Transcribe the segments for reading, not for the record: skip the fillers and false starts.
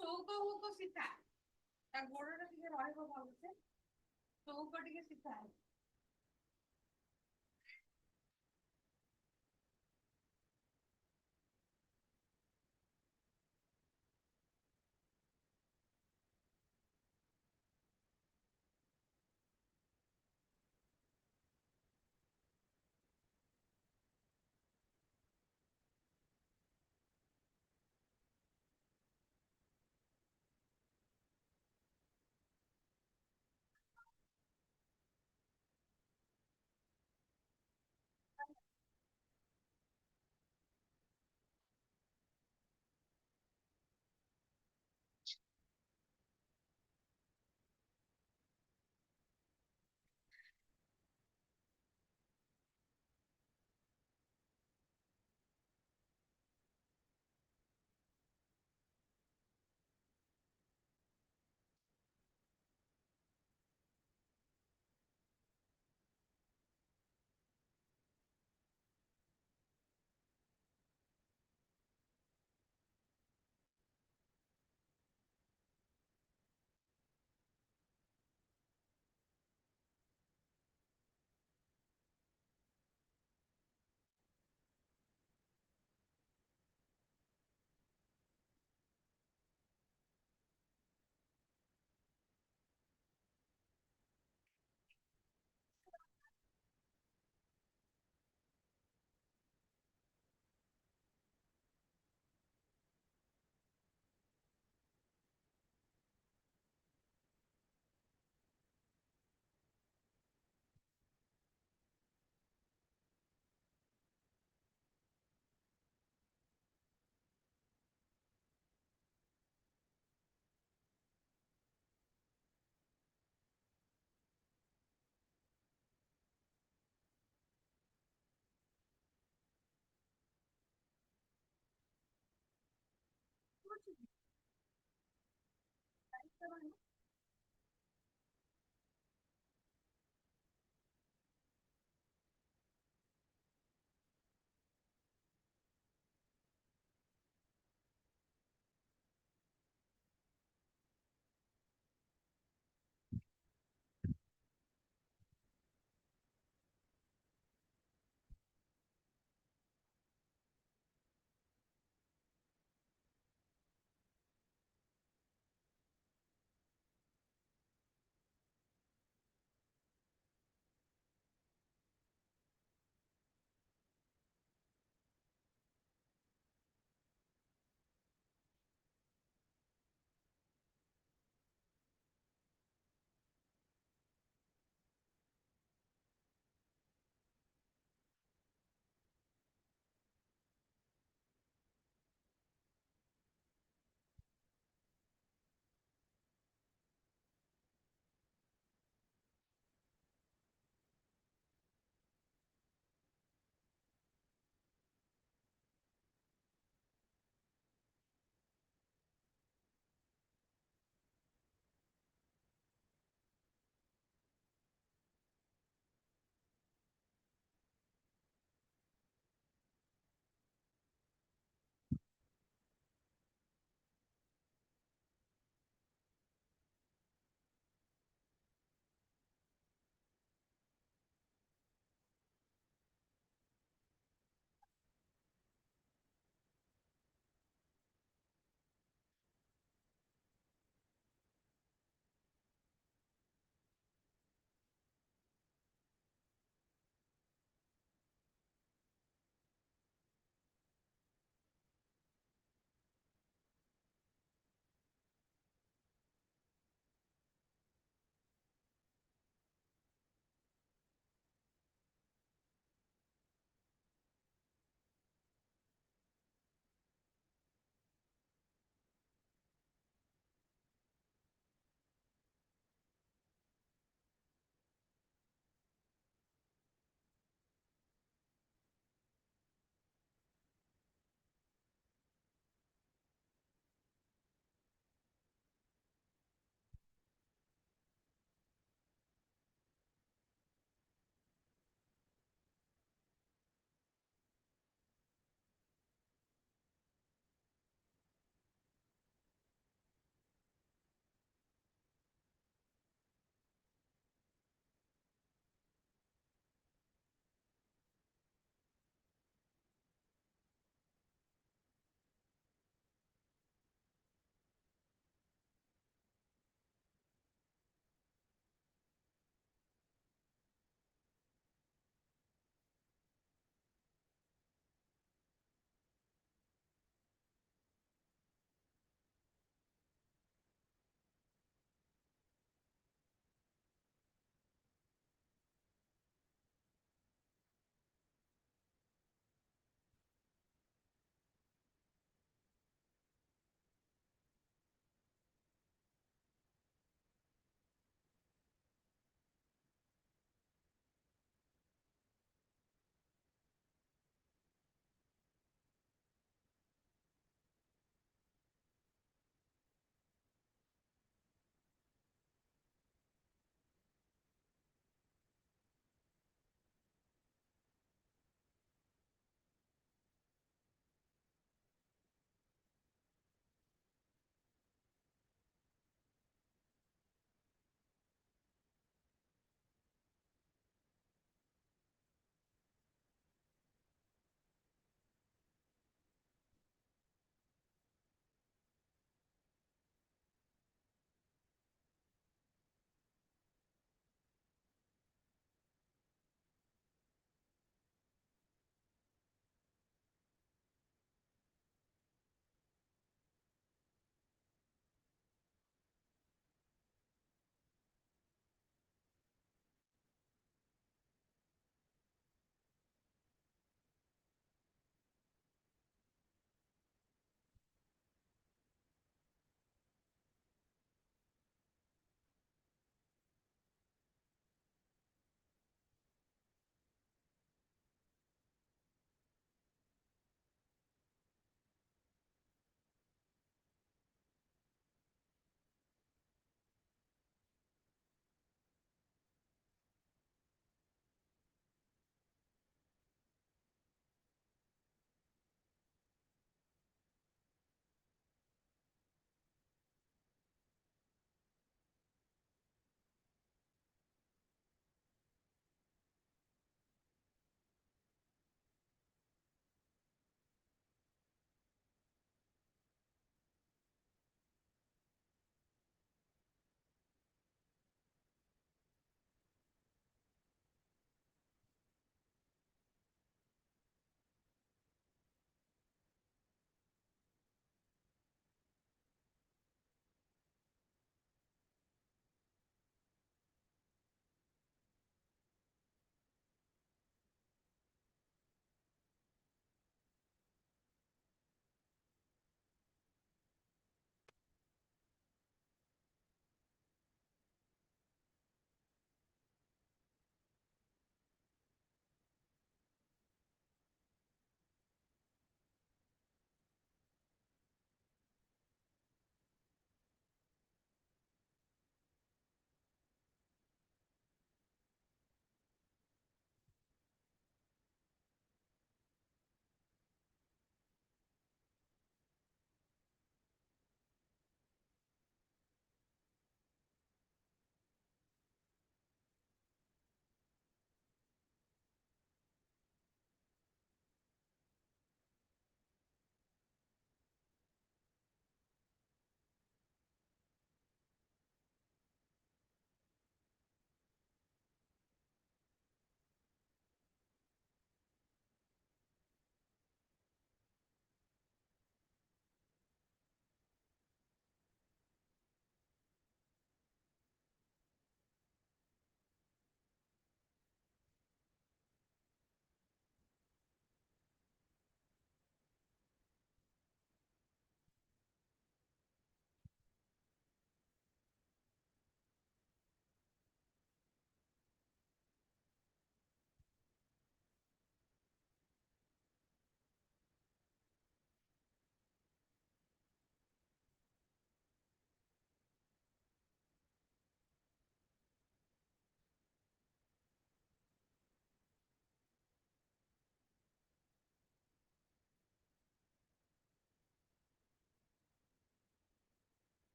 ଚୌକ ଭୋକ ସିଧା ତା ଗୋଡଟା ଟିକେ ରହିବ ଭଲସେ ଚୌକ ଟିକେ ସିଧା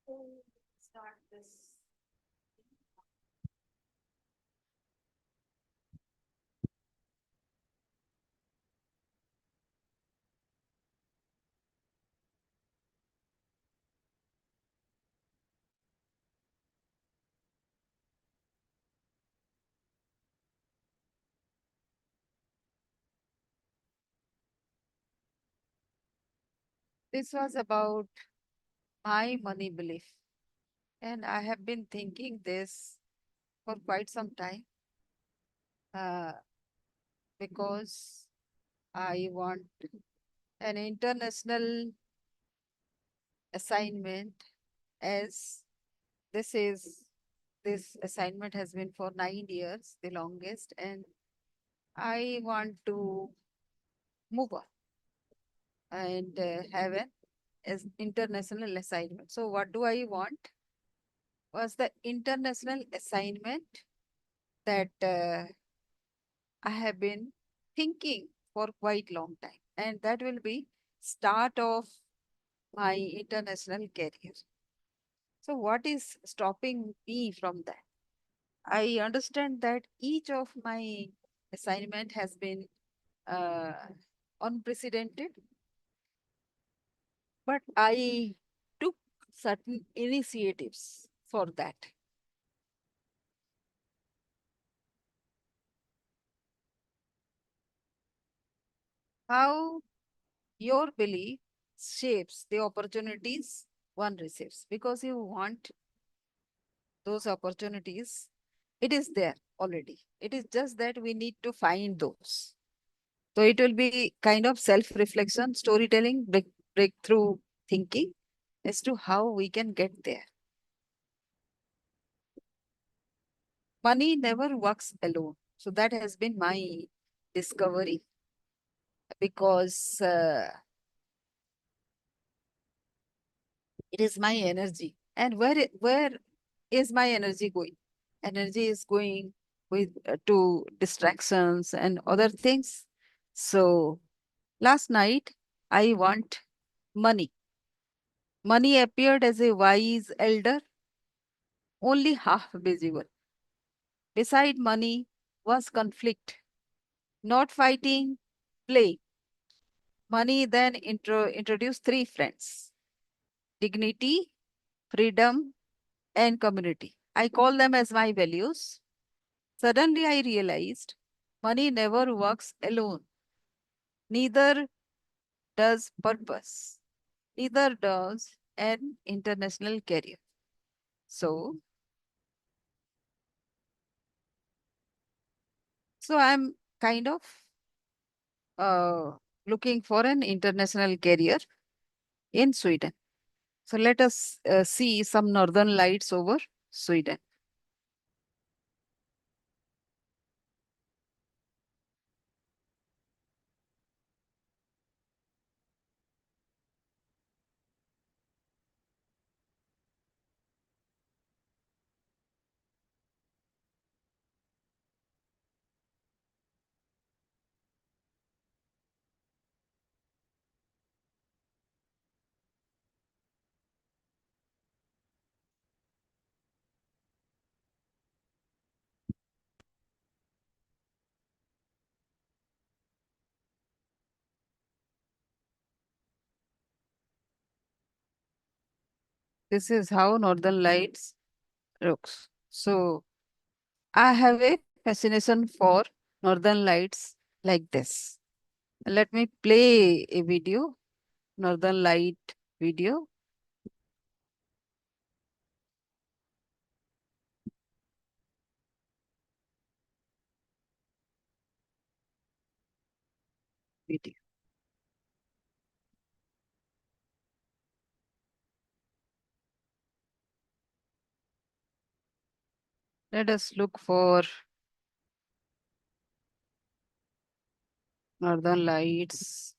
So start this. This was about my money belief. And I have been thinking this for quite some time uh, because I want an international assignment as this is this assignment has been for 9 years, the longest, and I want to move on and have an as international assignment. So what do I want was the international assignment that I have been thinking for quite long time, and that will be start of my international career. So what is stopping me from that? I understand that each of my assignment has been uh, unprecedented, but I took certain initiatives for that. How your belief shapes the opportunities one receives, because you want those opportunities. It is there already. It is just that we need to find those. So it will be kind of self-reflection, storytelling, breakthrough thinking as to how we can get there. Money never works alone. So that has been my discovery, because it is my energy. And where is my energy going? Energy is going with to distractions and other things. So last night I want money. Money appeared as a wise elder, only half visible. Beside money was conflict, not fighting, play. Money then introduced three friends: dignity, freedom, and community. I call them as my values. Suddenly, I realized money never works alone, neither does purpose, neither does an international career. So, so I'm kind of uh, looking for an international career in Sweden. So let us see some northern lights over Sweden. This is how northern lights looks. So I have a fascination for northern lights like this. Let me play a video, northern light video. Video. Let us look for northern lights.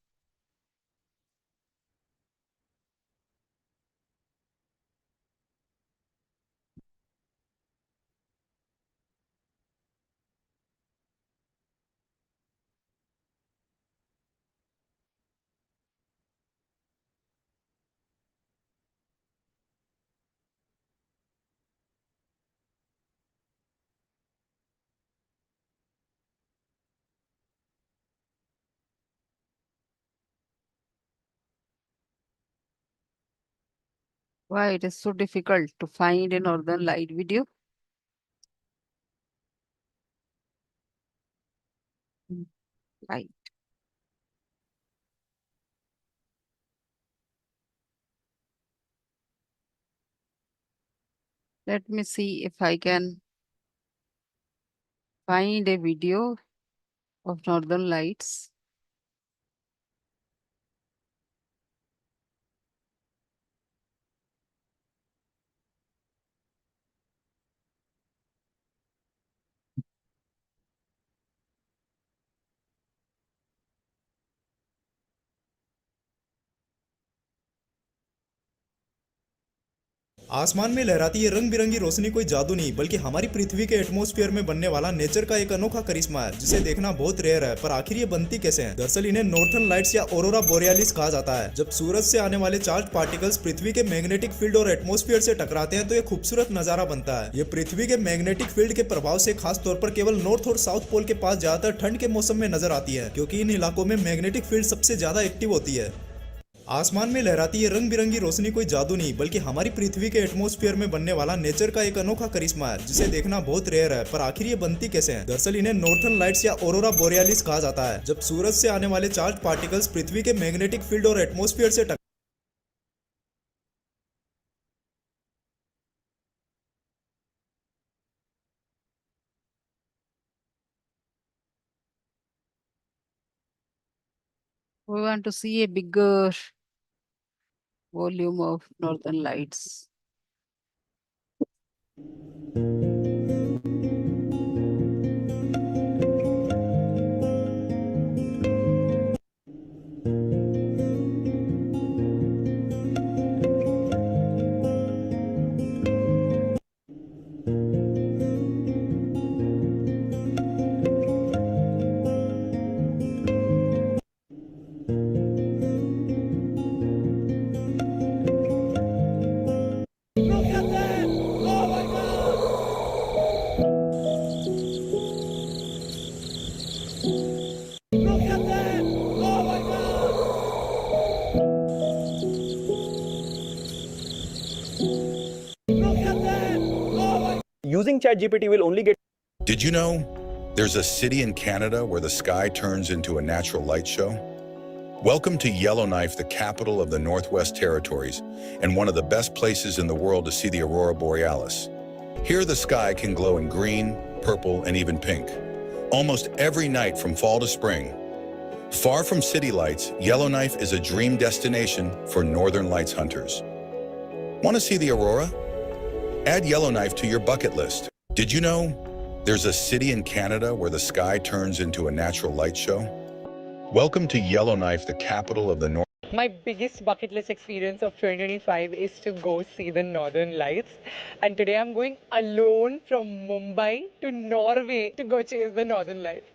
Why it is so difficult to find a northern light video? Right. Let me see if I can find a video of northern lights. आसमान में लहराती ये रंग बिरंगी रोशनी कोई जादू नहीं बल्कि हमारी पृथ्वी के एटमॉस्फेयर में बनने वाला नेचर का एक अनोखा करिश्मा है जिसे देखना बहुत रेयर है। पर आखिर ये बनती कैसे हैं? दरअसल इन्हें नॉर्थर्न लाइट्स या ऑरोरा बोरियालिस कहा जाता है। जब सूरज से आने वाले चार्ज पार्टिकल्स पृथ्वी के मैग्नेटिक फील्ड और एटमॉस्फेयर से टकराते हैं तो ये खूबसूरत नजारा बनता है। ये पृथ्वी के मैग्नेटिक फील्ड के प्रभाव से खास तौर पर केवल नॉर्थ और साउथ पोल के पास ज्यादातर ठंड के मौसम में नजर आती है, क्योंकि इन इलाकों में मैग्नेटिक फील्ड सबसे ज्यादा एक्टिव होती है। आसमान में लहराती ये रंग बिरंगी रोशनी कोई जादू नहीं बल्कि हमारी पृथ्वी के एटमॉस्फेयर में बनने वाला नेचर का एक अनोखा करिश्मा है जिसे देखना बहुत रेयर है। पर आखिर ये बनती कैसे है? दरअसल इन्हें नॉर्थर्न लाइट्स या ऑरोरा बोरियालिस कहा जाता है। जब सूरज से आने वाले चार्ज पार्टिकल्स पृथ्वी के मैग्नेटिक फील्ड और एटमॉस्फेयर से We want to see a bigger volume of northern lights. Using ChatGPT will only get. Did you know there's a city in Canada where the sky turns into a natural light show? Welcome to Yellowknife, the capital of the Northwest Territories, and one of the best places in the world to see the aurora borealis. Here the sky can glow in green, purple, and even pink, almost every night from fall to spring. Far from city lights, Yellowknife is a dream destination for Northern Lights hunters. Want to see the aurora? Add Yellowknife to your bucket list. Did you know there's a city in Canada where the sky turns into a natural light show? Welcome to Yellowknife, the capital of the North. My biggest bucket list experience of 2025 is to go see the Northern Lights. And today I'm going alone from Mumbai to Norway to go chase the Northern Lights.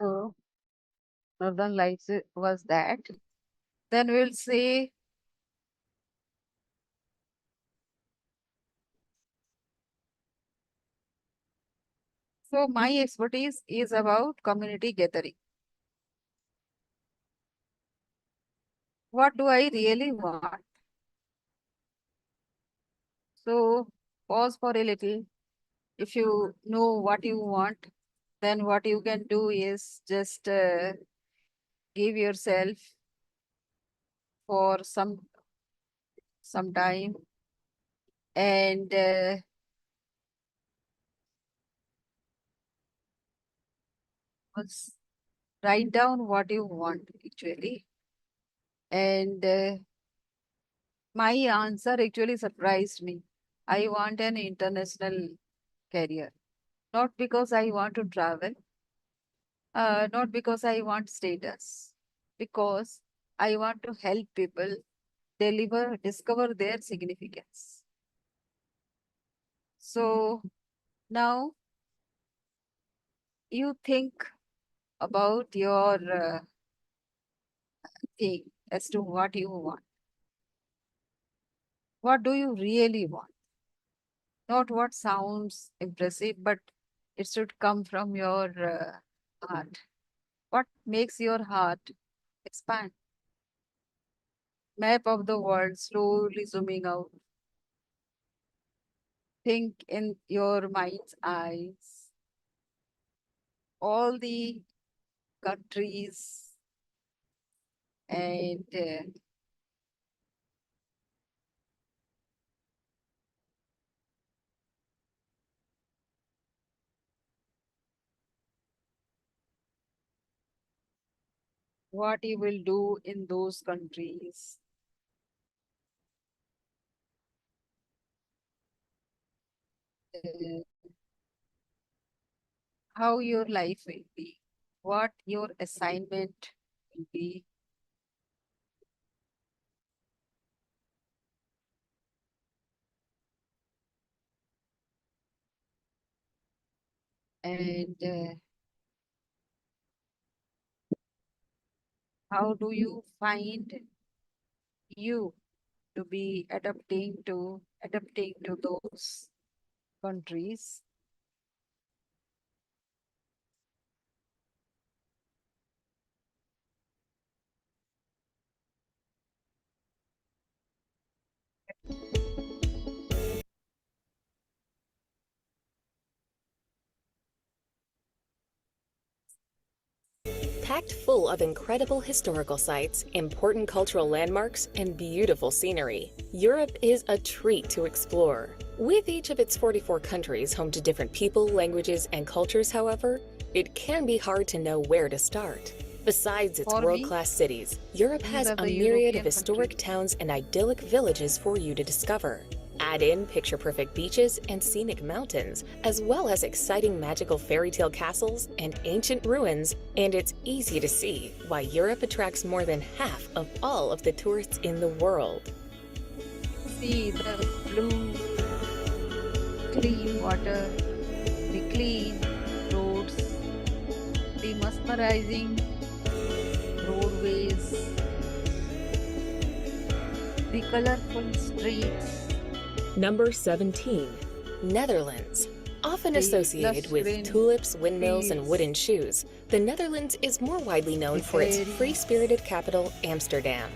So northern lights was that. Then we'll say so my expertise is about community gathering. What do I really want? So pause for a little. If you know what you want, then what you can do is just give yourself for some time and write down what you want actually. And my answer actually surprised me. I want an international career, not because I want to travel, not because I want status, because I want to help people discover their significance. So now you think about your thing as to what you want. What do you really want? Not what sounds impressive, but it should come from your heart. What makes your heart expand? Map of the world slowly zooming out. Think in your mind's eyes. All the countries and what you will do in those countries. Uh, how your life will be, what your assignment will be, and How do you find you to be adapting to those countries? Packed full of incredible historical sites, important cultural landmarks, and beautiful scenery, Europe is a treat to explore. With each of its 44 countries home to different people, languages, and cultures, however, it can be hard to know where to start. Besides its For me, world-class cities, Europe these has are a the myriad of European historic countries. towns and idyllic villages for you to discover. Add in picture-perfect beaches and scenic mountains, as well as exciting magical fairy tale castles and ancient ruins, and it's easy to see why Europe attracts more than half of all of the tourists in the world. See the blue, clean water, the clean roads, the mesmerizing roadways, the colorful streets, Number 17. Netherlands. Often the associated lush with green tulips, windmills, and fields, wooden shoes, the Netherlands is more widely known the for its fairies, free-spirited capital, Amsterdam.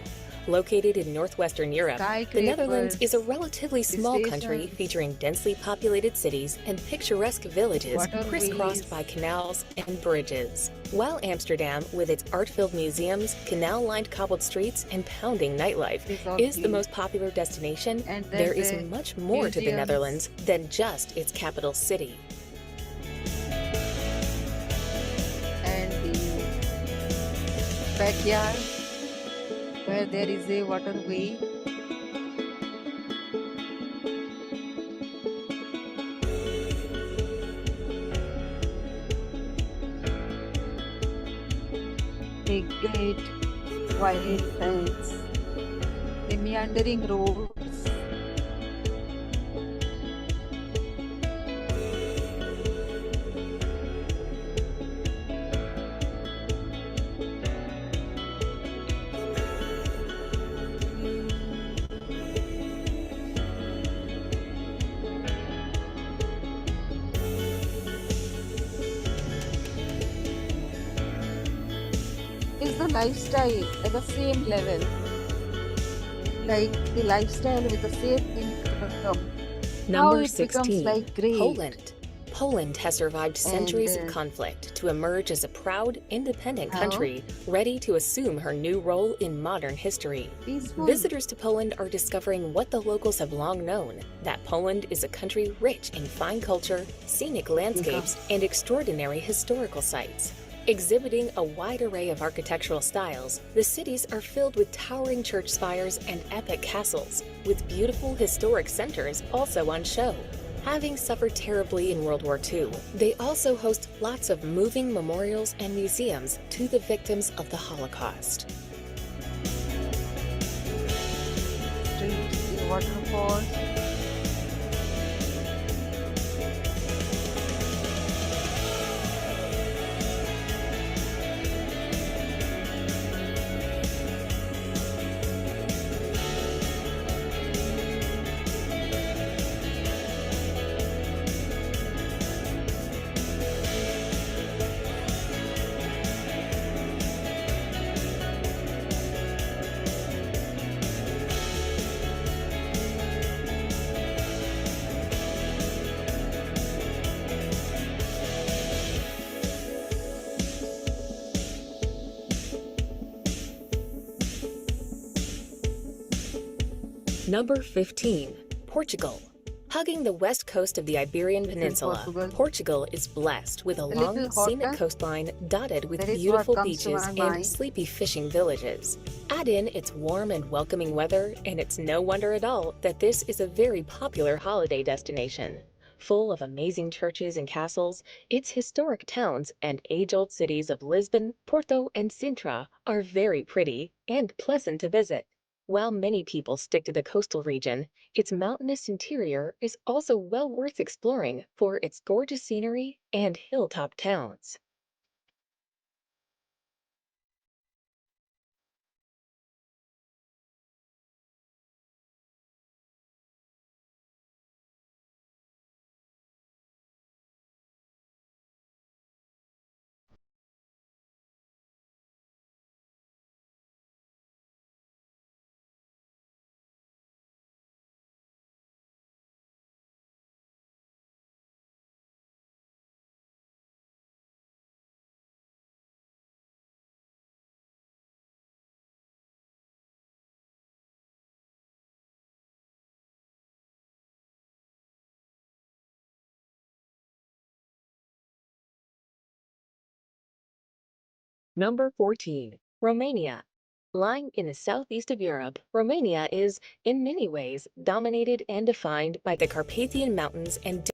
Located in northwestern Europe, the Netherlands is a skyscrapers, relatively the small country stations, featuring densely populated cities and picturesque villages crisscrossed waterways. by canals and bridges. While Amsterdam, with its art-filled museums, canal-lined cobbled streets, and pounding nightlife, Is all is the blue. most popular destination, And there there's is a much more to the museums. Netherlands than just its capital city. And the backyard where there is a waterway. A great violet fence, the meandering roads, is the lifestyle at the same level, like the lifestyle with the same income. How Number it becomes 16. like great. Poland. Poland has survived centuries of And, conflict to emerge as a proud, independent how country ready to assume her new role in modern history. peaceful. Visitors to Poland are discovering what the locals have long known, that Poland is a country rich in fine culture, scenic landscapes, and extraordinary historical sites. Exhibiting a wide array of architectural styles, the cities are filled with towering church spires and epic castles, with beautiful historic centers also on show. Having suffered terribly in World War II, they also host lots of moving memorials and museums to the victims of the Holocaust. Streets, the waterfalls, Number 15. Portugal. Hugging the west coast of the Iberian This is Peninsula, Portugal. Portugal is blessed with a little long, hot, scenic huh? coastline dotted with That is what beautiful comes to beaches my and mind. sleepy fishing villages. Add in its warm and welcoming weather, and it's no wonder at all that this is a very popular holiday destination. Full of amazing churches and castles, its historic towns and age-old cities of Lisbon, Porto, and Sintra are very pretty and pleasant to visit. While many people stick to the coastal region, its mountainous interior is also well worth exploring for its gorgeous scenery and hilltop towns. Number 14. Romania. Lying in the southeast of Europe, Romania is, in many ways, dominated and defined by the Carpathian Mountains and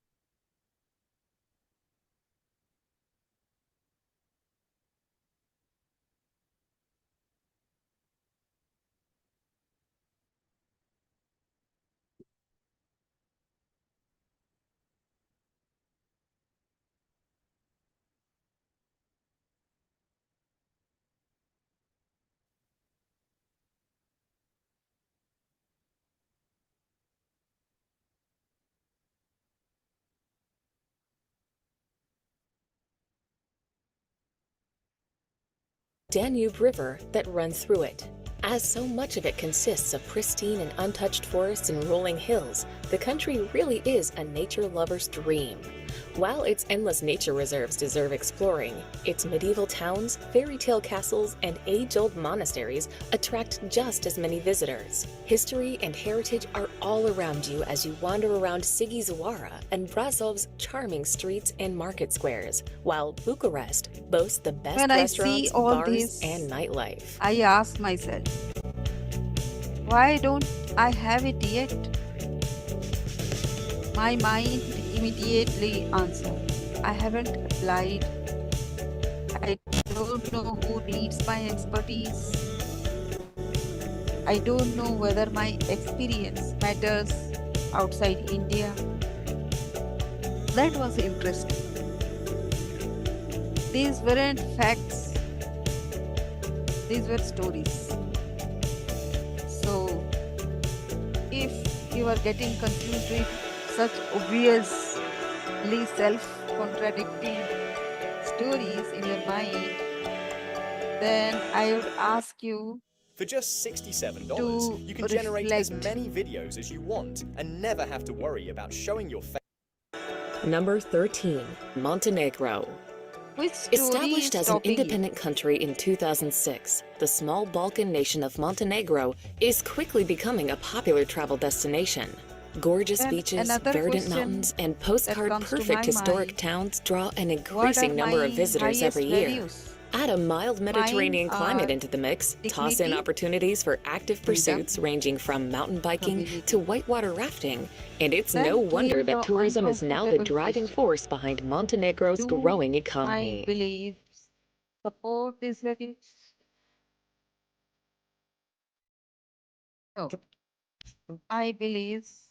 Danube River that runs through it. As so much of it consists of pristine and untouched forests and rolling hills, the country really is a nature lover's dream. While its endless nature reserves deserve exploring, its medieval towns, fairy tale castles, and age-old monasteries attract just as many visitors. History and heritage are all around you as you wander around Sighisoara and Brazov's charming streets and market squares, while Bucharest boasts the best When I see restaurants, all bars, this, and nightlife. I ask myself, why don't I have it yet? My mind immediately answers, I haven't applied. I don't know who needs my expertise. I don't know whether my experience matters outside India. That was interesting. These weren't facts, these were stories. So, if you are getting confused with such obviously self-contradicting stories in your mind, then I would ask you For just $67, to you can generate as reflect. many videos as you want and never have to worry about showing your face. Number 13. Montenegro. Which story Established is as an stopping you? independent country in 2006, the small Balkan nation of Montenegro is quickly becoming a popular travel destination. Gorgeous Then beaches, another verdant question mountains, and comes to postcard-perfect my historic mind. towns draw an What are increasing number of my visitors highest every year. values? Add a mild Mediterranean Mine climate are into the mix, toss in dignity, opportunities for active freedom, pursuits ranging from mountain biking community. to whitewater rafting, and it's Then no wonder came that the tourism is now the uncomfortable driving question. force behind Montenegro's Do growing my economy. beliefs support these values? No. My beliefs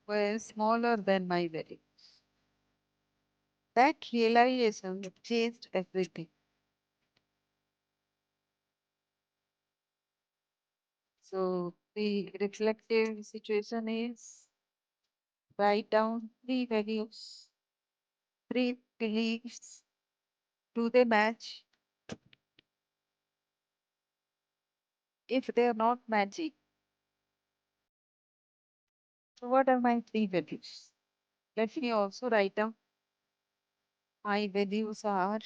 were smaller than my values. That realization changed everything. So the reflective situation is write down three values, three beliefs. Do they match? If they are not matching, so what are my three values? Let me also write down. My values are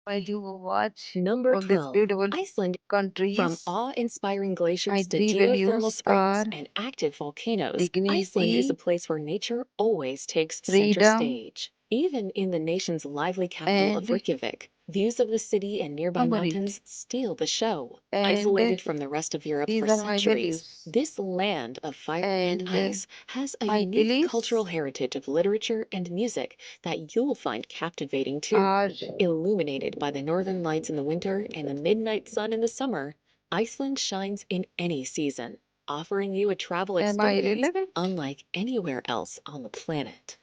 while you watch Number all these 12. beautiful Iceland. From countries. awe-inspiring My glaciers to three geothermal values springs are and active volcanoes, Iceland is a dignity, place where nature always takes center freedom, stage. Even in the nation's lively capital of and Reykjavik, views of the city and nearby community. mountains steal the show. And Isolated from the rest of Europe these for are my centuries, values. this land of fire and And ice has a my unique cultural beliefs heritage of literature and music that you'll find captivating too. are Illuminated by the northern lights in the winter and the midnight sun in the summer, Iceland shines in any season, offering you a travel am I experience relevant? unlike anywhere else on the planet.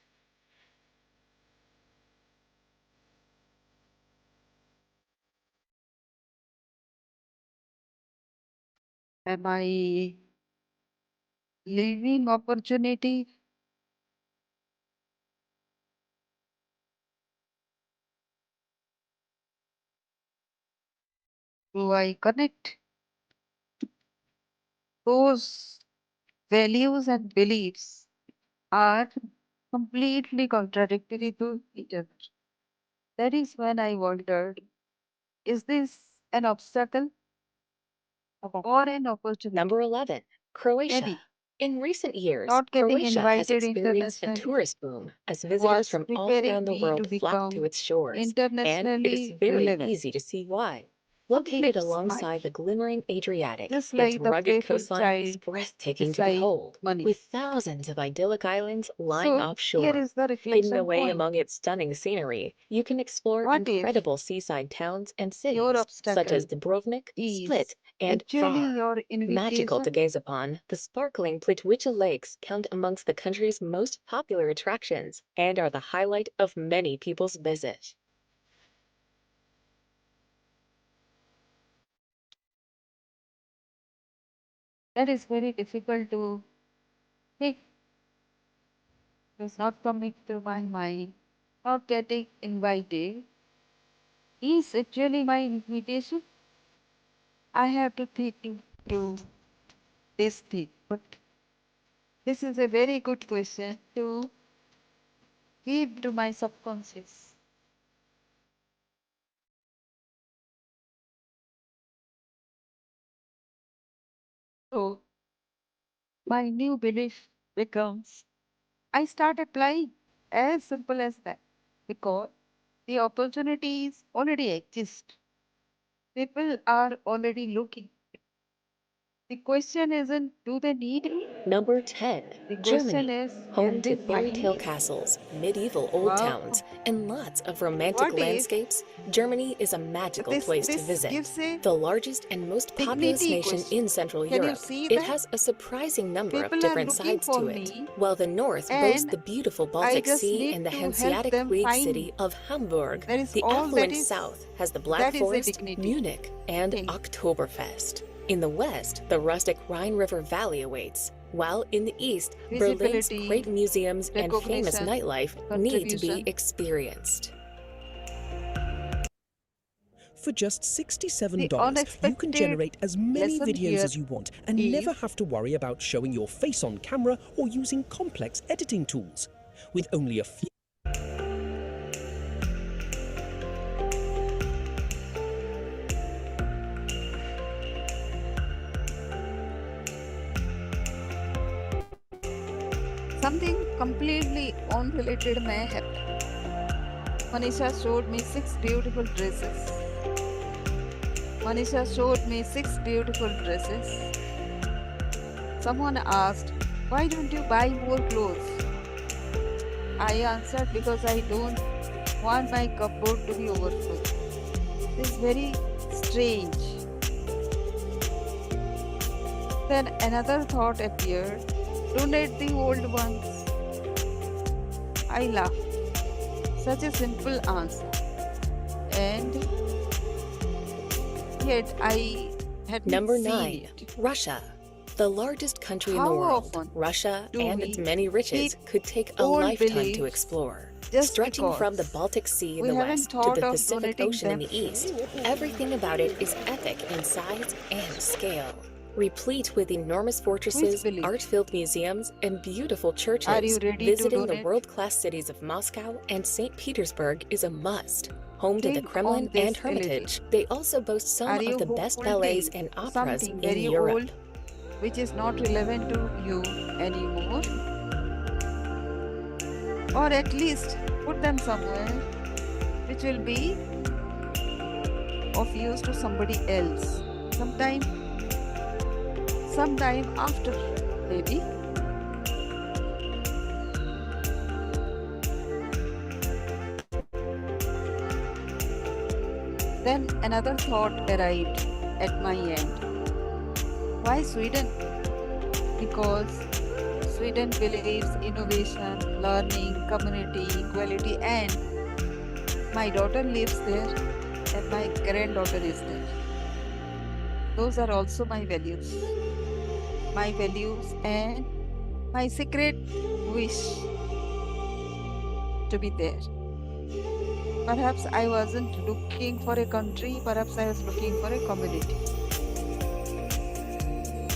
Am I living opportunity? Do I connect? Those values and beliefs are completely contradictory to each other. That is when I wondered, is this an obstacle or an opportunity. Number 11, Croatia. Maybe. In recent years, Not getting Croatia has invited experienced a internationally tourist boom as visitors was from all preparing around the me to world flock to become its shores, and it is internationally very relevant. easy to see why. On the Located flip alongside side, the glimmering Adriatic, just its like the rugged playful coastline is child, breathtaking to decide behold, money. with thousands of idyllic islands lying So here offshore. is the Hidden reflection away point. among its stunning scenery, you can explore What if incredible seaside towns and cities, your such as obstacle Dubrovnik, is Split, and actually Var. your Magical to invitation? gaze upon, the sparkling Plitvice lakes count amongst the country's most popular attractions and are the highlight of many people's visit. That is very difficult to think. It's not coming to my mind. Not getting invited is actually my invitation. I have to think through this thing. But this is a very good question to give to my subconscious. So my new belief becomes I start applying as simple as that because the opportunities already exist. People are already looking. The question isn't do they need it? Number 10, The question Germany. is Home can to they fairy find tale it? castles, medieval old Wow. towns, and lots of romantic What if landscapes, Germany is a magical place to this visit. gives a The largest and most populous dignity nation question? in Central Can you Europe, see it that? has a surprising number of People are different looking sides for to it. me While the north boasts and the beautiful I Baltic just Sea need and the to help Hanseatic them League find city me. of Hamburg, That is the all that AFFLINK is south has the Black that is a Forest, dignity Munich, and thing. Oktoberfest. In the west, the rustic Rhine River Valley awaits, while in the east, Berlin's Visibility, great museums and famous recognition, nightlife need to be contribution. experienced. For just $67, you can unexpected generate as many lesson videos here as you want and is never have to worry about showing your face on camera or using complex editing tools. With only a few something completely unrelated may happen. Manisha showed me 6 beautiful dresses. Manisha showed me 6 beautiful dresses. Someone asked, why don't you buy more clothes? I answered because I don't want my cupboard to be overfull. This is very strange. Then another thought appeared, donate the old ones. I laughed. Such a simple answer. And yet I had Number seen 9, it. Russia. The largest country in the How world, often Russia do and we its many riches keep could take a old lifetime to beliefs explore. just Stretching from the because Baltic Sea in we the haven't west to thought the of Pacific donating Ocean in them? the east, everything about it is epic in size and scale. Replete with enormous fortresses, believe? art-filled museums, and beautiful churches, Are you ready to visiting the donate? world-class cities of Moscow and St. Petersburg is a must. Home to the Think Kremlin on this and Hermitage, they also boast some Are you of the best ballets holding and operas something in very Europe. old which is not relevant to you anymore? Or at least put them somewhere which will be of use to somebody else sometime after, maybe. Then another thought arrived at my end. Why Sweden? Because Sweden believes innovation, learning, community, equality, and my daughter lives there and my granddaughter is there. Those are also my values. My values and my secret wish to be there. Perhaps I wasn't looking for a country, perhaps I was looking for a community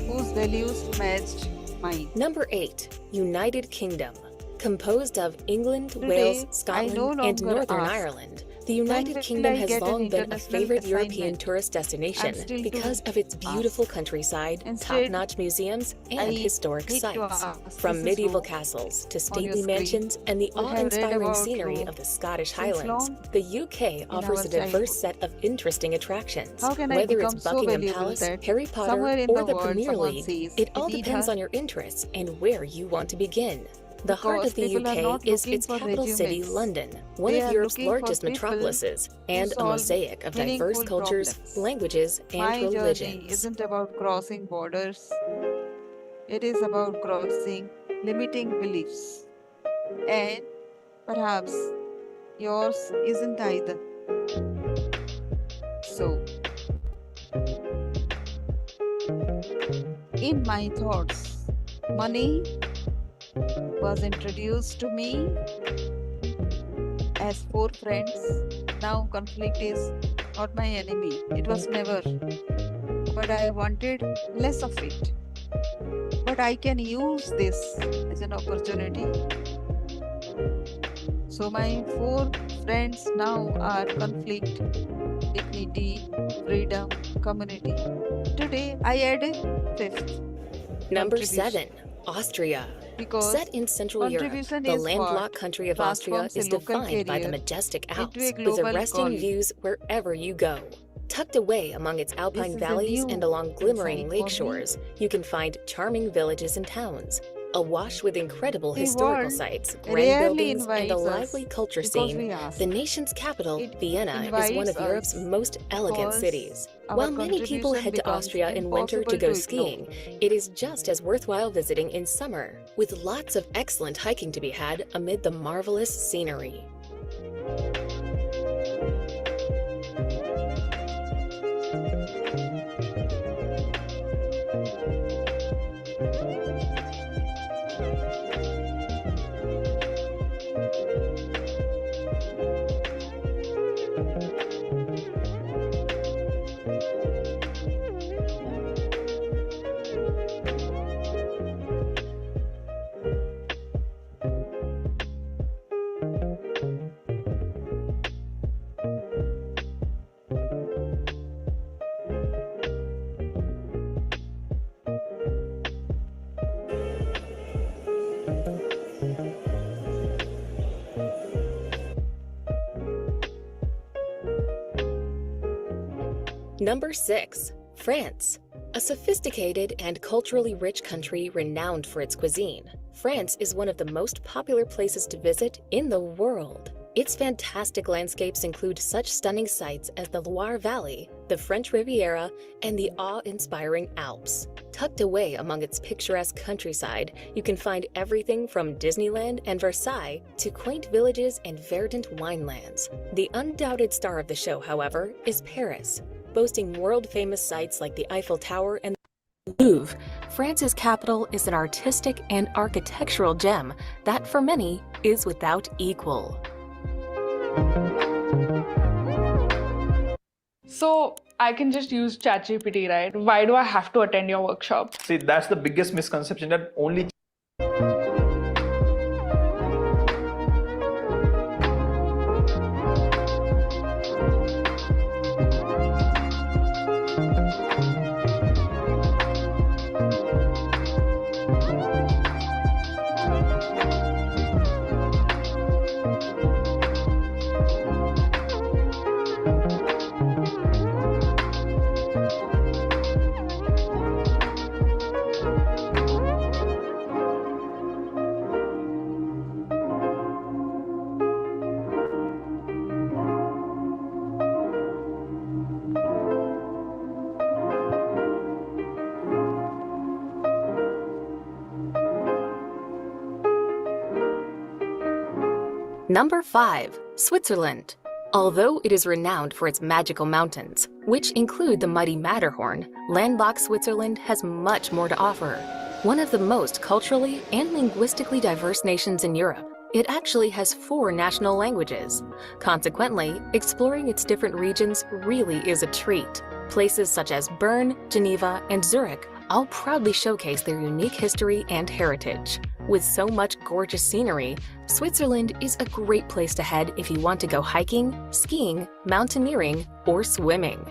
whose values matched mine. Number 8, United Kingdom. Composed of England, Today, Wales, I Scotland, no and longer Northern ask, Ireland, The United will Kingdom I has get an long been a international favorite European assignment? tourist destination still because to of its beautiful ask. countryside, Instead, top-notch museums, and I historic hate to sites. ask. From This is medieval wrong. castles to On your stately screen, mansions and the we have read awe-inspiring about scenery Rome of the Scottish since Highlands, long the UK offers our a diverse childhood. set of interesting attractions. How can I Whether it's become so Buckingham valuable Palace, that Harry Potter, somewhere in or the the world Premier someone League, says, it "I all need depends her"? on your interests and where you want to begin. The heart Because of the people are UK not is looking its for capital city, resumes. London, one They of are Europe's looking for largest people metropolises, who and a solve mosaic of diverse meaningful cultures, problems. languages, and My journey religions. isn't about crossing borders. It is about crossing limiting beliefs. And perhaps yours isn't either. So, in my thoughts, money was introduced to me as four friends. Now conflict is not my enemy. It was never. But I wanted less of it. But I can use this as an opportunity. So my four friends now are conflict, dignity, freedom, community. Today I add a fifth. Number Contribution. 7. Austria. Because Set in Central Europe, contribution the is what landlocked country of Austria transforms a is local defined by the career majestic into a Alps, with global arresting calling. views wherever you go. Tucked away among its alpine is a valleys new and along glimmering insight lake for me. shores, you can find charming villages and towns. Awash with incredible The historical world sites, grand rarely buildings, and a invites us lively culture because scene, we ask. the nation's capital, It Vienna, is one invites of Europe's us most elegant because cities. our While many people contribution head to becomes Austria in winter to impossible go to skiing, it is just as worthwhile visiting in summer, with lots of excellent hiking to be had amid the marvelous scenery. Number 6. France. A sophisticated and culturally rich country renowned for its cuisine, France is one of the most popular places to visit in the world. Its fantastic landscapes include such stunning sights as the Loire Valley, the French Riviera, and the awe-inspiring Alps. Tucked away among its picturesque countryside, you can find everything from Disneyland and Versailles to quaint villages and verdant winelands. The undoubted star of the show, however, is Paris, boasting world-famous sites like the Eiffel Tower and the Louvre. France's capital is an artistic and architectural gem that, for many, is without equal. So I can just use ChatGPT, right? Why do I have to attend your workshop? See, that's the biggest misconception, that only Number 5. Switzerland. Although it is renowned for its magical mountains, which include the mighty Matterhorn, landlocked Switzerland has much more to offer. One of the most culturally and linguistically diverse nations in Europe, it actually has 4 national languages. Consequently, exploring its different regions really is a treat. Places such as Bern, Geneva, and Zurich I'll proudly showcase their unique history and heritage. With so much gorgeous scenery, Switzerland is a great place to head if you want to go hiking, skiing, mountaineering, or swimming.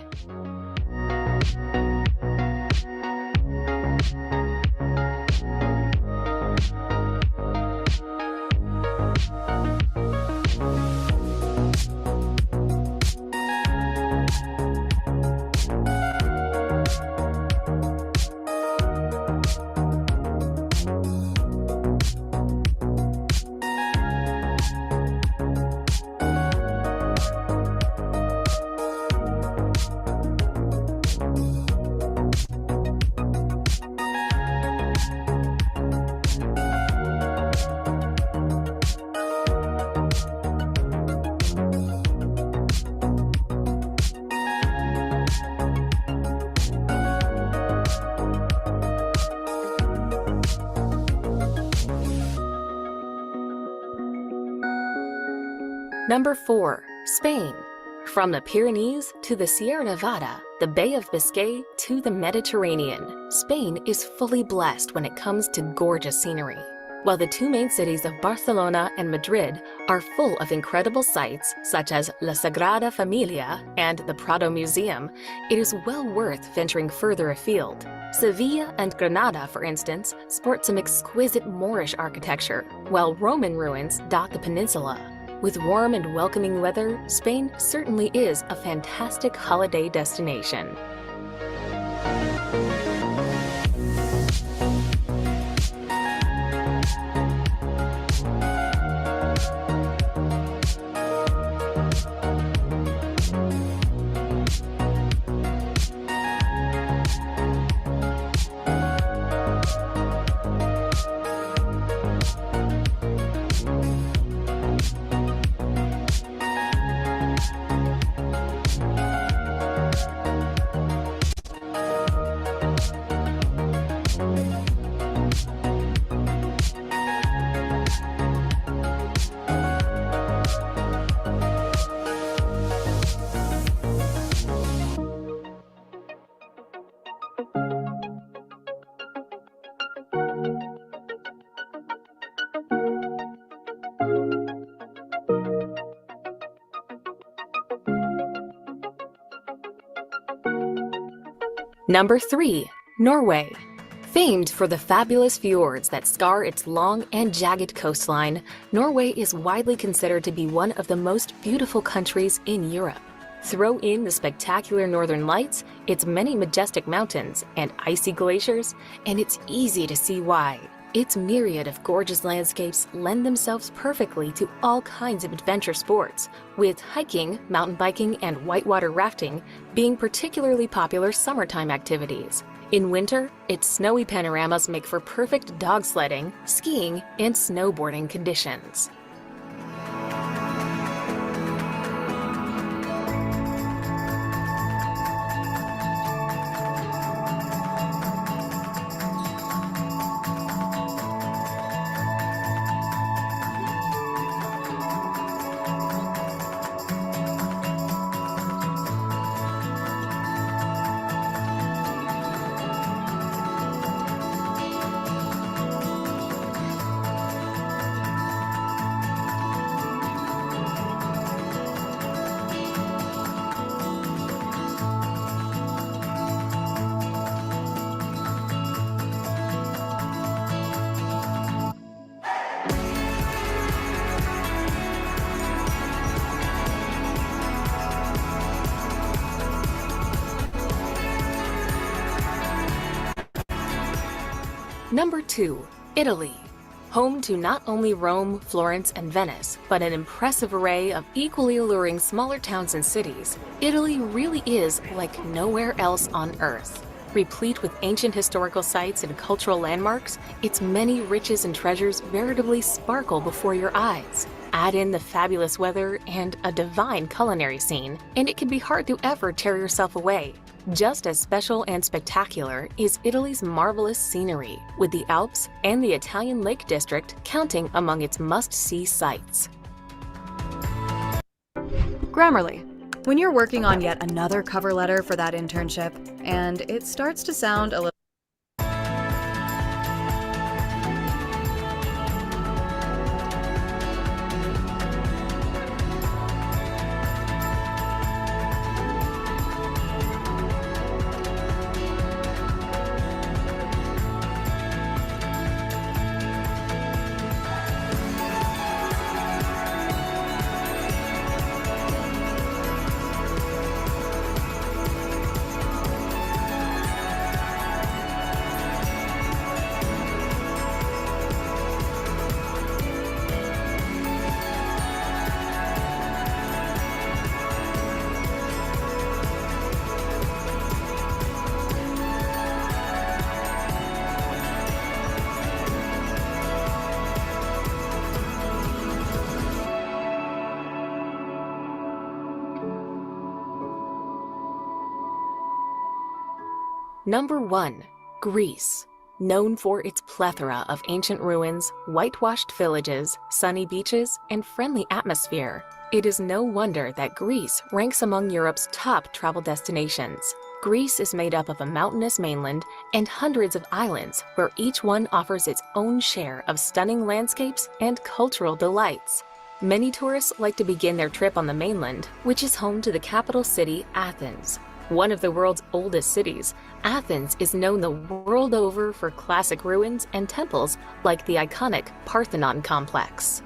Number 4. Spain. From the Pyrenees to the Sierra Nevada, the Bay of Biscay to the Mediterranean, Spain is fully blessed when it comes to gorgeous scenery. While the two main cities of Barcelona and Madrid are full of incredible sights such as La Sagrada Familia and the Prado Museum, it is well worth venturing further afield. Sevilla and Granada, for instance, sport some exquisite Moorish architecture, while Roman ruins dot the peninsula. With warm and welcoming weather, Spain certainly is a fantastic holiday destination. Number 3. Norway. Famed for the fabulous fjords that scar its long and jagged coastline, Norway is widely considered to be one of the most beautiful countries in Europe. Throw in the spectacular northern lights, its many majestic mountains, and icy glaciers, and it's easy to see why. Its myriad of gorgeous landscapes lend themselves perfectly to all kinds of adventure sports, with hiking, mountain biking, and whitewater rafting being particularly popular summertime activities. In winter, its snowy panoramas make for perfect dog sledding, skiing, and snowboarding conditions. Number 2. Italy. Home to not only Rome, Florence, and Venice, but an impressive array of equally alluring smaller towns and cities, Italy really is like nowhere else on Earth. Replete with ancient historical sites and cultural landmarks, its many riches and treasures veritably sparkle before your eyes. Add in the fabulous weather and a divine culinary scene, and it can be hard to ever tear yourself away. Just as special and spectacular is Italy's marvelous scenery, with the Alps and the Italian Lake District counting among its must-see sites. Grammarly. When you're working on yet another cover letter for that internship, and it starts to sound a little Number 1. Greece. Known for its plethora of ancient ruins, whitewashed villages, sunny beaches, and friendly atmosphere, it is no wonder that Greece ranks among Europe's top travel destinations. Greece is made up of a mountainous mainland and hundreds of islands where each one offers its own share of stunning landscapes and cultural delights. Many tourists like to begin their trip on the mainland, which is home to the capital city, Athens. One of the world's oldest cities, Athens is known the world over for classic ruins and temples like the iconic Parthenon complex.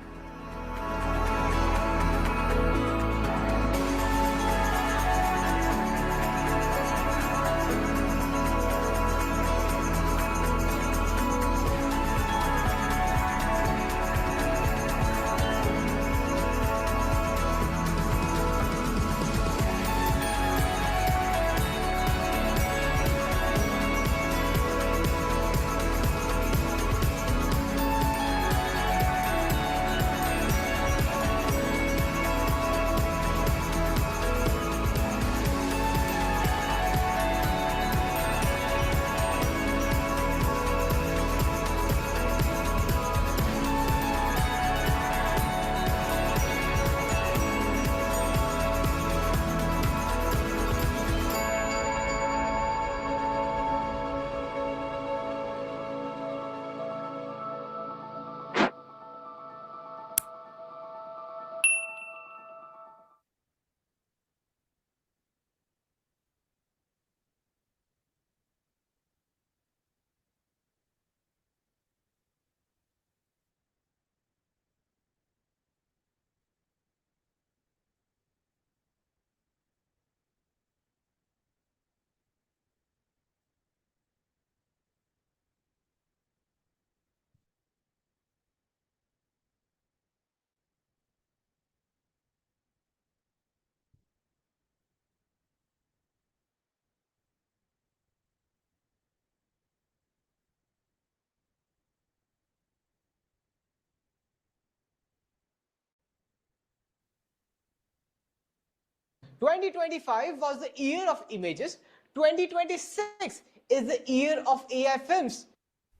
...2025 was the year of images, 2026 is the year of AI films.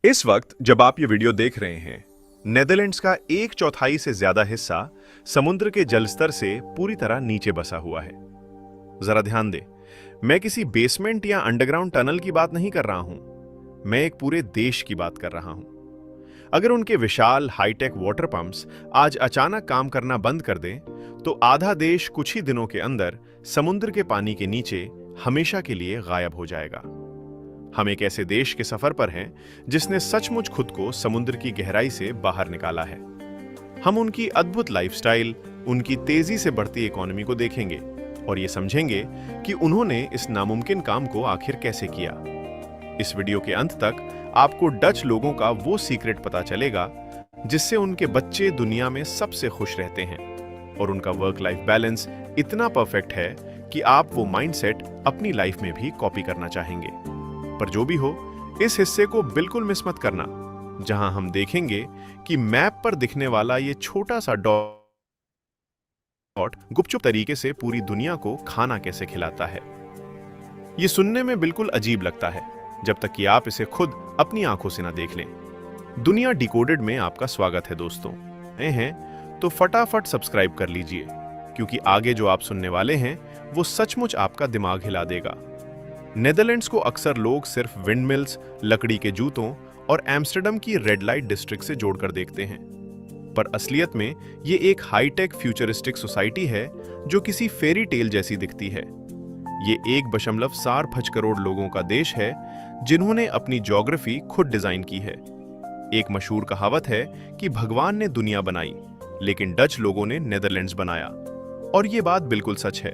इस वक्त जब आप ये video देख रहे हैं, Netherlands का 1/4 से ज्यादा हिस्सा समुद्र के जलस्तर से पूरी तरह नीचे बसा हुआ है। जरा ध्यान दें, मैं किसी बेसमेंट या अंडरग्राउंड टनल की बात नहीं कर रहा हूं, मैं एक पूरे देश की बात कर रहा हूं। अगर उनके विशाल हाईटेक वाटर पंप्स आज अचानक काम करना बंद कर दें, तो आधा देश कुछ ही दिनों के अंदर समुद्र के पानी के नीचे हमेशा के लिए गायब हो जाएगा। हम एक ऐसे देश के सफर पर हैं जिसने सचमुच खुद को समुद्र की गहराई से बाहर निकाला है। हम उनकी अद्भुत लाइफस्टाइल, उनकी तेजी से बढ़ती इकोनॉमी को देखेंगे और ये समझेंगे कि उन्होंने इस नामुमकिन काम को आखिर कैसे किया। इस वीडियो के अंत तक आपको डच लोगों का वो सीक्रेट पता चलेगा जिससे उनके बच्चे दुनिया में सबसे खुश रहते हैं और उनका वर्क लाइफ बैलेंस इतना परफेक्ट है कि आप वो माइंडसेट अपनी लाइफ में भी कॉपी करना चाहेंगे। पर जो भी हो, इस हिस्से को बिल्कुल मिस मत करना, जहां हम देखेंगे कि मैप पर दिखने वाला ये छोटा सा डॉट गुपचुप तरीके से पूरी दुनिया को खाना कैसे खिलाता है। ये सुनने में बिल्कुल अजीब लगता है जब तक कि आप इसे खुद अपनी आंखों से ना देख लें। दुनिया डिकोडेड में आपका स्वागत है दोस्तों। नए हैं तो फटाफट सब्सक्राइब कर लीजिए, क्योंकि आगे जो आप सुनने वाले हैं वो सचमुच आपका दिमाग हिला देगा। नेदरलैंड्स को अक्सर लोग सिर्फ विंडमिल्स, लकड़ी के जूतों और एम्स्टर्डम की रेड लाइट डिस्ट्रिक्ट से जोड़कर देखते हैं, पर असलियत में ये एक हाईटेक फ्यूचरिस्टिक सोसाइटी है जो किसी फेरी टेल जैसी दिखती है। ये 1.4 करोड़ लोगों का देश है जिन्होंने अपनी ज्योग्राफी खुद डिजाइन की है। एक मशहूर कहावत है कि भगवान ने दुनिया बनाई, लेकिन डच लोगों ने नेदरलैंड्स बनाया, और ये बात बिल्कुल सच है।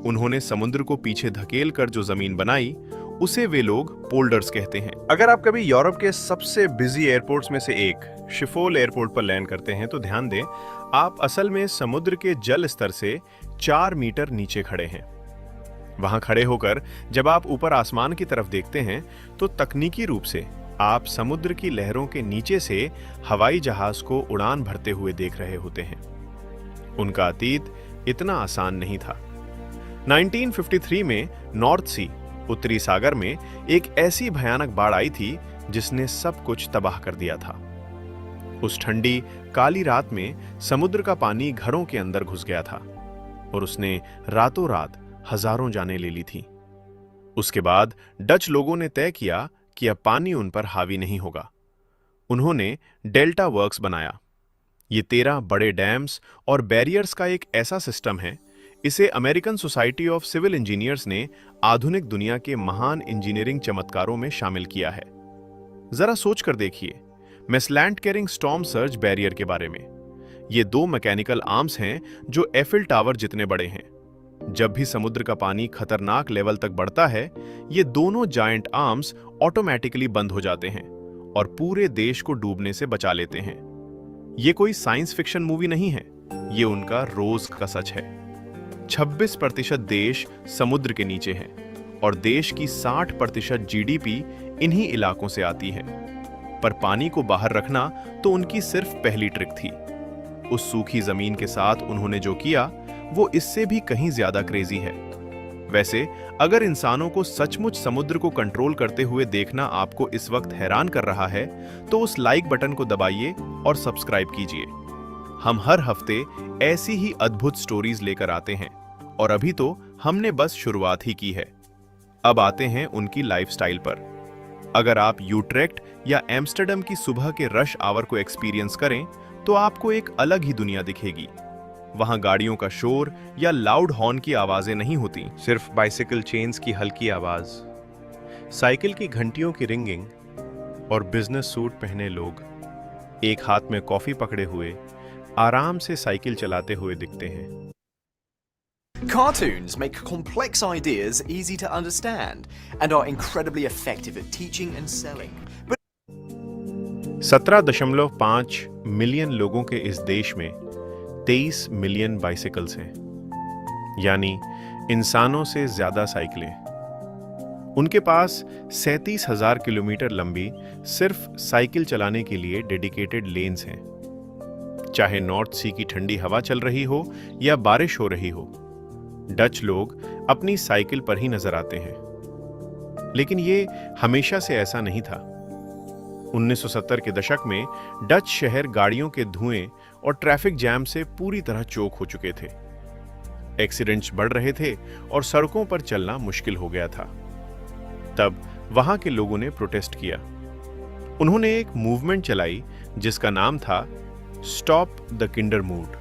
उन्होंने समुद्र को पीछे धकेल कर जो जमीन बनाई उसे वे लोग पोल्डर्स कहते हैं। अगर आप कभी यूरोप के सबसे बिजी एयरपोर्ट्स में से एक शिफोल एयरपोर्ट पर लैंड करते हैं तो ध्यान दें, आप असल में समुद्र के जल स्तर से 4 मीटर नीचे खड़े हैं। वहां खड़े होकर जब आप ऊपर आसमान की तरफ देखते हैं तो तकनीकी रूप से आप समुद्र की लहरों के नीचे से हवाई जहाज को उड़ान भरते हुए देख रहे होते हैं। उनका अतीत इतना आसान नहीं था। 1953 में नॉर्थ सी उत्तरी सागर में एक ऐसी भयानक बाढ़ आई थी जिसने सब कुछ तबाह कर दिया था। उस ठंडी काली रात में समुद्र का पानी घरों के अंदर घुस गया था और उसने रातों रात हजारों जानें ले ली थी। उसके बाद डच लोगों ने तय किया कि अब पानी उन पर हावी नहीं होगा। उन्होंने डेल्टा वर्क्स बनाया। ये 13 बड़े डैम्स और बैरियर्स का एक ऐसा सिस्टम है, इसे American Society of Civil Engineers ने आधुनिक दुनिया के महान इंजीनियरिंग चमत्कारों में शामिल किया है। जरा सोच कर देखिए मेसलैंड कैरिंग स्टॉर्म सर्ज बैरियर के बारे में। ये 2 मैकेनिकल आर्म्स हैं जो एफिल टावर जितने बड़े हैं। जब भी समुद्र का पानी खतरनाक लेवल तक बढ़ता है, ये दोनों जायंट आर्म्स ऑटोमेटिकली बंद हो जाते हैं और पूरे देश को डूबने से बचा लेते हैं। ये कोई साइंस फिक्शन मूवी नहीं है, ये उनका रोज का सच है। 26% देश समुद्र के नीचे हैं और देश की 60% जीडीपी इन्हीं इलाकों से आती है। पर पानी को बाहर रखना तो उनकी सिर्फ पहली ट्रिक थी। उस सूखी जमीन के साथ उन्होंने जो किया वो इससे भी कहीं ज्यादा क्रेजी है। वैसे अगर इंसानों को सचमुच समुद्र को कंट्रोल करते हुए देखना आपको इस वक्त हैरान कर रहा है, तो उस लाइक बटन को दबाइए और सब्सक्राइब कीजिए। हम हर हफ्ते ऐसी ही अद्भुत स्टोरीज लेकर आते हैं और अभी तो हमने बस शुरुआत ही की है। अब आते हैं उनकी लाइफस्टाइल पर। अगर आप यूट्रेक्ट या एम्स्टर्डम की सुबह के रश आवर को एक्सपीरियंस करें तो आपको एक अलग ही दुनिया दिखेगी। वहां गाड़ियों का शोर या लाउड हॉर्न की आवाजें नहीं होती, सिर्फ बाइसिकल चेन्स की हल्की आवाज, साइकिल की घंटियों की रिंगिंग और बिजनेस सूट पहने लोग एक हाथ में कॉफी पकड़े हुए आराम से साइकिल चलाते हुए दिखते हैं। Cartoons make complex ideas easy to understand and are incredibly effective at teaching and selling. 17.5 million लोगों के इस देश में 23 मिलियन बाइसिकल्स हैं, यानी इंसानों से ज्यादा साइकिलें। उनके पास 37,000 किलोमीटर लंबी सिर्फ साइकिल चलाने के लिए डेडिकेटेड लेन्स हैं। चाहे नॉर्थ सी की ठंडी हवा चल रही हो या बारिश हो रही हो, डच लोग अपनी साइकिल पर ही नजर आते हैं। लेकिन ये हमेशा से ऐसा नहीं था। 1970 के दशक में डच शहर गाड़ियों के धुएं और ट्रैफिक जैम से पूरी तरह चोक हो चुके थे। एक्सीडेंट्स बढ़ रहे थे और सड़कों पर चलना मुश्किल हो गया था। तब वहां के लोगों ने प्रोटेस्ट किया। उन्होंने एक मूवमेंट चलाई जिसका नाम था स्टॉप द किंडर मूड,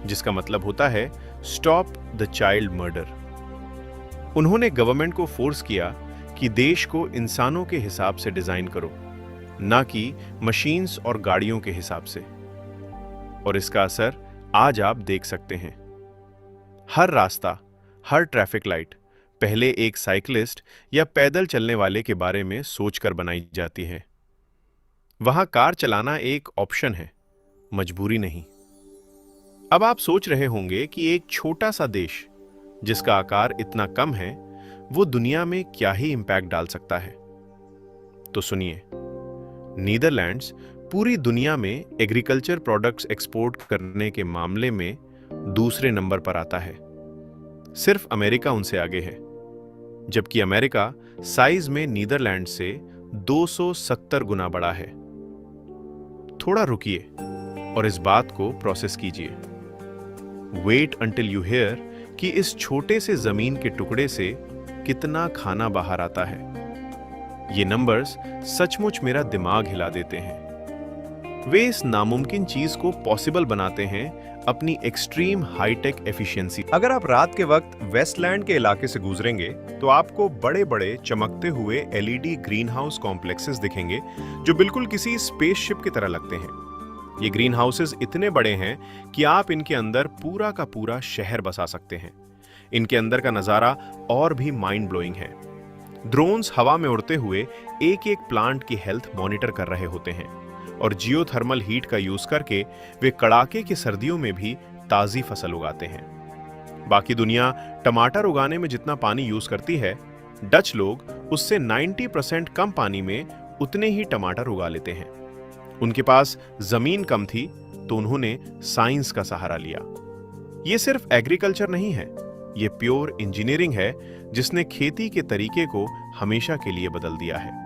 जिसका मतलब होता है स्टॉप द चाइल्ड मर्डर। उन्होंने गवर्नमेंट को फोर्स किया कि देश को इंसानों के हिसाब से डिजाइन करो, ना कि मशीन्स और गाड़ियों के हिसाब से। और इसका असर आज आप देख सकते हैं। हर रास्ता, हर ट्रैफिक लाइट पहले एक साइकिलिस्ट या पैदल चलने वाले के बारे में सोचकर बनाई जाती है। वहां कार चलाना एक ऑप्शन है, मजबूरी नहीं। अब आप सोच रहे होंगे कि एक छोटा सा देश जिसका आकार इतना कम है, वो दुनिया में क्या ही इंपैक्ट डाल सकता है। तो सुनिए, नीदरलैंड्स पूरी दुनिया में एग्रीकल्चर प्रोडक्ट्स एक्सपोर्ट करने के मामले में दूसरे नंबर पर आता है। सिर्फ अमेरिका उनसे आगे है, जबकि अमेरिका साइज में नीदरलैंड से 270 गुना बड़ा है। थोड़ा रुकिए और इस बात को प्रोसेस कीजिए। वेट अंटिल यू हियर कि इस छोटे से जमीन के टुकड़े से कितना खाना बाहर आता है। ये नंबर्स सचमुच मेरा दिमाग हिला देते हैं। वे इस नामुमकिन चीज को पॉसिबल बनाते हैं अपनी एक्सट्रीम हाईटेक एफिशिएंसी। अगर आप रात के वक्त वेस्टलैंड के इलाके से गुजरेंगे तो आपको बड़े बड़े चमकते हुए एलईडी ग्रीन हाउस कॉम्प्लेक्सेस दिखेंगे जो बिल्कुल किसी स्पेसशिप की तरह लगते हैं। ये ग्रीन हाउसेस इतने बड़े हैं कि आप इनके अंदर पूरा का पूरा शहर बसा सकते हैं। इनके अंदर का नजारा और भी माइंड ब्लोइंग है। ड्रोन्स हवा में उड़ते हुए एक एक प्लांट की हेल्थ मॉनिटर कर रहे होते हैं और जियोथर्मल हीट का यूज करके वे कड़ाके की सर्दियों में भी ताजी फसल उगाते हैं। बाकी दुनिया टमाटर उगाने में जितना पानी यूज करती है, डच लोग उससे 90% कम पानी में उतने ही टमाटर उगा लेते हैं। उनके पास जमीन कम थी तो उन्होंने साइंस का सहारा लिया। ये सिर्फ एग्रीकल्चर नहीं है, ये प्योर इंजीनियरिंग है जिसने खेती के तरीके को हमेशा के लिए बदल दिया है।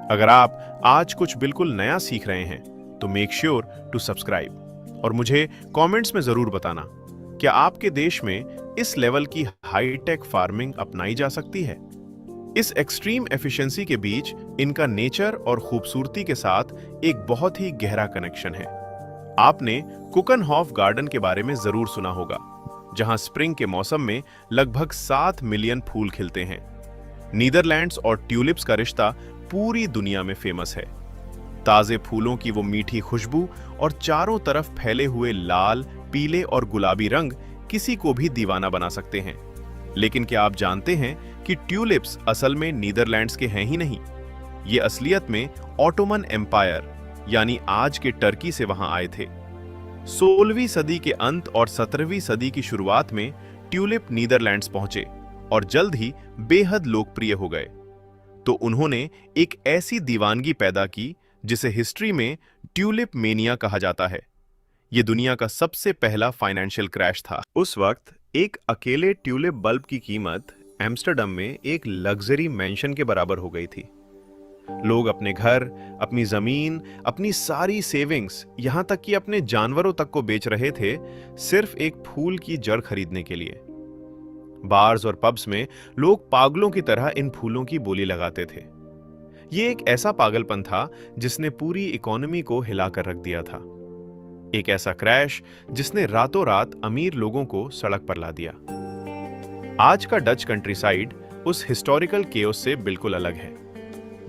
अगर आप आज कुछ बिल्कुल नया सीख रहे हैं तो मेक श्योर टू सब्सक्राइब और मुझे कमेंट्स में जरूर बताना, क्या आपके देश में इस लेवल की हाईटेक फार्मिंग अपनाई जा सकती है? इस एक्सट्रीम एफिशिएंसी के बीच इनका नेचर और खूबसूरती के साथ एक बहुत ही गहरा कनेक्शन है। आपने कुकनहॉफ गार्डन के बारे में जरूर सुना होगा, जहां स्प्रिंग के मौसम में लगभग 7 मिलियन फूल खिलते हैं। नीदरलैंड्स और ट्यूलिप्स का रिश्ता पूरी दुनिया में फेमस है। ताजे फूलों की वो मीठी खुशबू और चारों तरफ फैले हुए लाल, पीले और गुलाबी रंग किसी को भी दीवाना बना सकते हैं। लेकिन क्या आप जानते हैं कि ट्यूलिप्स असल में नीदरलैंड्स के हैं ही नहीं। ये असलियत में ऑटोमन एम्पायर यानी आज के टर्की से वहां आए थे। 16वीं सदी के अंत और 17वीं सदी की शुरुआत में ट्यूलिप नीदरलैंड्स पहुंचे और जल्द ही बेहद लोकप्रिय हो गए। तो उन्होंने एक ऐसी दीवानगी पैदा की जिसे हिस्ट्री में ट्यूलिप मेनिया कहा जाता है। यह दुनिया का सबसे पहला फाइनेंशियल क्रैश था। उस वक्त एक अकेले ट्यूलिप बल्ब की कीमत एम्स्टर्डम में एक लग्जरी मैंशन के बराबर हो गई थी। लोग अपने घर, अपनी जमीन, अपनी सारी सेविंग्स, यहां तक कि अपने जानवरों तक को बेच रहे थे सिर्फ एक फूल की जड़ खरीदने के लिए। बार्स और पब्स में लोग पागलों की तरह इन फूलों की बोली लगाते थे। यह एक ऐसा पागलपन था जिसने पूरी इकोनॉमी को हिलाकर रख दिया था। एक ऐसा क्रैश जिसने रातों रात अमीर लोगों को सड़क पर ला दिया। आज का डच कंट्रीसाइड उस हिस्टोरिकल केओस से बिल्कुल अलग है।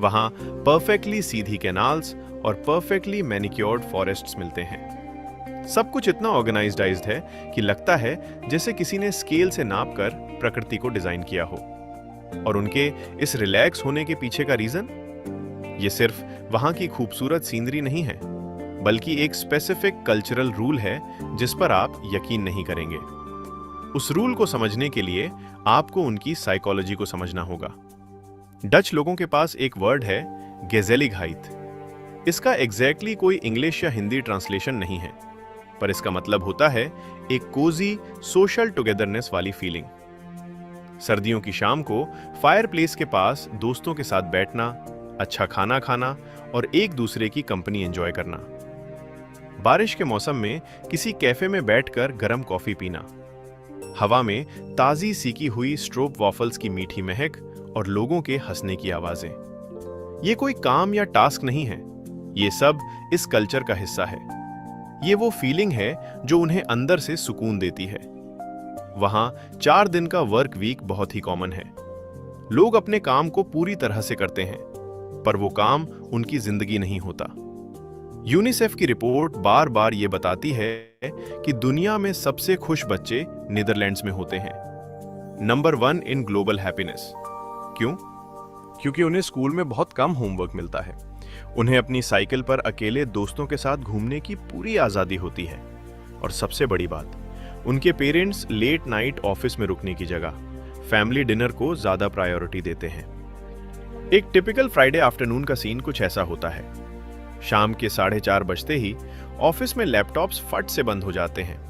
वहां परफेक्टली सीधी कैनाल्स और परफेक्टली मैनिक्योर्ड फॉरेस्ट्स मिलते हैं। सब कुछ इतना ऑर्गेनाइज्ड है कि लगता है जैसे किसी ने स्केल से नापकर प्रकृति को डिजाइन किया हो। और उनके इस रिलैक्स होने के पीछे का रीजन, ये सिर्फ वहां की खूबसूरत सीनरी नहीं है, बल्कि एक स्पेसिफिक कल्चरल रूल है जिस पर आप यकीन नहीं करेंगे। उस रूल को समझने के लिए आपको उनकी साइकोलॉजी को समझना होगा। डच लोगों के पास एक वर्ड है, गेजेलिगहाइट। इसका एग्जैक्टली कोई इंग्लिश या हिंदी ट्रांसलेशन नहीं है, पर इसका मतलब होता है एक कोजी सोशल टुगेदरनेस वाली फीलिंग। सर्दियों की शाम को फायरप्लेस के पास दोस्तों के साथ बैठना, अच्छा खाना खाना और एक दूसरे की कंपनी एंजॉय करना। बारिश के मौसम में किसी कैफे में बैठकर गर्म कॉफी पीना, हवा में ताजी सीकी हुई स्ट्रोप वॉफल्स की मीठी महक और लोगों के हंसने की आवाजें। ये कोई काम या टास्क नहीं है, ये सब इस कल्चर का हिस्सा है। ये वो फीलिंग है जो उन्हें अंदर से सुकून देती है। वहां 4 दिन का वर्क वीक बहुत ही कॉमन है। लोग अपने काम को पूरी तरह से करते हैं, पर वो काम उनकी जिंदगी नहीं होता। यूनिसेफ की रिपोर्ट बार बार ये बताती है कि दुनिया में सबसे खुश बच्चे नीदरलैंड्स में होते हैं, नंबर 1 इन ग्लोबल हैप्पीनेस। क्यों? क्योंकि उन्हें स्कूल में बहुत कम होमवर्क मिलता है। उन्हें अपनी साइकिल पर अकेले दोस्तों के साथ घूमने की पूरी आजादी होती है। और सबसे बड़ी बात, उनके पेरेंट्स लेट नाइट ऑफिस में रुकने की जगह फैमिली डिनर को ज्यादा प्रायोरिटी देते हैं। एक टिपिकल फ्राइडे आफ्टरनून का सीन कुछ ऐसा होता है। शाम के 4:30 बजते ही ऑफिस में लैपटॉप्स फट से बंद हो जाते हैं।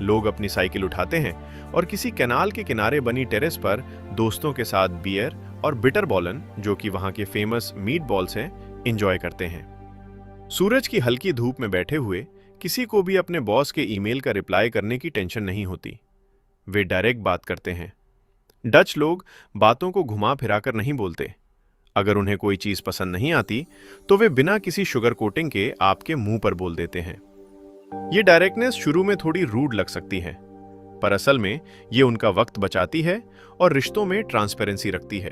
लोग अपनी साइकिल उठाते हैं और किसी कैनाल के किनारे बनी टेरेस पर दोस्तों के साथ बियर और बिटर बॉलन, जो कि वहां के फेमस मीट बॉल्स हैं, एंजॉय करते हैं। सूरज की हल्की धूप में बैठे हुए किसी को भी अपने बॉस के ईमेल का रिप्लाई करने की टेंशन नहीं होती। वे डायरेक्ट बात करते हैं। डच लोग बातों को घुमा फिराकर नहीं बोलते। अगर उन्हें कोई चीज पसंद नहीं आती तो वे बिना किसी शुगर कोटिंग के आपके मुंह पर बोल देते हैं। ये डायरेक्टनेस शुरू में थोड़ी रूड लग सकती है, पर असल में ये उनका वक्त बचाती है और रिश्तों में ट्रांसपेरेंसी रखती है।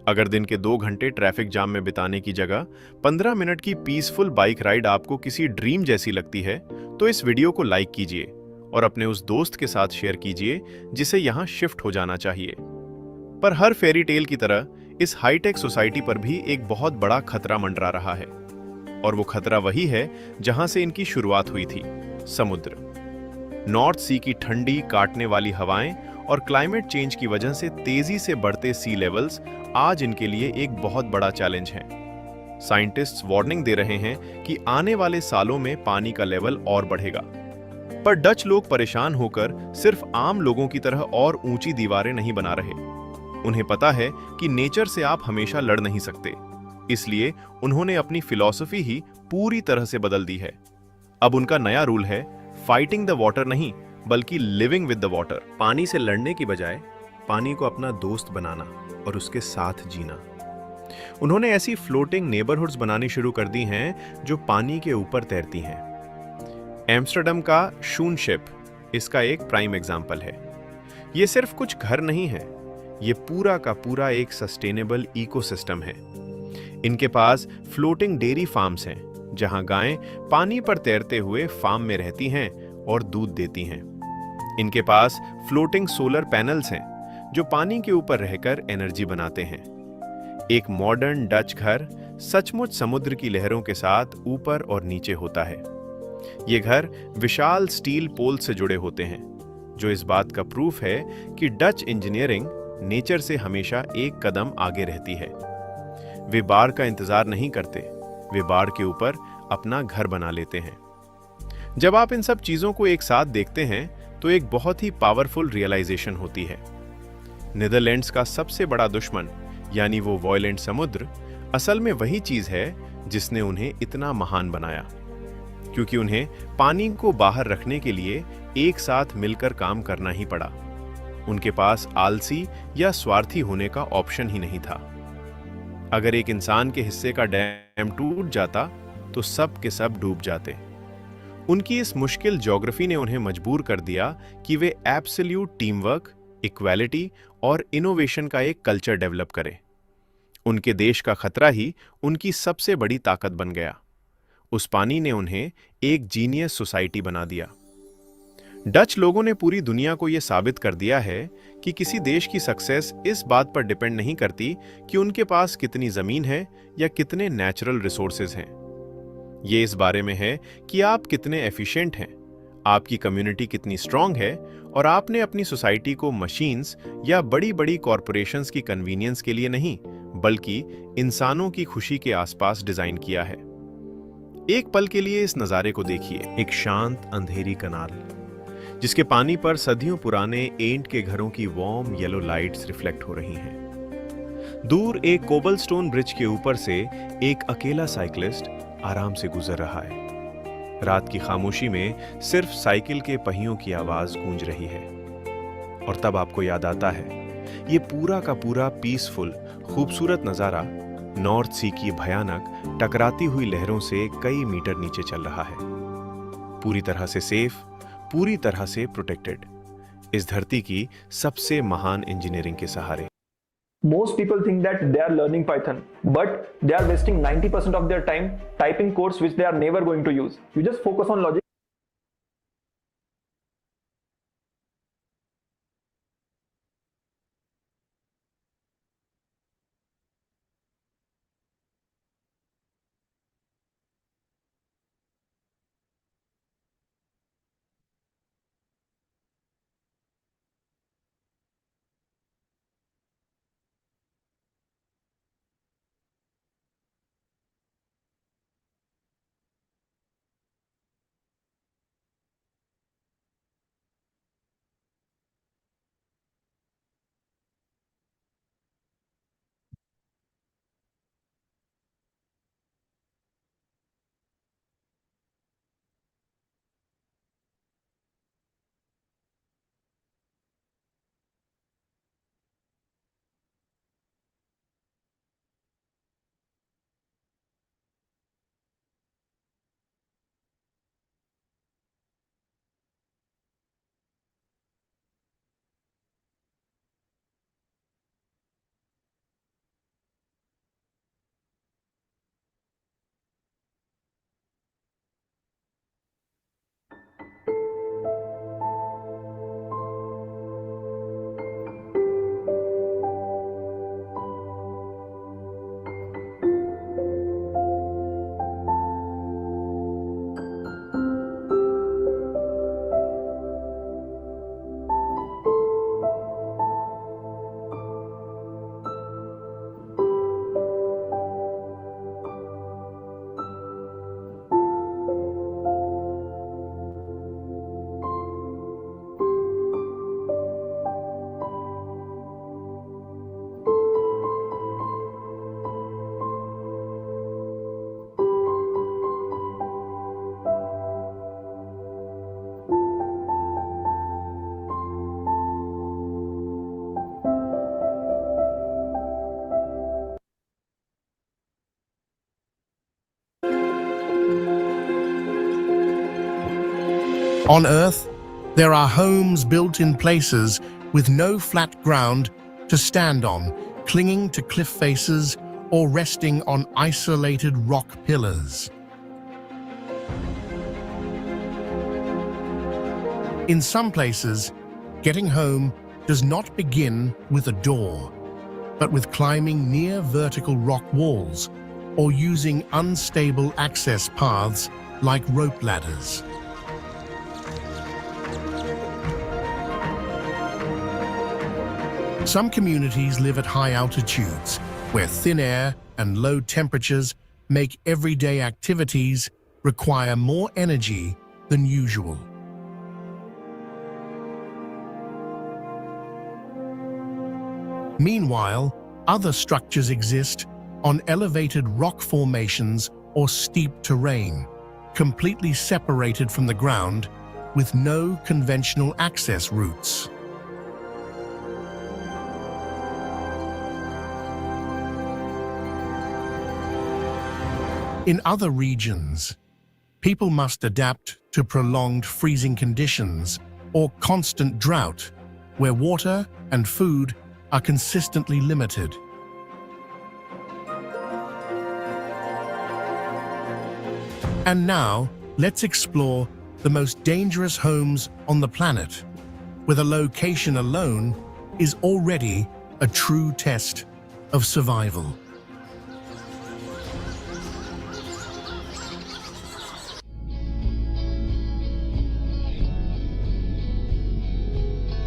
अगर दिन के 2 घंटे ट्रैफिक जाम में बिताने की जगह 15 मिनट की पीसफुल बाइक राइड आपको किसी ड्रीम जैसी लगती है, तो इस वीडियो को लाइक कीजिए और अपने उस दोस्त के साथ शेयर कीजिए जिसे यहां शिफ्ट हो जाना चाहिए। पर हर फेरी टेल की तरह इस हाईटेक सोसाइटी पर भी एक बहुत बड़ा खतरा मंडरा रहा है, और वो खतरा वही है जहां से इनकी शुरुआत हुई थी, समुद्र। नॉर्थ सी की ठंडी काटने वाली हवाएं और क्लाइमेट चेंज की वजह से तेजी से बढ़ते सी लेवल्स आज इनके लिए एक बहुत बड़ा चैलेंज है। साइंटिस्ट्स वार्निंग दे रहे हैं कि आने वाले सालों में पानी का लेवल और बढ़ेगा। पर डच लोग परेशान होकर सिर्फ आम लोगों की तरह और ऊंची दीवारें नहीं बना रहे। उन्हें पता है कि नेचर से आप हमेशा लड़ नहीं सकते, इसलिए उन्होंने अपनी फिलॉसफी ही पूरी तरह से बदल दी है। अब उनका नया रूल है फाइटिंग द वाटर नहीं, बल्कि लिविंग विद द वाटर। पानी से लड़ने की बजाय पानी को अपना दोस्त बनाना और उसके साथ जीना। उन्होंने ऐसी फ्लोटिंग नेबरहुड्स बनानी शुरू कर दी हैं जो पानी के ऊपर तैरती हैं। एम्स्टर्डम का शूनशिप इसका एक प्राइम एग्जाम्पल है। ये सिर्फ कुछ घर नहीं है, ये पूरा का पूरा एक सस्टेनेबल इकोसिस्टम है। इनके पास फ्लोटिंग डेयरी फार्म्स हैं, जहां गायें पानी पर तैरते हुए फार्म में रहती हैं और दूध देती हैं। इनके पास फ्लोटिंग सोलर पैनल्स हैं, जो पानी के ऊपर रहकर एनर्जी बनाते हैं। एक मॉडर्न डच घर सचमुच समुद्र की लहरों के साथ ऊपर और नीचे होता है। ये घर विशाल स्टील पोल से जुड़े होते हैं, जो इस बात का प्रूफ है कि डच इंजीनियरिंग नेचर से हमेशा एक कदम आगे रहती है। वे बाढ़ का इंतजार नहीं करते, वे बाढ़ के ऊपर अपना घर बना लेते हैं। जब आप इन सब चीजों को एक साथ देखते हैं तो एक बहुत ही पावरफुल रियलाइजेशन होती है। नीदरलैंड्स का सबसे बड़ा दुश्मन यानी वो वॉयलेंट समुद्र असल में वही चीज है जिसने उन्हें इतना महान बनाया, क्योंकि उन्हें पानी को बाहर रखने के लिए एक साथ मिलकर काम करना ही पड़ा। उनके पास आलसी या स्वार्थी होने का ऑप्शन ही नहीं था। अगर एक इंसान के हिस्से का डैम टूट जाता तो सब के सब डूब जाते। उनकी इस मुश्किल ज्योग्राफी ने उन्हें मजबूर कर दिया कि वे एब्सोल्यूट टीम वर्क, इक्वालिटी और इनोवेशन का एक कल्चर डेवलप करें। उनके देश का खतरा ही उनकी सबसे बड़ी ताकत बन गया। उस पानी ने उन्हें एक जीनियस सोसाइटी बना दिया। डच लोगों ने पूरी दुनिया को यह साबित कर दिया है कि किसी देश की सक्सेस इस बात पर डिपेंड नहीं करती कि उनके पास कितनी जमीन है या कितने नेचुरल रिसोर्सेज हैं। ये इस बारे में है कि आप कितने एफिशिएंट हैं, आपकी कम्युनिटी कितनी स्ट्रांग है और आपने अपनी सोसाइटी को मशीन्स या बड़ी बड़ी कॉरपोरेशंस की कन्वीनियंस के लिए नहीं, बल्कि इंसानों की खुशी के आसपास डिजाइन किया है। एक पल के लिए इस नजारे को देखिए, एक शांत अंधेरी कनाल जिसके पानी पर सदियों पुराने एंट के घरों की वार्म येलो लाइट्स रिफ्लेक्ट हो रही हैं। दूर एक कोबलस्टोन ब्रिज के ऊपर से एक अकेला साइकिलिस्ट आराम से गुजर रहा है। रात की खामोशी में सिर्फ साइकिल के पहियों की आवाज गूंज रही है। और तब आपको याद आता है, ये पूरा का पूरा पीसफुल, खूबसूरत नजारा नॉर्थ सी की भयानक टकराती हुई लहरों से कई मीटर नीचे चल रहा है। पूरी तरह से सेफ, पूरी तरह से प्रोटेक्टेड, इस धरती की सबसे महान इंजीनियरिंग के सहारे। Most people think that they are learning Python, but they are wasting 90% of their time typing codes which they are never going to use. You just focus on logic. On Earth, there are homes built in places with no flat ground to stand on, clinging to cliff faces or resting on isolated rock pillars. In some places, getting home does not begin with a door, but with climbing near vertical rock walls or using unstable access paths like rope ladders. Some communities live at high altitudes, where thin air and low temperatures make everyday activities require more energy than usual. Meanwhile, other structures exist on elevated rock formations or steep terrain, completely separated from the ground with no conventional access routes. In other regions, people must adapt to prolonged freezing conditions or constant drought, where water and food are consistently limited. And now, let's explore the most dangerous homes on the planet, where the location alone is already a true test of survival.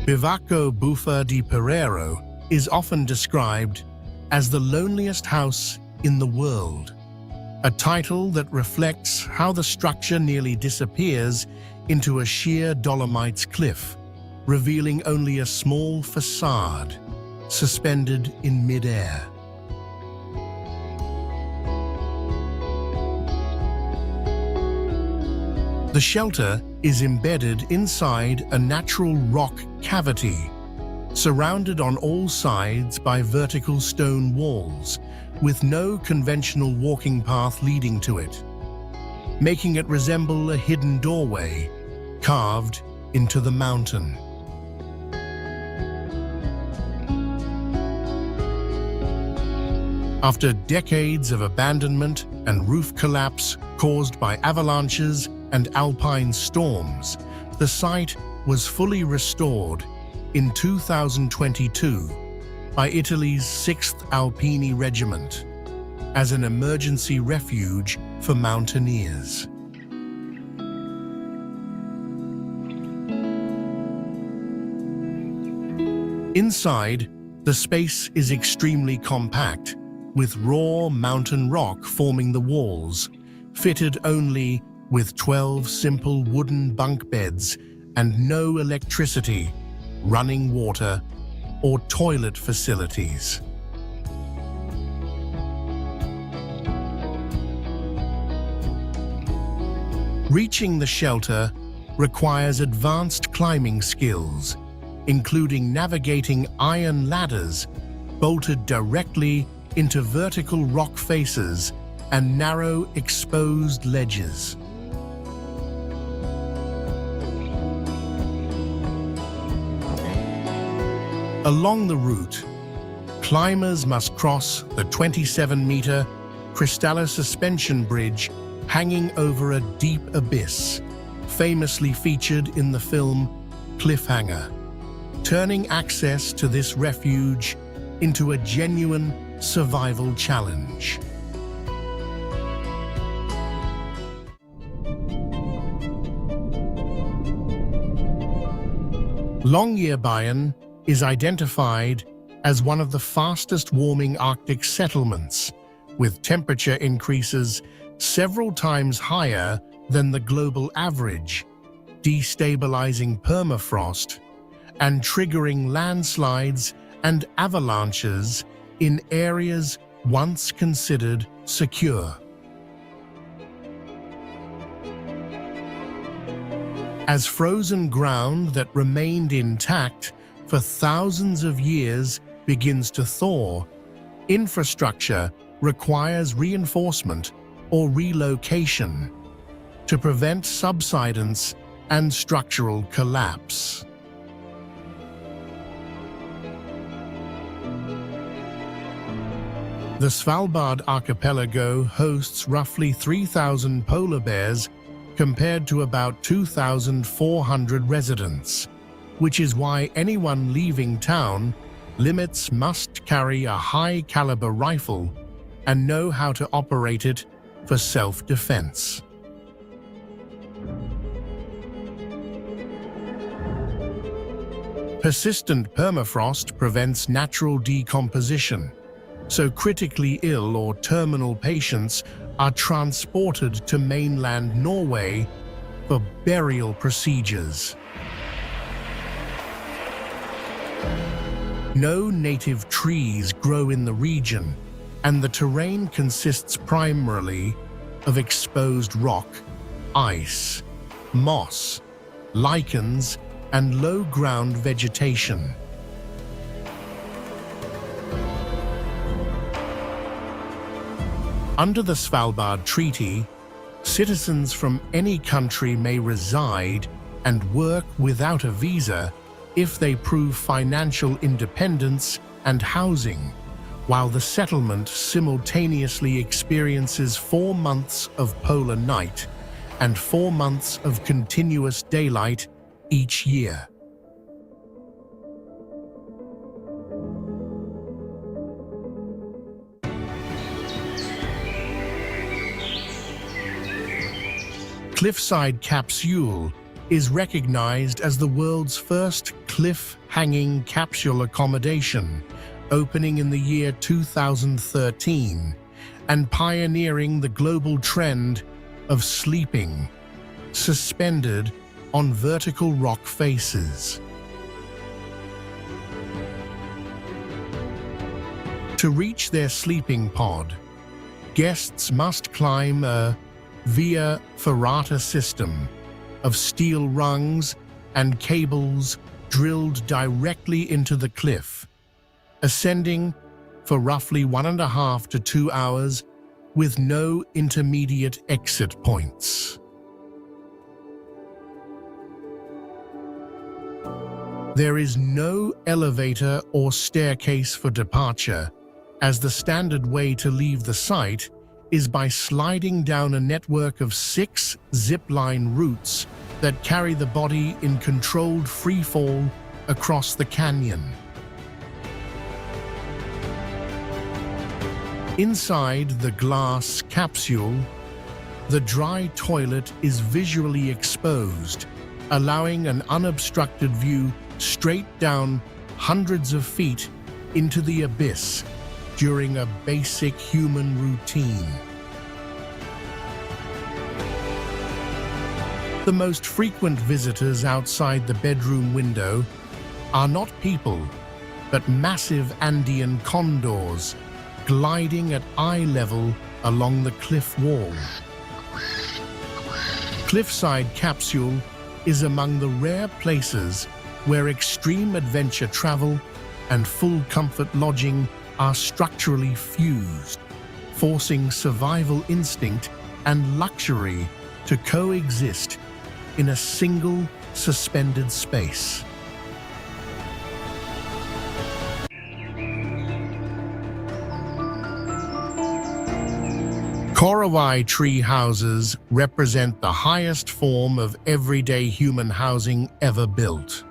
Bivaco Bufa de Pereiro is often described as the loneliest house in the world, a title that reflects how the structure nearly disappears into a sheer Dolomites cliff, revealing only a small facade suspended in mid-air. The shelter is embedded inside a natural rock cavity, surrounded on all sides by vertical stone walls, with no conventional walking path leading to it, making it resemble a hidden doorway carved into the mountain. After decades of abandonment and roof collapse caused by avalanches and alpine storms, the site was fully restored in 2022 by Italy's 6th Alpini Regiment as an emergency refuge for mountaineers. Inside, the space is extremely compact, with raw mountain rock forming the walls, fitted only with 12 simple wooden bunk beds and no electricity, running water, or toilet facilities. Reaching the shelter requires advanced climbing skills, including navigating iron ladders bolted directly into vertical rock faces and narrow exposed ledges. Along the route, climbers must cross the 27-meter Cristallo suspension bridge hanging over a deep abyss, famously featured in the film Cliffhanger, turning access to this refuge into a genuine survival challenge. Longyearbyen is identified as one of the fastest warming Arctic settlements, with temperature increases several times higher than the global average, destabilizing permafrost and triggering landslides and avalanches in areas once considered secure. As frozen ground that remained intact for thousands of years begins to thaw, infrastructure requires reinforcement or relocation to prevent subsidence and structural collapse. The Svalbard archipelago hosts roughly 3,000 polar bears compared to about 2,400 residents, which is why anyone leaving town limits must carry a high-caliber rifle and know how to operate it for self-defense. Persistent permafrost prevents natural decomposition, so critically ill or terminal patients are transported to mainland Norway for burial procedures. No native trees grow in the region, and the terrain consists primarily of exposed rock, ice, moss, lichens, and low-ground vegetation. Under the Svalbard Treaty, citizens from any country may reside and work without a visa if they prove financial independence and housing, while the settlement simultaneously experiences 4 months of polar night and 4 months of continuous daylight each year. Cliffside Capsule is recognized as the world's first cliff-hanging capsule accommodation, opening in the year 2013 and pioneering the global trend of sleeping, suspended on vertical rock faces. To reach their sleeping pod, guests must climb a via ferrata system of steel rungs and cables drilled directly into the cliff, ascending for roughly 1.5 to 2 hours with no intermediate exit points. There is no elevator or staircase for departure, as the standard way to leave the site is by sliding down a network of 6 zip-line routes that carry the body in controlled free-fall across the canyon. Inside the glass capsule, the dry toilet is visually exposed, allowing an unobstructed view straight down hundreds of feet into the abyss during a basic human routine. The most frequent visitors outside the bedroom window are not people, but massive Andean condors gliding at eye level along the cliff wall. Cliffside Capsule is among the rare places where extreme adventure travel and full comfort lodging are structurally fused, forcing survival instinct and luxury to coexist in a single suspended space. Korawai tree houses represent the highest form of everyday human housing ever built.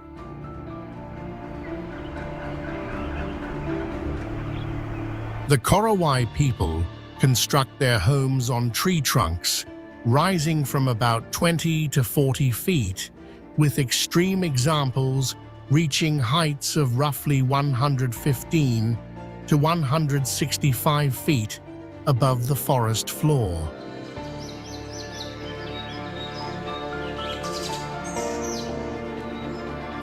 The Korawai people construct their homes on tree trunks, rising from about 20 to 40 feet, with extreme examples reaching heights of roughly 115 to 165 feet above the forest floor.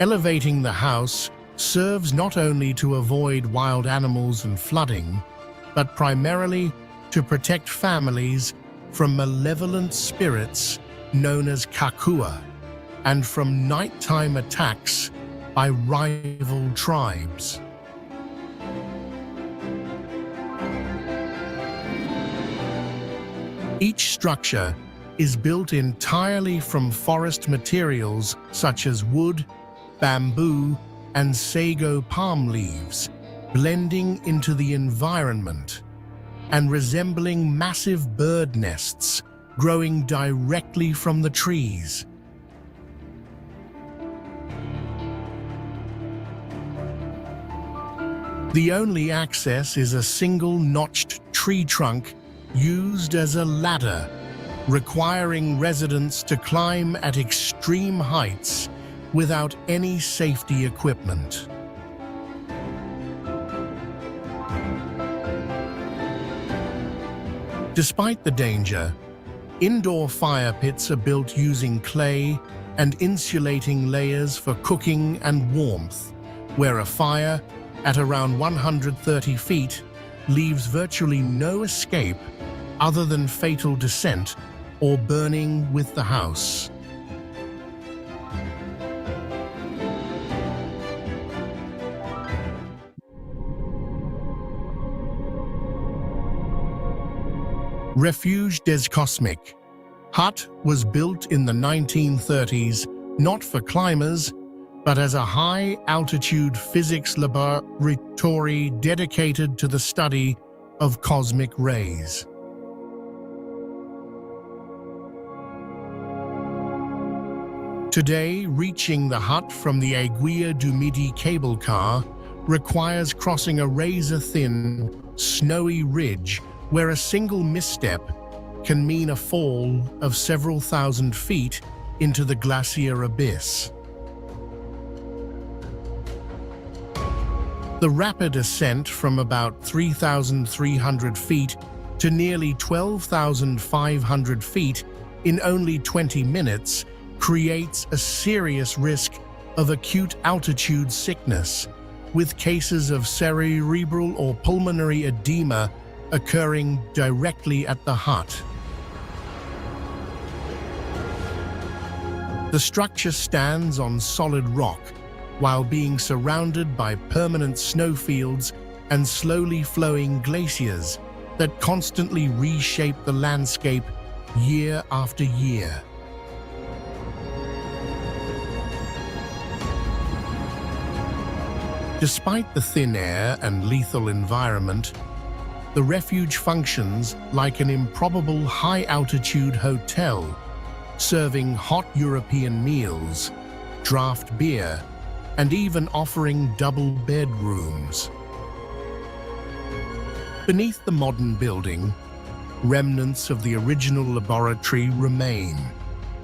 Elevating the house serves not only to avoid wild animals and flooding, but primarily to protect families from malevolent spirits known as kakua, and from nighttime attacks by rival tribes. Each structure is built entirely from forest materials such as wood, bamboo, and sago palm leaves, blending into the environment and resembling massive bird nests growing directly from the trees. The only access is a single notched tree trunk used as a ladder, requiring residents to climb at extreme heights without any safety equipment. Despite the danger, indoor fire pits are built using clay and insulating layers for cooking and warmth, where a fire at around 130 feet leaves virtually no escape other than fatal descent or burning with the house. Refuge des Cosmiques. Hut was built in the 1930s not for climbers, but as a high-altitude physics laboratory dedicated to the study of cosmic rays. Today, reaching the hut from the Aiguille du Midi cable car requires crossing a razor-thin, snowy ridge where a single misstep can mean a fall of several thousand feet into the glacier abyss. The rapid ascent from about 3,300 feet to nearly 12,500 feet in only 20 minutes creates a serious risk of acute altitude sickness, with cases of cerebral or pulmonary edema occurring directly at the hut. The structure stands on solid rock while being surrounded by permanent snowfields and slowly flowing glaciers that constantly reshape the landscape year after year. Despite the thin air and lethal environment, the refuge functions like an improbable high-altitude hotel, serving hot European meals, draft beer, and even offering double bedrooms. Beneath the modern building, remnants of the original laboratory remain,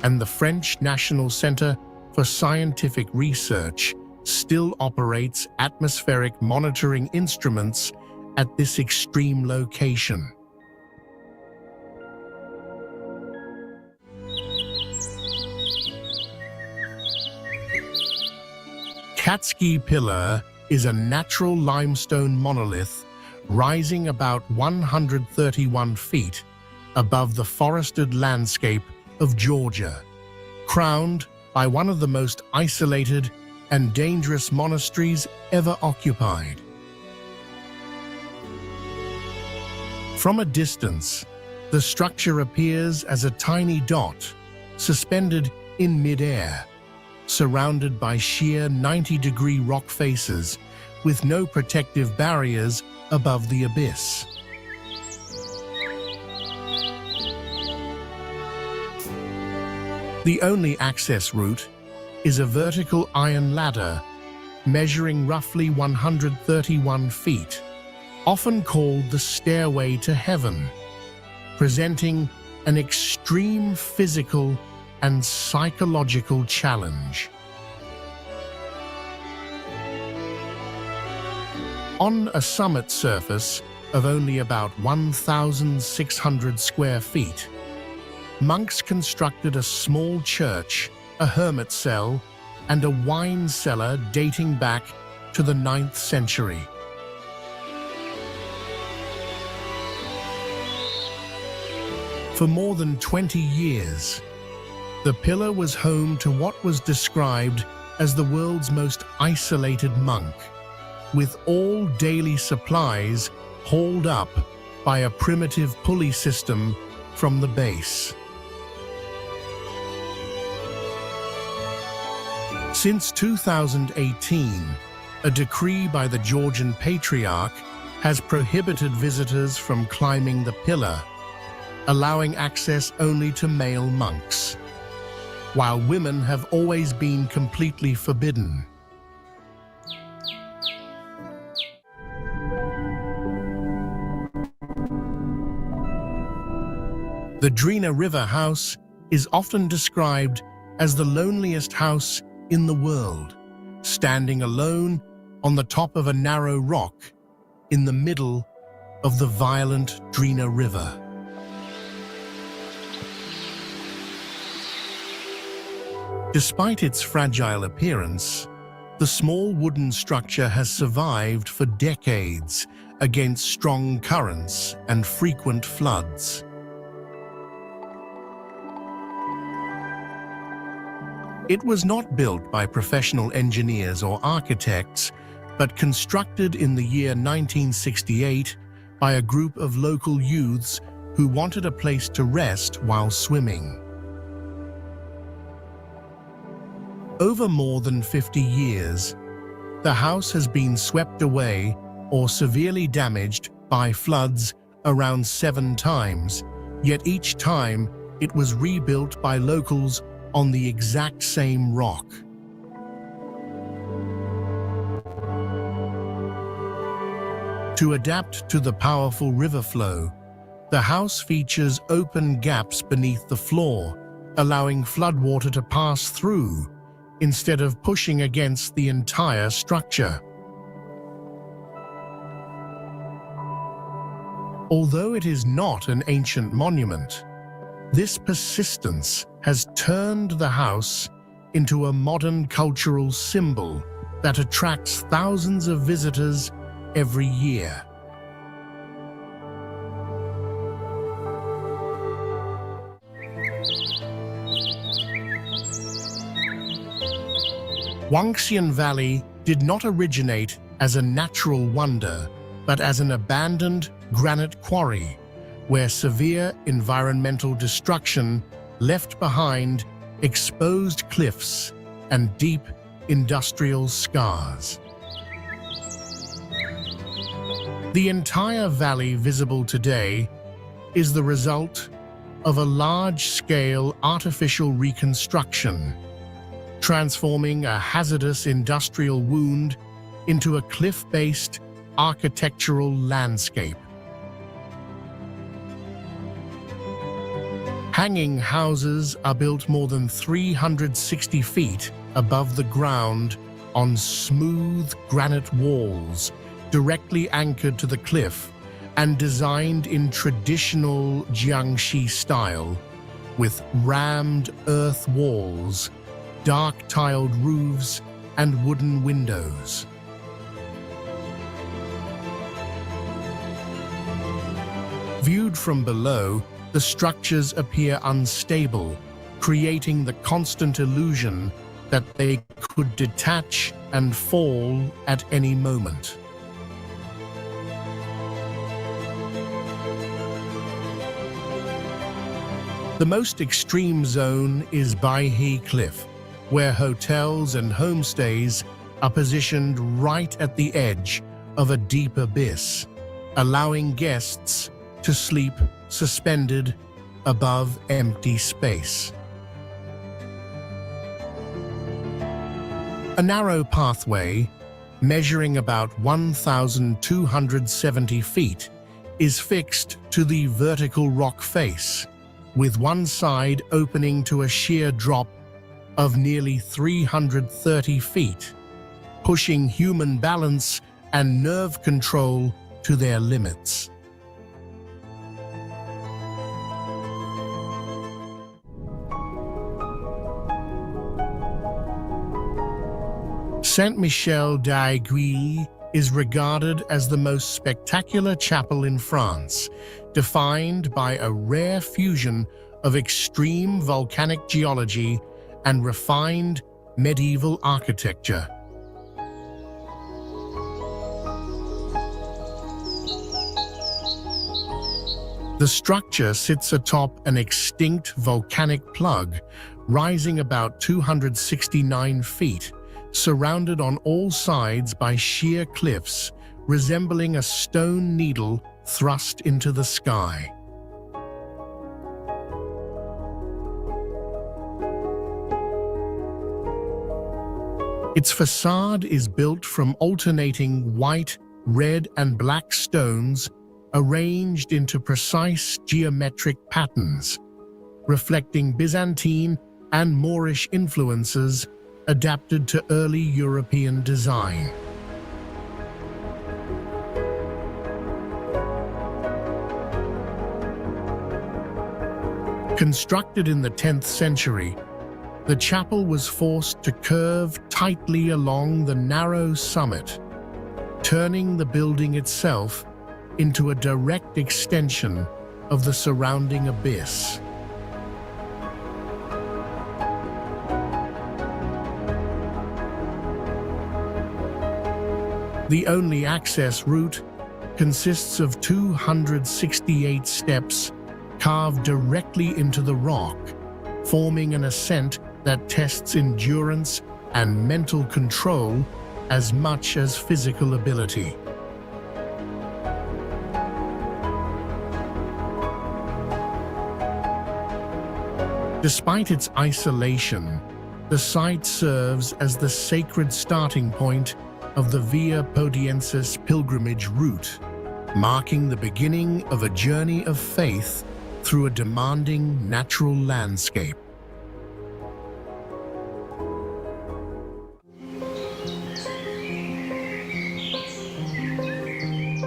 and the French National Center for Scientific Research still operates atmospheric monitoring instruments at this extreme location. Katsky Pillar is a natural limestone monolith rising about 131 feet above the forested landscape of Georgia, crowned by one of the most isolated and dangerous monasteries ever occupied. From a distance, the structure appears as a tiny dot, suspended in mid-air, surrounded by sheer 90-degree rock faces with no protective barriers above the abyss. The only access route is a vertical iron ladder measuring roughly 131 feet, often called the Stairway to Heaven, presenting an extreme physical and psychological challenge. On a summit surface of only about 1,600 square feet, monks constructed a small church, a hermit cell, and a wine cellar dating back to the 9th century. For more than 20 years, the pillar was home to what was described as the world's most isolated monk, with all daily supplies hauled up by a primitive pulley system from the base. Since 2018, a decree by the Georgian Patriarch has prohibited visitors from climbing the pillar, allowing access only to male monks, while women have always been completely forbidden. The Drina River House is often described as the loneliest house in the world, standing alone on the top of a narrow rock in the middle of the violent Drina River. Despite its fragile appearance, the small wooden structure has survived for decades against strong currents and frequent floods. It was not built by professional engineers or architects, but constructed in the year 1968 by a group of local youths who wanted a place to rest while swimming. Over more than 50 years, the house has been swept away or severely damaged by floods around 7 times, yet each time it was rebuilt by locals on the exact same rock. To adapt to the powerful river flow, the house features open gaps beneath the floor, allowing floodwater to pass through instead of pushing against the entire structure. Although it is not an ancient monument, this persistence has turned the house into a modern cultural symbol that attracts thousands of visitors every year. Wangxian Valley did not originate as a natural wonder, but as an abandoned granite quarry, where severe environmental destruction left behind exposed cliffs and deep industrial scars. The entire valley visible today is the result of a large-scale artificial reconstruction, transforming a hazardous industrial wound into a cliff-based architectural landscape. Hanging houses are built more than 360 feet above the ground on smooth granite walls, directly anchored to the cliff and designed in traditional Jiangxi style, with rammed earth walls, dark tiled roofs, and wooden windows. Viewed from below, the structures appear unstable, creating the constant illusion that they could detach and fall at any moment. The most extreme zone is Baihe Cliff, where hotels and homestays are positioned right at the edge of a deep abyss, allowing guests to sleep suspended above empty space. A narrow pathway, measuring about 1,270 feet, is fixed to the vertical rock face, with one side opening to a sheer drop of nearly 330 feet, pushing human balance and nerve control to their limits. Saint-Michel-d'Aiguille is regarded as the most spectacular chapel in France, defined by a rare fusion of extreme volcanic geology and refined medieval architecture. The structure sits atop an extinct volcanic plug, rising about 269 feet, surrounded on all sides by sheer cliffs, resembling a stone needle thrust into the sky. Its facade is built from alternating white, red, and black stones arranged into precise geometric patterns, reflecting Byzantine and Moorish influences adapted to early European design. Constructed in the 10th century, the chapel was forced to curve tightly along the narrow summit, turning the building itself into a direct extension of the surrounding abyss. The only access route consists of 268 steps carved directly into the rock, forming an ascent that tests endurance and mental control as much as physical ability. Despite its isolation, the site serves as the sacred starting point of the Via Podiensis pilgrimage route, marking the beginning of a journey of faith through a demanding natural landscape.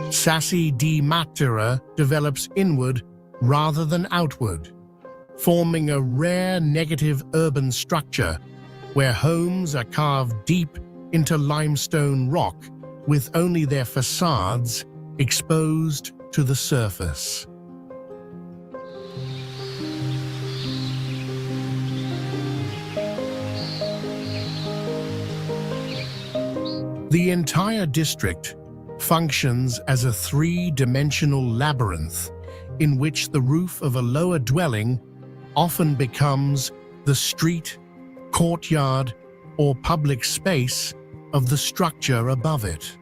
Sassi di Matera develops inward rather than outward, forming a rare negative urban structure where homes are carved deep into limestone rock with only their facades exposed to the surface. The entire district functions as a three-dimensional labyrinth in which the roof of a lower dwelling often becomes the street, courtyard, or public space of the structure above it.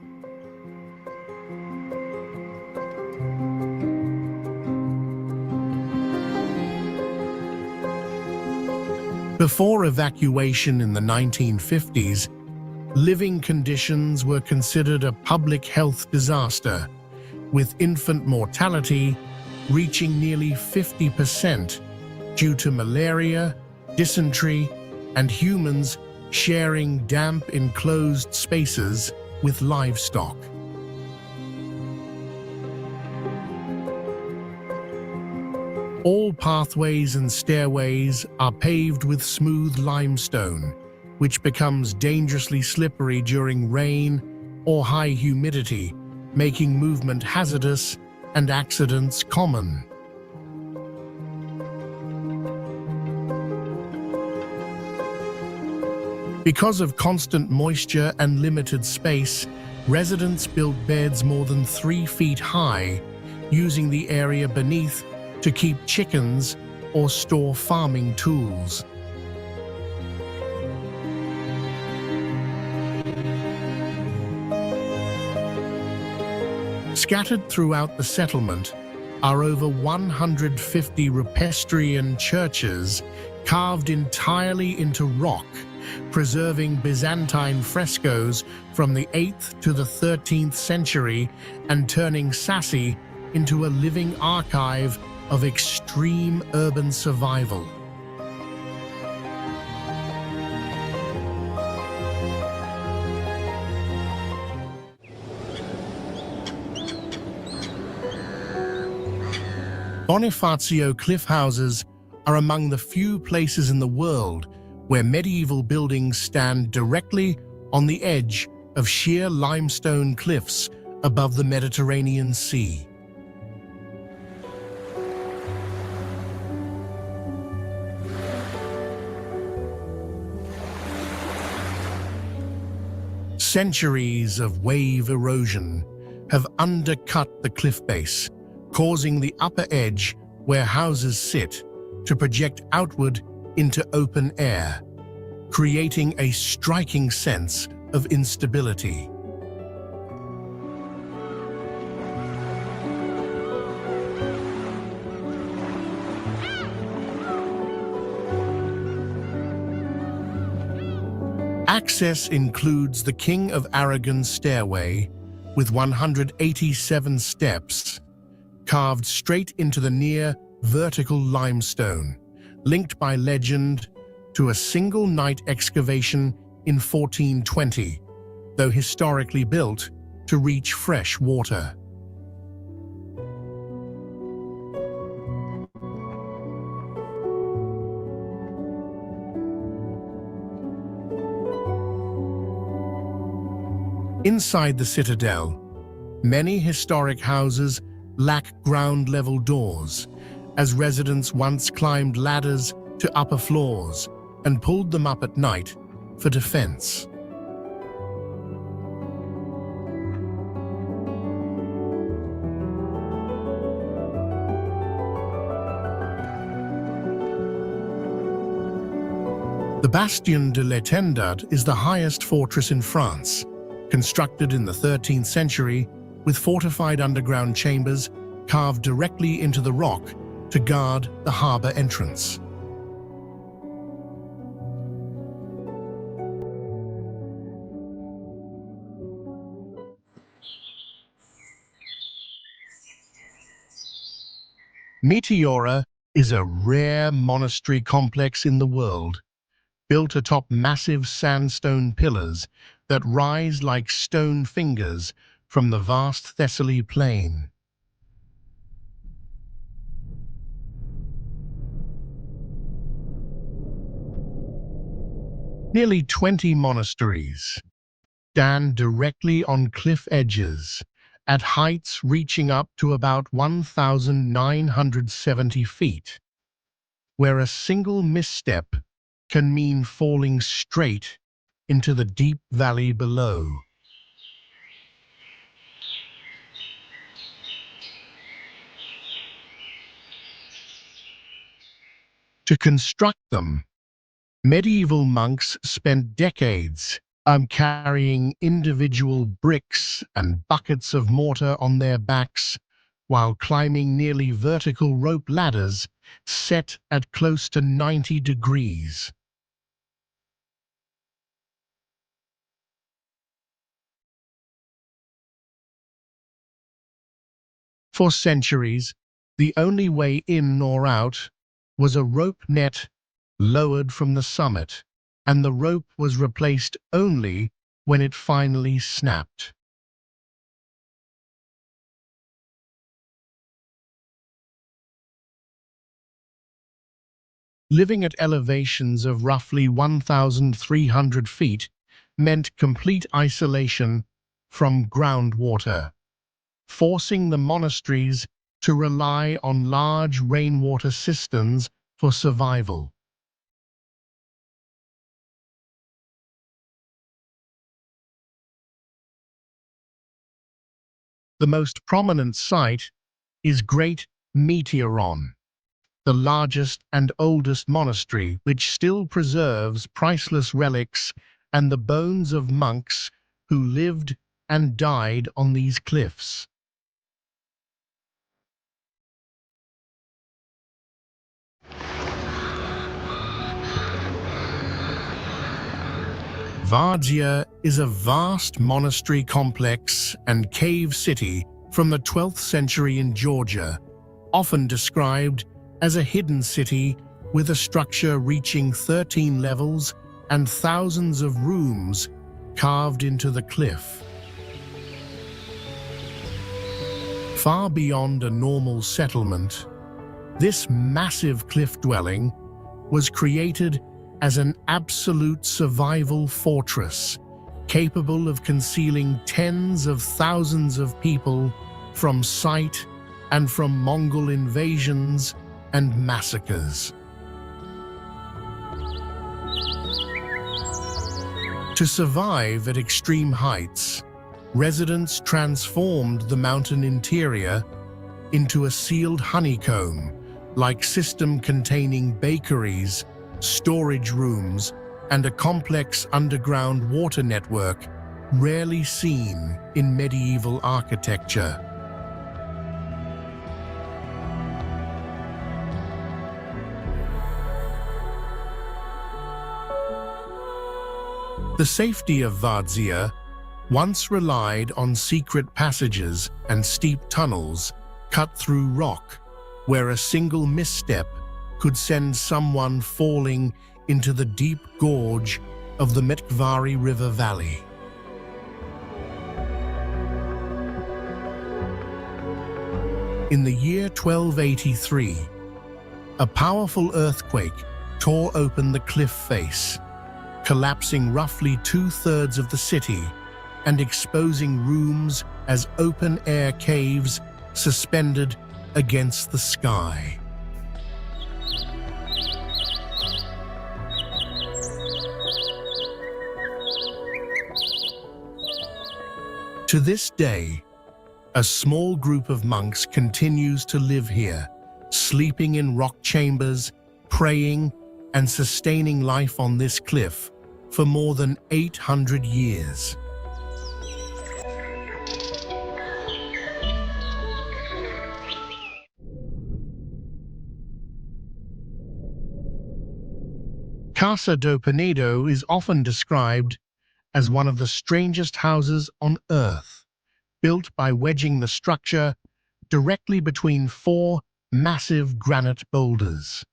Before evacuation in the 1950s, living conditions were considered a public health disaster, with infant mortality reaching nearly 50% due to malaria, dysentery, and humans sharing damp enclosed spaces with livestock. All pathways and stairways are paved with smooth limestone, which becomes dangerously slippery during rain or high humidity, making movement hazardous and accidents common. Because of constant moisture and limited space, residents built beds more than 3 feet high, using the area beneath to keep chickens or store farming tools. Scattered throughout the settlement are over 150 Rupestrian churches carved entirely into rock, preserving Byzantine frescoes from the 8th to the 13th century and turning Sassi into a living archive of extreme urban survival. Bonifacio cliff houses are among the few places in the world where medieval buildings stand directly on the edge of sheer limestone cliffs above the Mediterranean Sea. Centuries of wave erosion have undercut the cliff base, causing the upper edge where houses sit to project outward into open air, creating a striking sense of instability. Access includes the King of Aragon stairway with 187 steps, carved straight into the near vertical limestone, linked by legend to a single night excavation in 1420, though historically built to reach fresh water. Inside the citadel, many historic houses lack ground-level doors, as residents once climbed ladders to upper floors and pulled them up at night for defense. The Bastion de l'Étendard is the highest fortress in France, constructed in the 13th century with fortified underground chambers carved directly into the rock to guard the harbour entrance. Meteora is a rare monastery complex in the world, built atop massive sandstone pillars that rise like stone fingers from the vast Thessaly plain. Nearly 20 monasteries stand directly on cliff edges, at heights reaching up to about 1,970 feet, where a single misstep can mean falling straight into the deep valley below. To construct them, medieval monks spent decades carrying individual bricks and buckets of mortar on their backs while climbing nearly vertical rope ladders set at close to 90 degrees. For centuries, the only way in or out was a rope net lowered from the summit, and the rope was replaced only when it finally snapped. Living at elevations of roughly 1,300 feet meant complete isolation from groundwater, forcing the monasteries to rely on large rainwater cisterns for survival. The most prominent site is Great Meteoron, the largest and oldest monastery which still preserves priceless relics and the bones of monks who lived and died on these cliffs. Vardia is a vast monastery complex and cave city from the 12th century in Georgia, often described as a hidden city with a structure reaching 13 levels and thousands of rooms carved into the cliff. Far beyond a normal settlement, this massive cliff dwelling was created as an absolute survival fortress, capable of concealing tens of thousands of people from sight and from Mongol invasions and massacres. To survive at extreme heights, residents transformed the mountain interior into a sealed honeycomb-like system containing bakeries, storage rooms, and a complex underground water network rarely seen in medieval architecture. The safety of Vadzia once relied on secret passages and steep tunnels cut through rock, where a single misstep could send someone falling into the deep gorge of the Metkvari River Valley. In the year 1283, a powerful earthquake tore open the cliff face, collapsing roughly 2/3 of the city and exposing rooms as open-air caves suspended against the sky. To this day, a small group of monks continues to live here, sleeping in rock chambers, praying, and sustaining life on this cliff for more than 800 years. Casa do Penedo is often described as one of the strangest houses on Earth, built by wedging the structure directly between 4 massive granite boulders.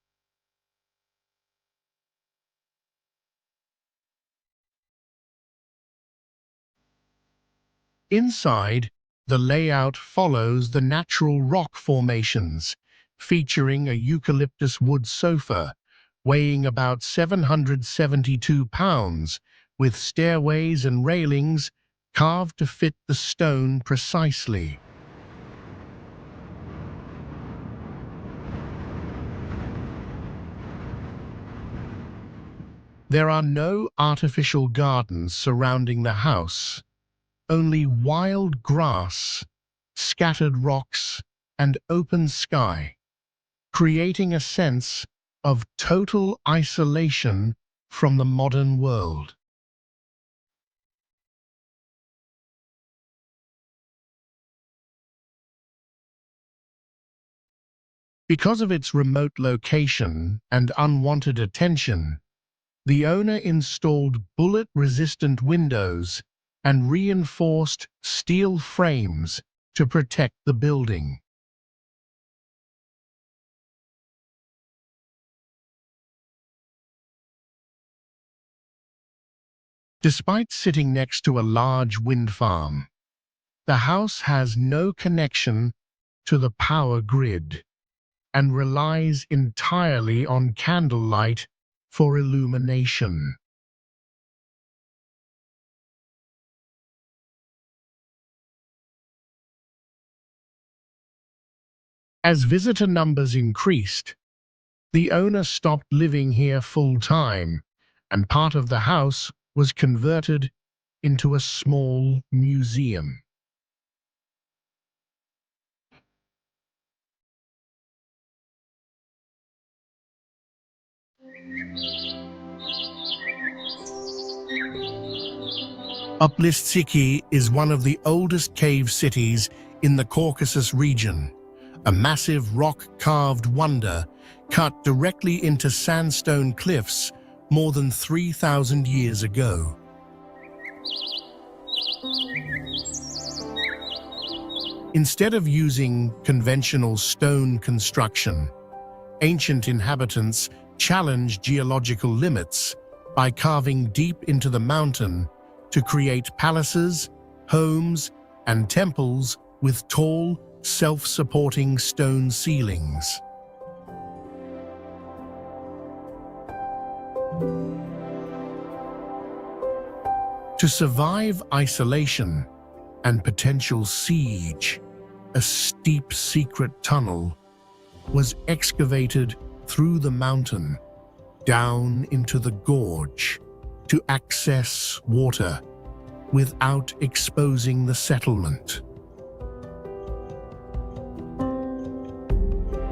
Inside, the layout follows the natural rock formations, featuring a eucalyptus wood sofa weighing about 772 pounds, with stairways and railings carved to fit the stone precisely. There are no artificial gardens surrounding the house, only wild grass, scattered rocks, and open sky, creating a sense of total isolation from the modern world. Because of its remote location and unwanted attention, the owner installed bullet-resistant windows and reinforced steel frames to protect the building. Despite sitting next to a large wind farm, the house has no connection to the power grid and relies entirely on candlelight for illumination. As visitor numbers increased, the owner stopped living here full-time, and part of the house was converted into a small museum. Outlasts is one of the oldest cave cities in the Caucasus region, a massive rock-carved wonder cut directly into sandstone cliffs more than 3,000 years ago. Instead of using conventional stone construction, ancient inhabitants challenged geological limits by carving deep into the mountain to create palaces, homes, and temples with tall, self-supporting stone ceilings. To survive isolation and potential siege, a steep secret tunnel was excavated through the mountain, down into the gorge, to access water without exposing the settlement.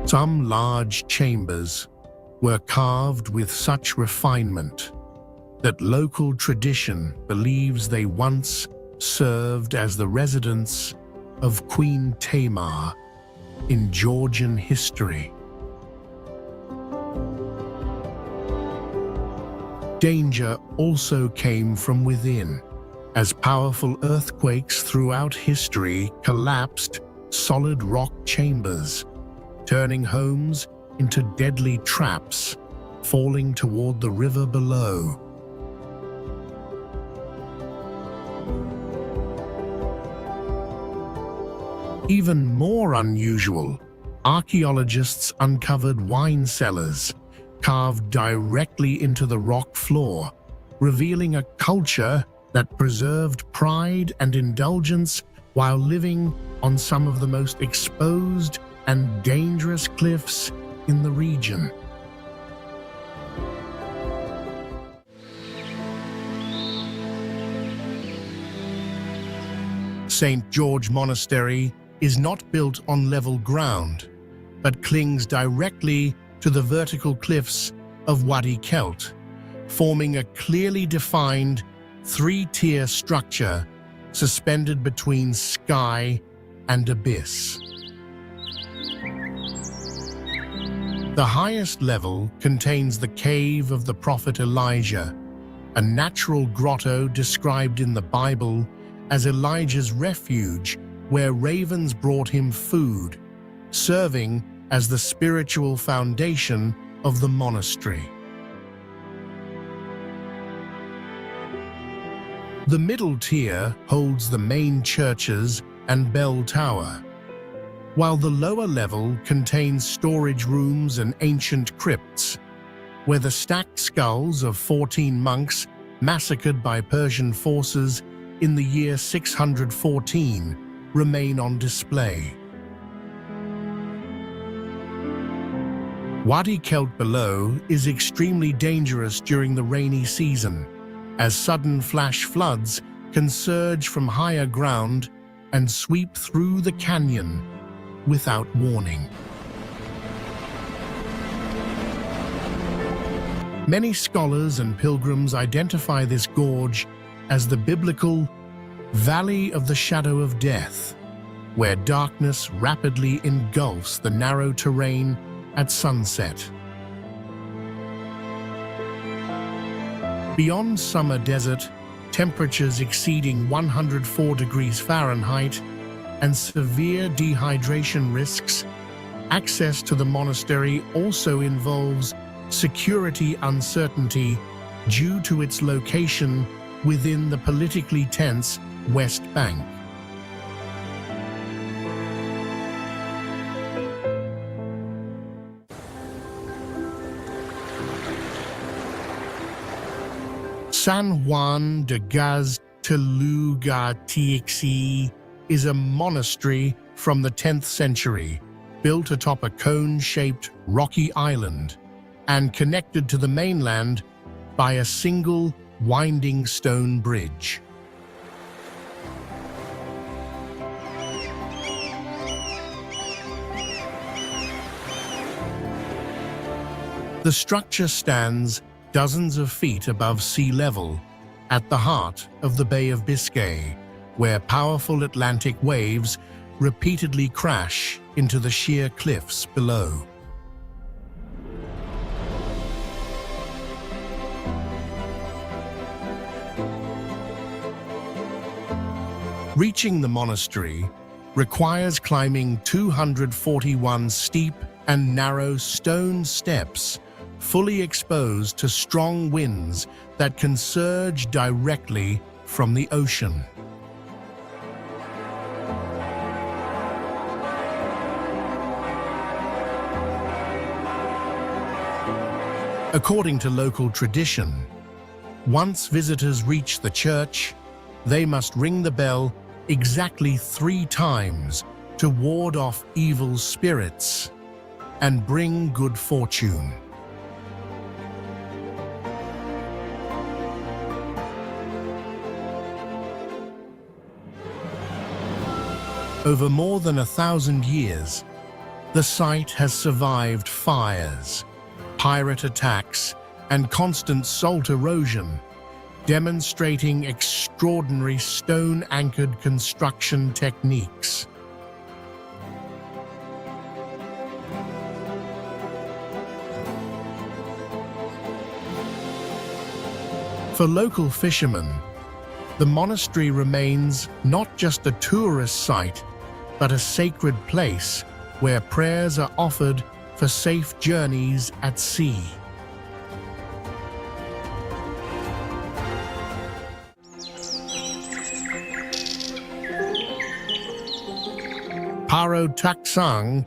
Some large chambers were carved with such refinement that local tradition believes they once served as the residence of Queen Tamar in Georgian history. Danger also came from within, as powerful earthquakes throughout history collapsed solid rock chambers, turning homes into deadly traps, falling toward the river below. Even more unusual, archaeologists uncovered wine cellars carved directly into the rock floor, revealing a culture that preserved pride and indulgence while living on some of the most exposed and dangerous cliffs in the region. St. George Monastery is not built on level ground, but clings directly to the vertical cliffs of Wadi Kelt, forming a clearly defined three-tier structure suspended between sky and abyss. The highest level contains the cave of the prophet Elijah, a natural grotto described in the Bible as Elijah's refuge, where ravens brought him food, serving as the spiritual foundation of the monastery. The middle tier holds the main churches and bell tower, while the lower level contains storage rooms and ancient crypts, where the stacked skulls of 14 monks massacred by Persian forces in the year 614 remain on display. Wadi Kelt below is extremely dangerous during the rainy season, as sudden flash floods can surge from higher ground and sweep through the canyon without warning. Many scholars and pilgrims identify this gorge as the biblical Valley of the Shadow of Death, where darkness rapidly engulfs the narrow terrain at sunset. Beyond summer desert, temperatures exceeding 104 degrees Fahrenheit, and severe dehydration risks, access to the monastery also involves security uncertainty due to its location within the politically tense West Bank. San Juan de Gaz Tixi is a monastery from the 10th century, built atop a cone-shaped rocky island and connected to the mainland by a single winding stone bridge. The structure stands dozens of feet above sea level at the heart of the Bay of Biscay, where powerful Atlantic waves repeatedly crash into the sheer cliffs below. Reaching the monastery requires climbing 241 steep and narrow stone steps, fully exposed to strong winds that can surge directly from the ocean. According to local tradition, once visitors reach the church, they must ring the bell exactly 3 times to ward off evil spirits and bring good fortune. Over more than 1,000 years, The site has survived fires, pirate attacks, and constant salt erosion, demonstrating extraordinary stone-anchored construction techniques. For local fishermen, the monastery remains not just a tourist site, but a sacred place where prayers are offered for safe journeys at sea. Paro Taksang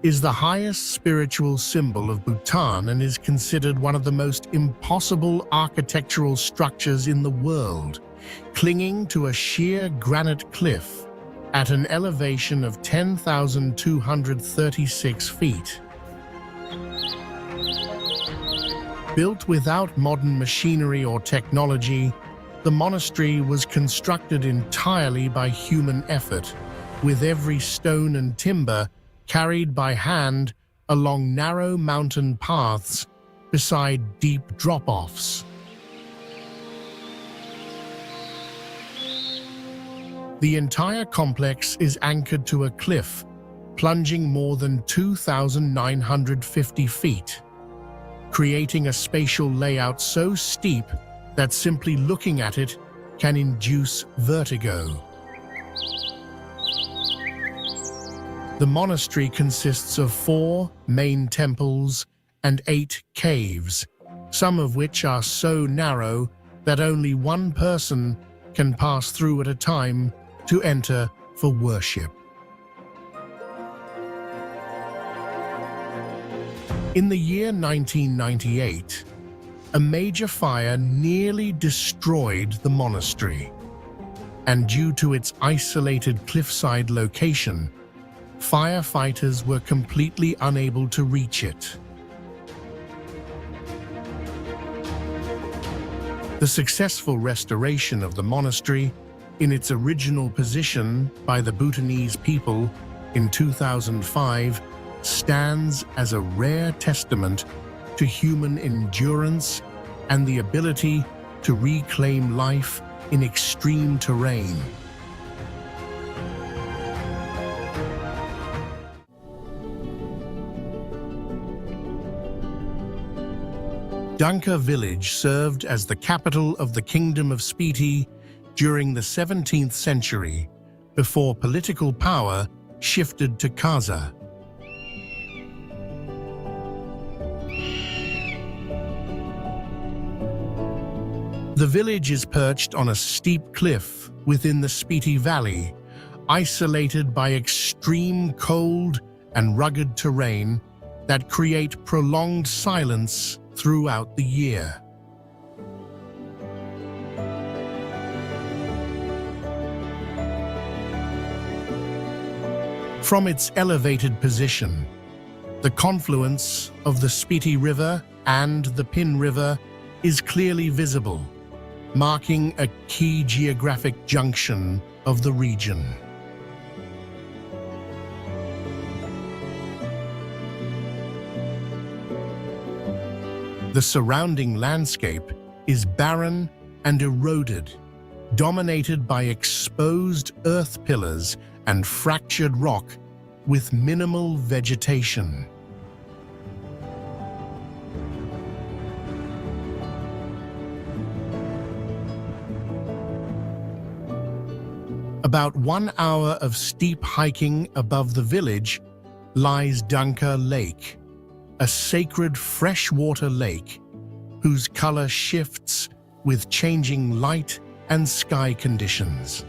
is the highest spiritual symbol of Bhutan and is considered one of the most impossible architectural structures in the world, clinging to a sheer granite cliff at an elevation of 10,236 feet. Built without modern machinery or technology, the monastery was constructed entirely by human effort, with every stone and timber carried by hand along narrow mountain paths beside deep drop-offs. The entire complex is anchored to a cliff, plunging more than 2,950 feet, creating a spatial layout so steep that simply looking at it can induce vertigo. The monastery consists of 4 main temples and 8 caves, some of which are so narrow that only one person can pass through at a time to enter for worship. In the year 1998, a major fire nearly destroyed the monastery, and due to its isolated cliffside location, firefighters were completely unable to reach it. The successful restoration of the monastery in its original position by the Bhutanese people in 2005 stands as a rare testament to human endurance and the ability to reclaim life in extreme terrain. Danka village served as the capital of the Kingdom of Spiti during the 17th century, before political power shifted to Khaza. The village is perched on a steep cliff within the Spiti Valley, isolated by extreme cold and rugged terrain that create prolonged silence throughout the year. From its elevated position, the confluence of the Spiti River and the Pin River is clearly visible, marking a key geographic junction of the region. The surrounding landscape is barren and eroded, dominated by exposed earth pillars and fractured rock with minimal vegetation. About 1 hour of steep hiking above the village lies Danka Lake, a sacred freshwater lake whose color shifts with changing light and sky conditions.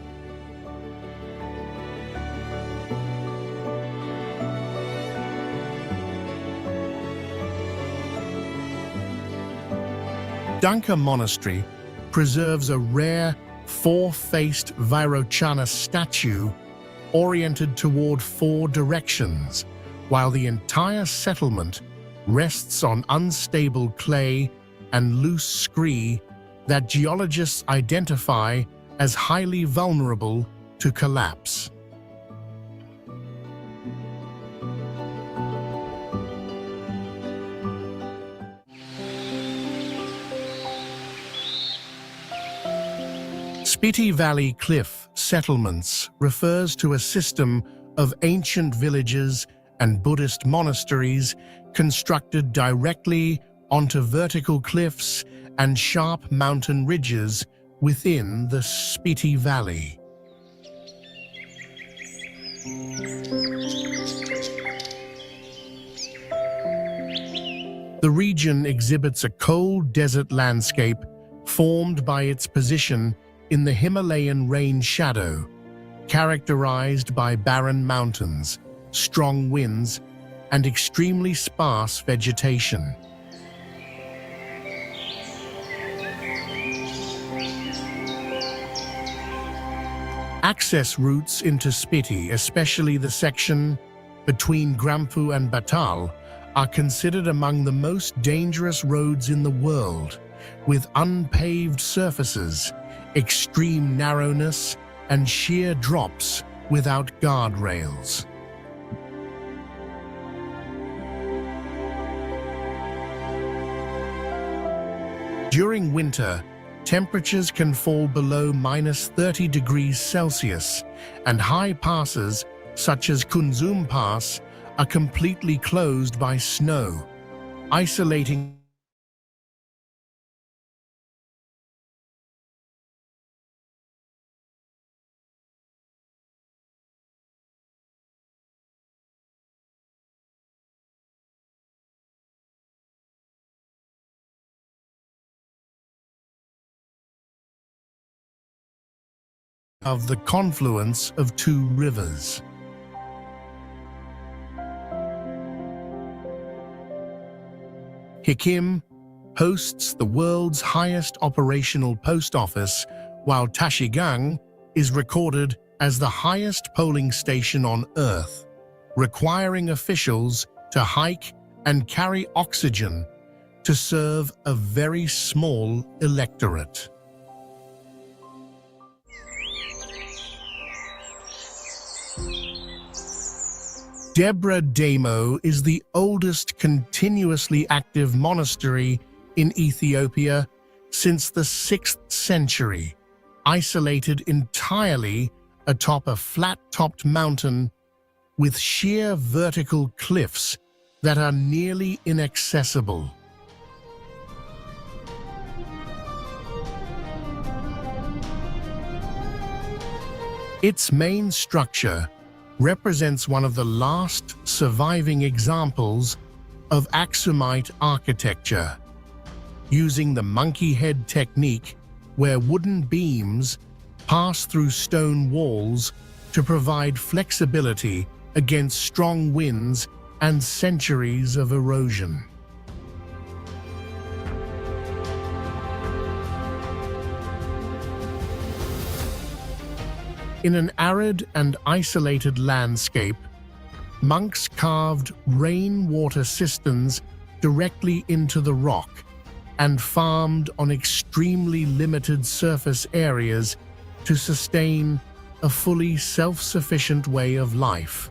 Danka Monastery preserves a rare 4-faced Vairochana statue oriented toward 4 directions, while the entire settlement rests on unstable clay and loose scree that geologists identify as highly vulnerable to collapse. Spiti Valley Cliff Settlements refers to a system of ancient villages and Buddhist monasteries constructed directly onto vertical cliffs and sharp mountain ridges within the Spiti Valley. The region exhibits a cold desert landscape formed by its position in the Himalayan rain shadow, characterized by barren mountains, strong winds, and extremely sparse vegetation. Access routes into Spiti, especially the section between Grampu and Batal, are considered among the most dangerous roads in the world, with unpaved surfaces, extreme narrowness, and sheer drops without guardrails. During winter, temperatures can fall below -30 degrees Celsius, and high passes, such as Kunzum Pass, are completely closed by snow, isolating of the confluence of two rivers. Hikim hosts the world's highest operational post office, while Tashigang is recorded as the highest polling station on Earth, requiring officials to hike and carry oxygen to serve a very small electorate. Debre Damo is the oldest continuously active monastery in Ethiopia since the 6th century, isolated entirely atop a flat-topped mountain with sheer vertical cliffs that are nearly inaccessible. Its main structure represents one of the last surviving examples of Aksumite architecture, using the monkey head technique where wooden beams pass through stone walls to provide flexibility against strong winds and centuries of erosion. In an arid and isolated landscape, monks carved rainwater cisterns directly into the rock and farmed on extremely limited surface areas to sustain a fully self-sufficient way of life.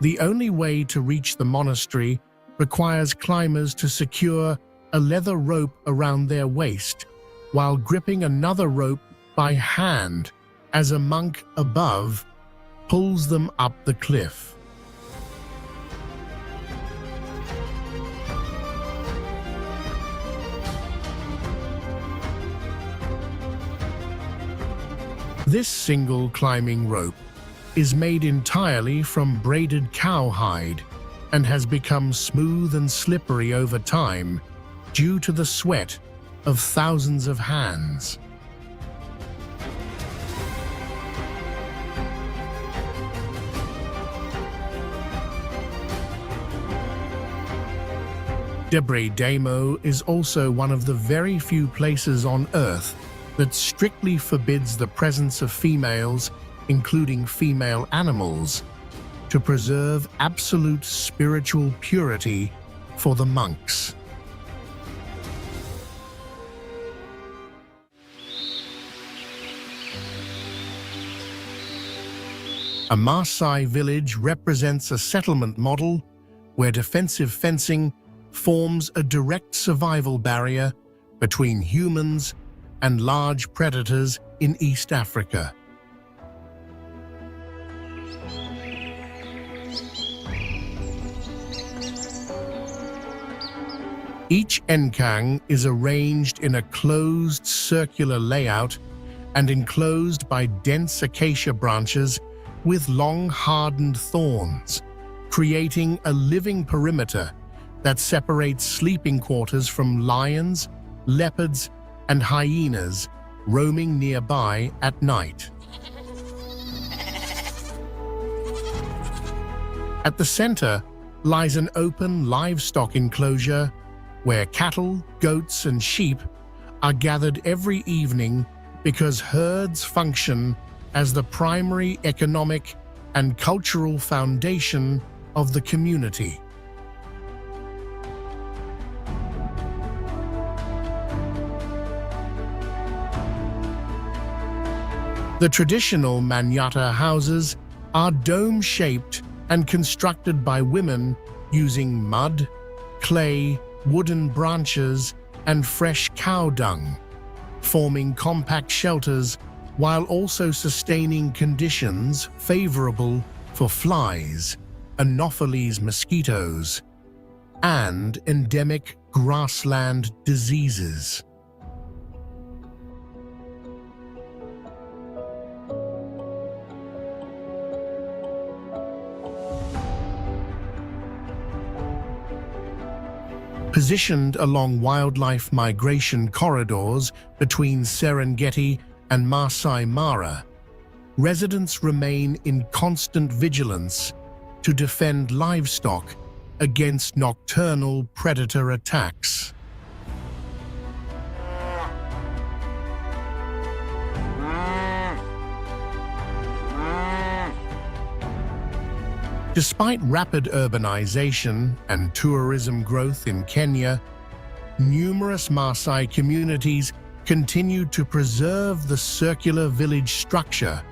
The only way to reach the monastery requires climbers to secure a leather rope around their waist while gripping another rope by hand as a monk above pulls them up the cliff. This single climbing rope is made entirely from braided cowhide and has become smooth and slippery over time due to the sweat of thousands of hands. Debre Damo is also one of the very few places on Earth that strictly forbids the presence of females, including female animals, to preserve absolute spiritual purity for the monks. A Maasai village represents a settlement model where defensive fencing forms a direct survival barrier between humans and large predators in East Africa. Each enkang is arranged in a closed circular layout and enclosed by dense acacia branches with long hardened thorns, creating a living perimeter that separates sleeping quarters from lions, leopards, and hyenas roaming nearby at night. At the center lies an open livestock enclosure where cattle, goats, and sheep are gathered every evening because herds function as the primary economic and cultural foundation of the community. The traditional Manyatta houses are dome-shaped and constructed by women using mud, clay, wooden branches, and fresh cow dung, forming compact shelters while also sustaining conditions favorable for flies, Anopheles mosquitoes, and endemic grassland diseases. Positioned along wildlife migration corridors between Serengeti and Masai Mara, residents remain in constant vigilance to defend livestock against nocturnal predator attacks. Despite rapid urbanization and tourism growth in Kenya, numerous Maasai communities continue to preserve the circular village structure,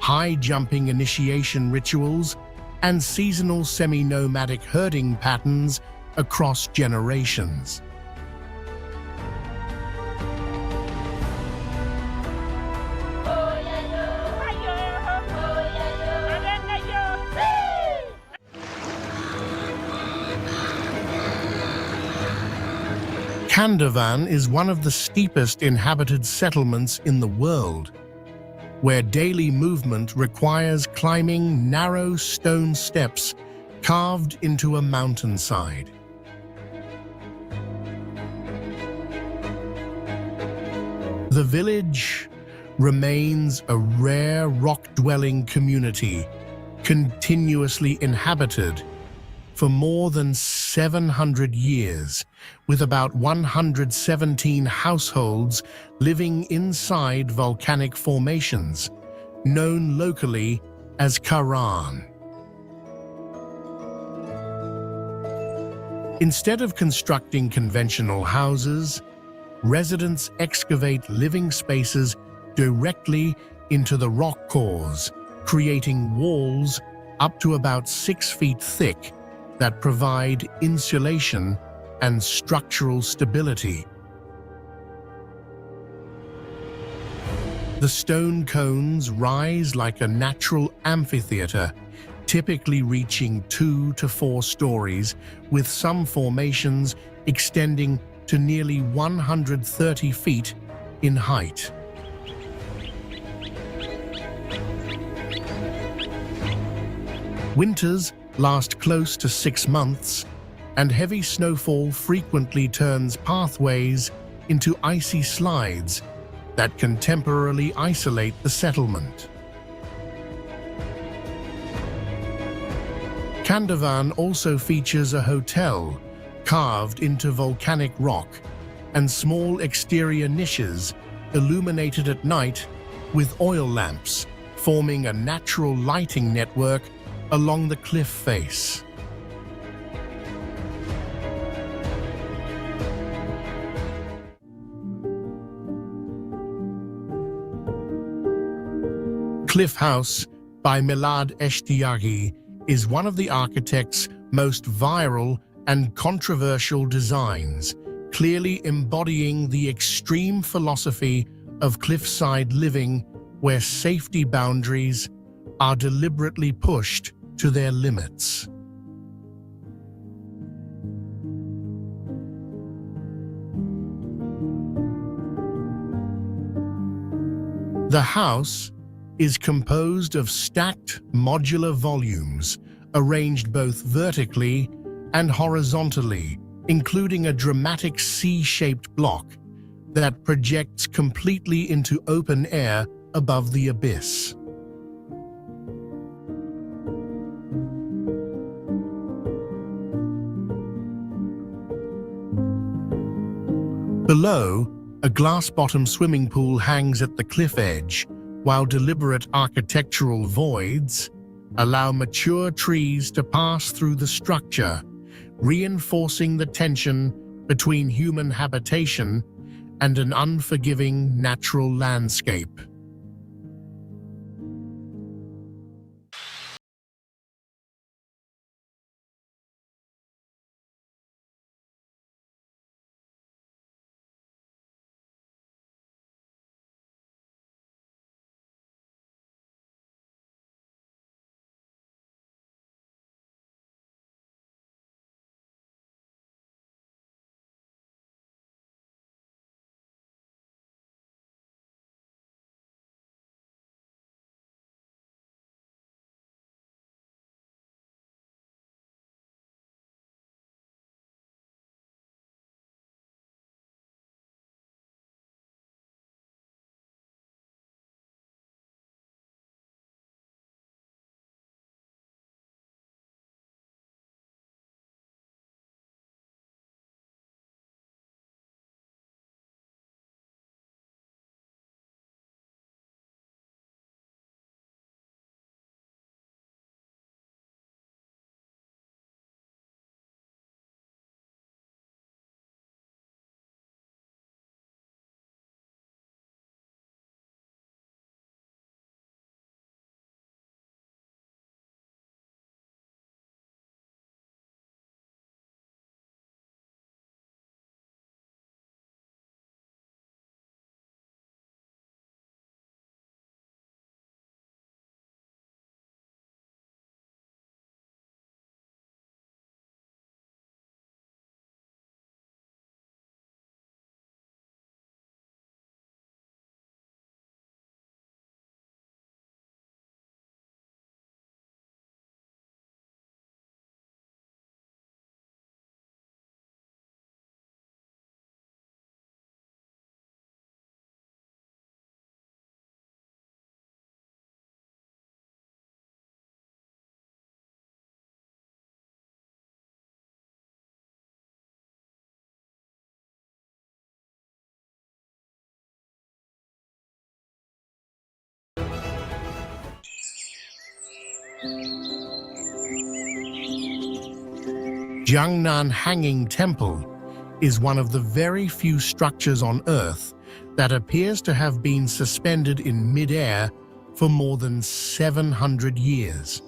high-jumping initiation rituals, and seasonal semi-nomadic herding patterns across generations. Kandavan is one of the steepest inhabited settlements in the world, where daily movement requires climbing narrow stone steps carved into a mountainside. The village remains a rare rock-dwelling community, continuously inhabited for more than 700 years, with about 117 households living inside volcanic formations, known locally as Karan. Instead of constructing conventional houses, residents excavate living spaces directly into the rock cores, creating walls up to about 6 feet thick that provide insulation and structural stability. The stone cones rise like a natural amphitheater, typically reaching 2 to 4 stories, with some formations extending to nearly 130 feet in height. Winters last close to 6 months, and heavy snowfall frequently turns pathways into icy slides that can temporarily isolate the settlement. Kandavan also features a hotel carved into volcanic rock and small exterior niches illuminated at night with oil lamps, forming a natural lighting network along the cliff face. Cliff House, by Milad Eshtiyaghi is one of the architect's most viral and controversial designs, clearly embodying the extreme philosophy of cliffside living where safety boundaries are deliberately pushed to their limits. The house is composed of stacked modular volumes arranged both vertically and horizontally, including a dramatic C-shaped block that projects completely into open air above the abyss. Below, a glass-bottom swimming pool hangs at the cliff edge, while deliberate architectural voids allow mature trees to pass through the structure, reinforcing the tension between human habitation and an unforgiving natural landscape. Jiangnan Hanging Temple is one of the very few structures on Earth that appears to have been suspended in mid-air for more than 700 years.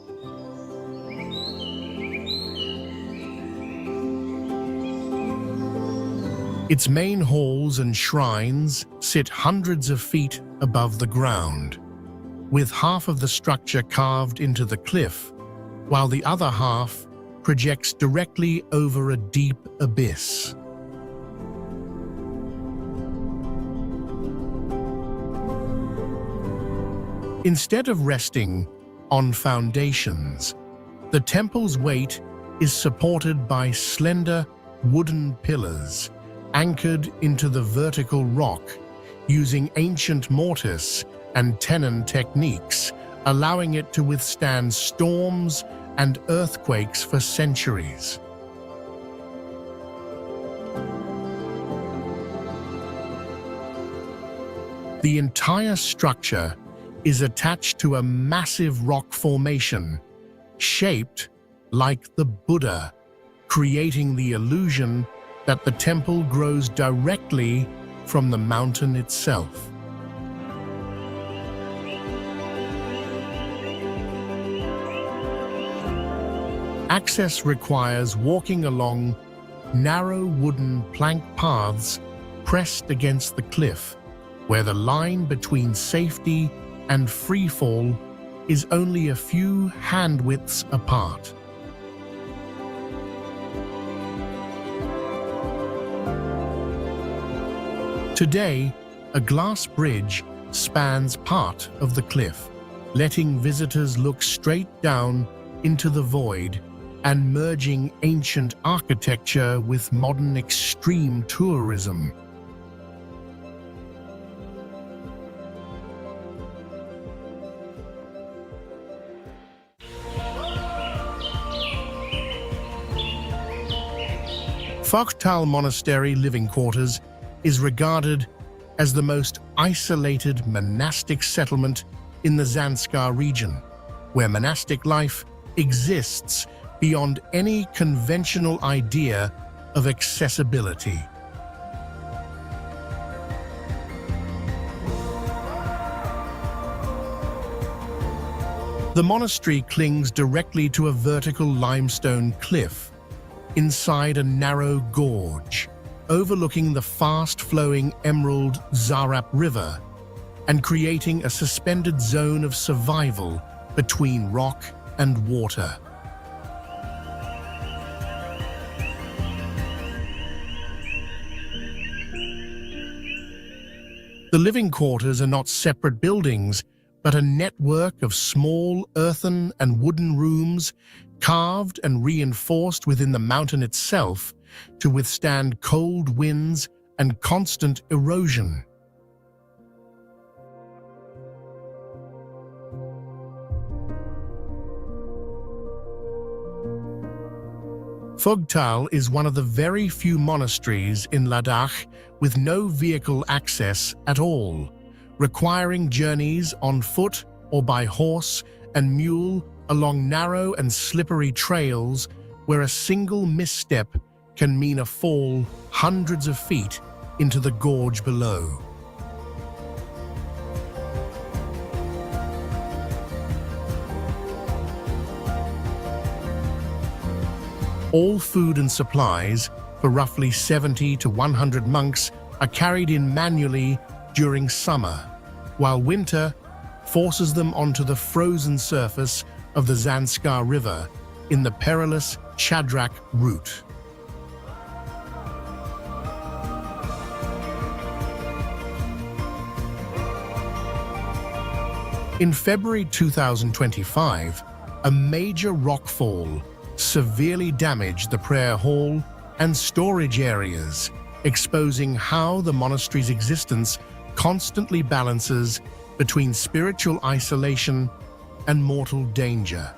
Its main halls and shrines sit hundreds of feet above the ground, with half of the structure carved into the cliff, while the other half projects directly over a deep abyss. Instead of resting on foundations, the temple's weight is supported by slender wooden pillars anchored into the vertical rock using ancient mortise and tenon techniques, allowing it to withstand storms and earthquakes for centuries. The entire structure is attached to a massive rock formation, shaped like the Buddha, creating the illusion that the temple grows directly from the mountain itself. Access requires walking along narrow wooden plank paths pressed against the cliff, where the line between safety and free fall is only a few hand widths apart. Today, a glass bridge spans part of the cliff, letting visitors look straight down into the void and merging ancient architecture with modern extreme tourism. Phoktal Monastery living quarters is regarded as the most isolated monastic settlement in the Zanskar region, where monastic life exists beyond any conventional idea of accessibility. The monastery clings directly to a vertical limestone cliff inside a narrow gorge, overlooking the fast-flowing Emerald Zarap River and creating a suspended zone of survival between rock and water. The living quarters are not separate buildings, but a network of small earthen and wooden rooms carved and reinforced within the mountain itself to withstand cold winds and constant erosion. Phoktal is one of the very few monasteries in Ladakh with no vehicle access at all, requiring journeys on foot or by horse and mule along narrow and slippery trails where a single misstep can mean a fall hundreds of feet into the gorge below. All food and supplies for roughly 70 to 100 monks are carried in manually during summer, while winter forces them onto the frozen surface of the Zanskar River in the perilous Chadrak route. In February 2025, a major rockfall severely damaged the prayer hall and storage areas, exposing how the monastery's existence constantly balances between spiritual isolation and mortal danger.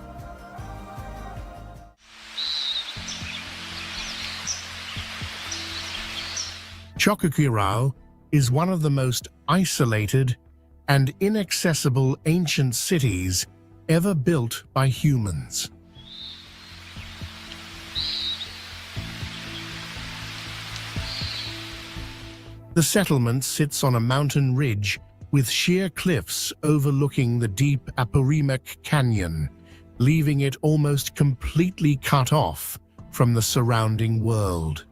Choqquequirau is one of the most isolated and inaccessible ancient cities ever built by humans. The settlement sits on a mountain ridge with sheer cliffs overlooking the deep Apurimac Canyon, leaving it almost completely cut off from the surrounding world.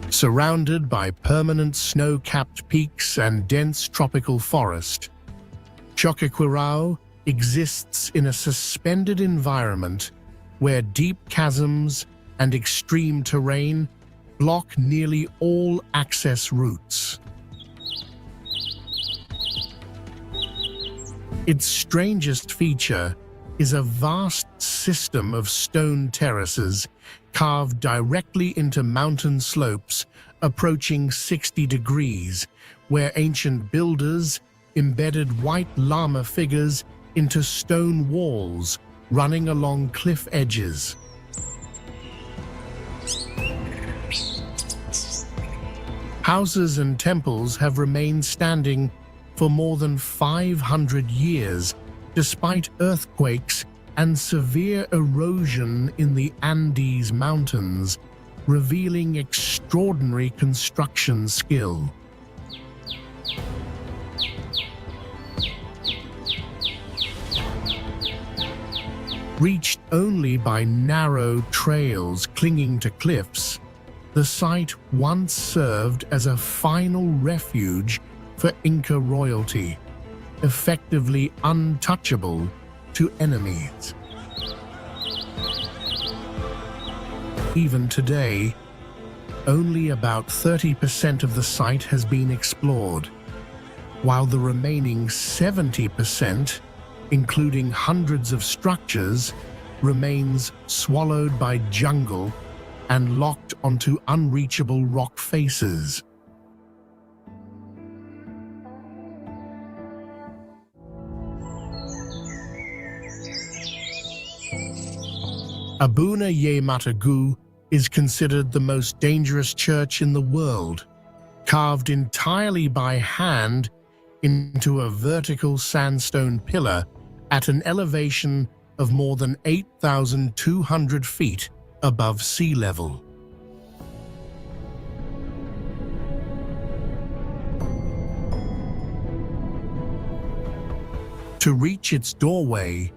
Surrounded by permanent snow-capped peaks and dense tropical forest, Choqquequirau exists in a suspended environment where deep chasms and extreme terrain block nearly all access routes. Its strangest feature is a vast system of stone terraces carved directly into mountain slopes approaching 60 degrees, where ancient builders embedded white llama figures into stone walls running along cliff edges. Houses and temples have remained standing for more than 500 years, despite earthquakes and severe erosion in the Andes Mountains, revealing extraordinary construction skill. Reached only by narrow trails clinging to cliffs, the site once served as a final refuge for Inca royalty, effectively untouchable to enemies. Even today, only about 30% of the site has been explored, while the remaining 70%, including hundreds of structures, remains swallowed by jungle and locked onto unreachable rock faces. Abuna Ye Matagu is considered the most dangerous church in the world, carved entirely by hand into a vertical sandstone pillar at an elevation of more than 8,200 feet above sea level. To reach its doorway,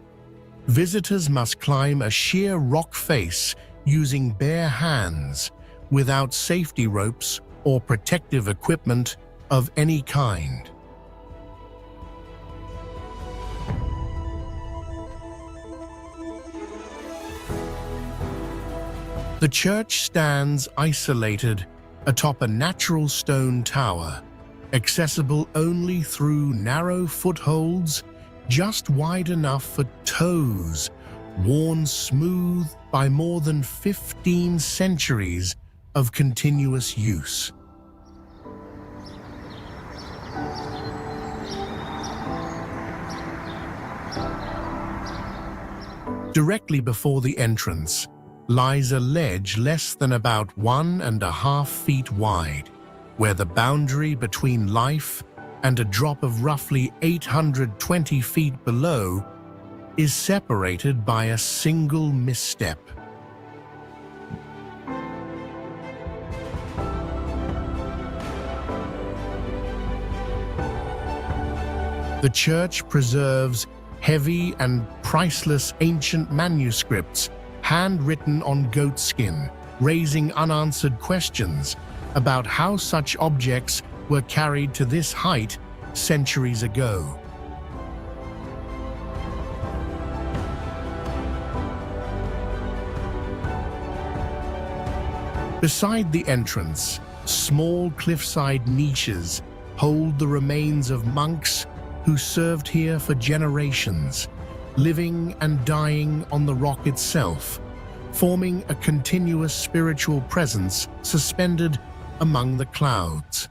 visitors must climb a sheer rock face using bare hands, without safety ropes or protective equipment of any kind. The church stands isolated atop a natural stone tower, accessible only through narrow footholds just wide enough for toes, worn smooth by more than 15 centuries of continuous use. Directly before the entrance lies a ledge less than about 1.5 feet wide, where the boundary between life and a drop of roughly 820 feet below is separated by a single misstep. The church preserves heavy and priceless ancient manuscripts handwritten on goat skin, raising unanswered questions about how such objects were carried to this height centuries ago. Beside the entrance, small cliffside niches hold the remains of monks who served here for generations, living and dying on the rock itself, forming a continuous spiritual presence suspended among the clouds.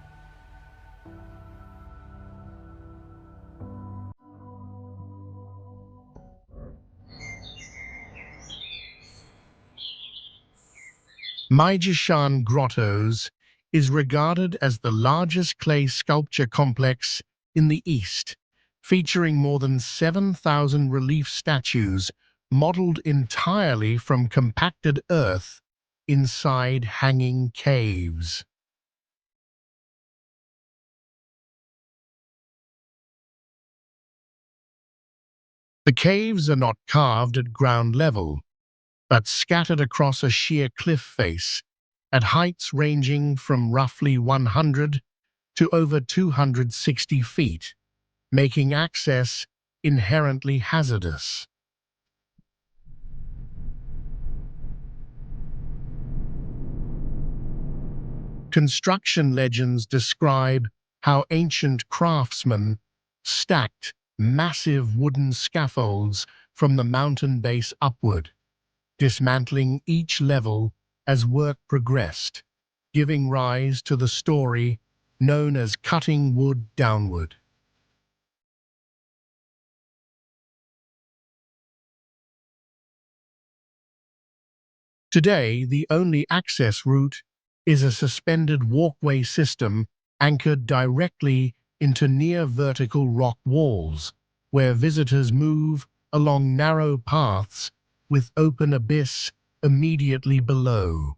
Maijishan Grottos is regarded as the largest clay sculpture complex in the East, featuring more than 7,000 relief statues modeled entirely from compacted earth inside hanging caves. The caves are not carved at ground level, but scattered across a sheer cliff face at heights ranging from roughly 100 to over 260 feet, making access inherently hazardous. Construction legends describe how ancient craftsmen stacked massive wooden scaffolds from the mountain base upward, dismantling each level as work progressed, giving rise to the story known as cutting wood downward. Today, the only access route is a suspended walkway system anchored directly into near-vertical rock walls, where visitors move along narrow paths with open abyss immediately below.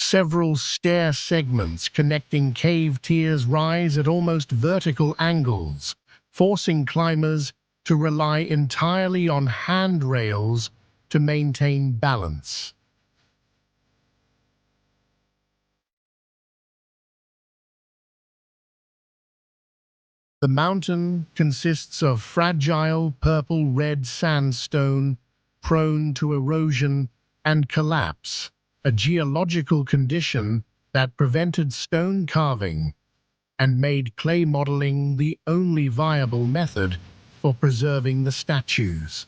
Several stair segments connecting cave tiers rise at almost vertical angles, forcing climbers to rely entirely on handrails to maintain balance. The mountain consists of fragile purple-red sandstone prone to erosion and collapse, a geological condition that prevented stone carving and made clay modeling the only viable method for preserving the statues.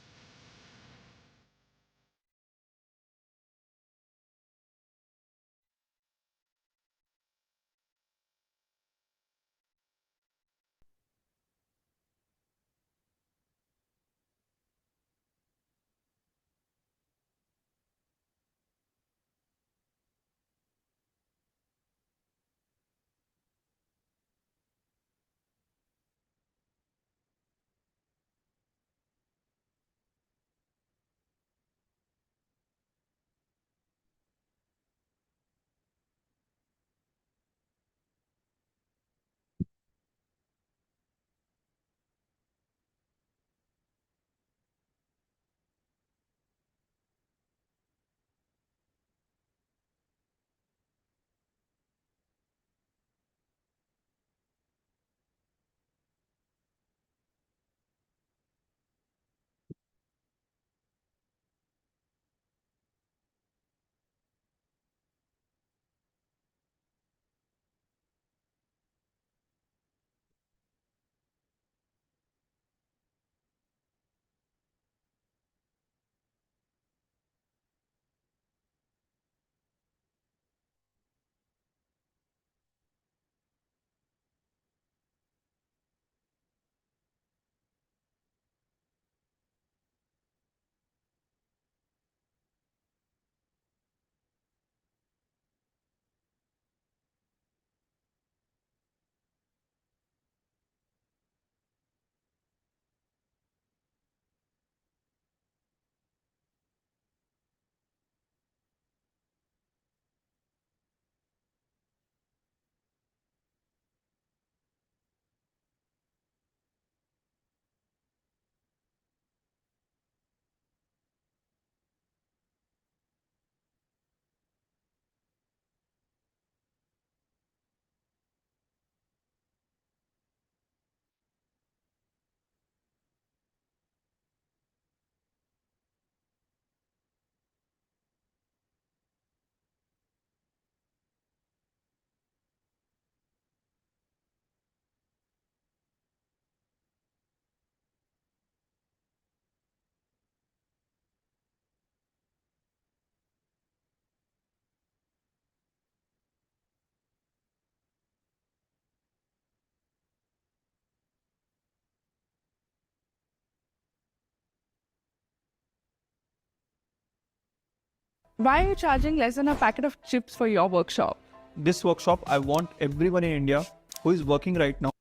Why are you charging less than a packet of chips for your workshop? This workshop, I want everyone in India who is working right now.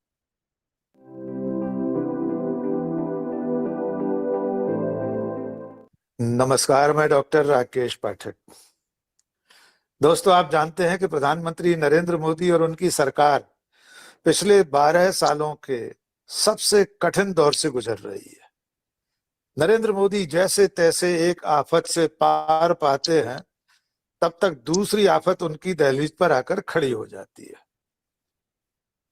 नमस्कार, मैं doctor Rakesh पाठक। दोस्तों, आप जानते हैं कि प्रधानमंत्री नरेंद्र मोदी और उनकी सरकार पिछले 12 सालों के सबसे कठिन दौर से गुजर रही है। नरेंद्र मोदी जैसे तैसे एक आफत से पार पाते हैं, तब तक दूसरी आफत उनकी दहलीज पर आकर खड़ी हो जाती है।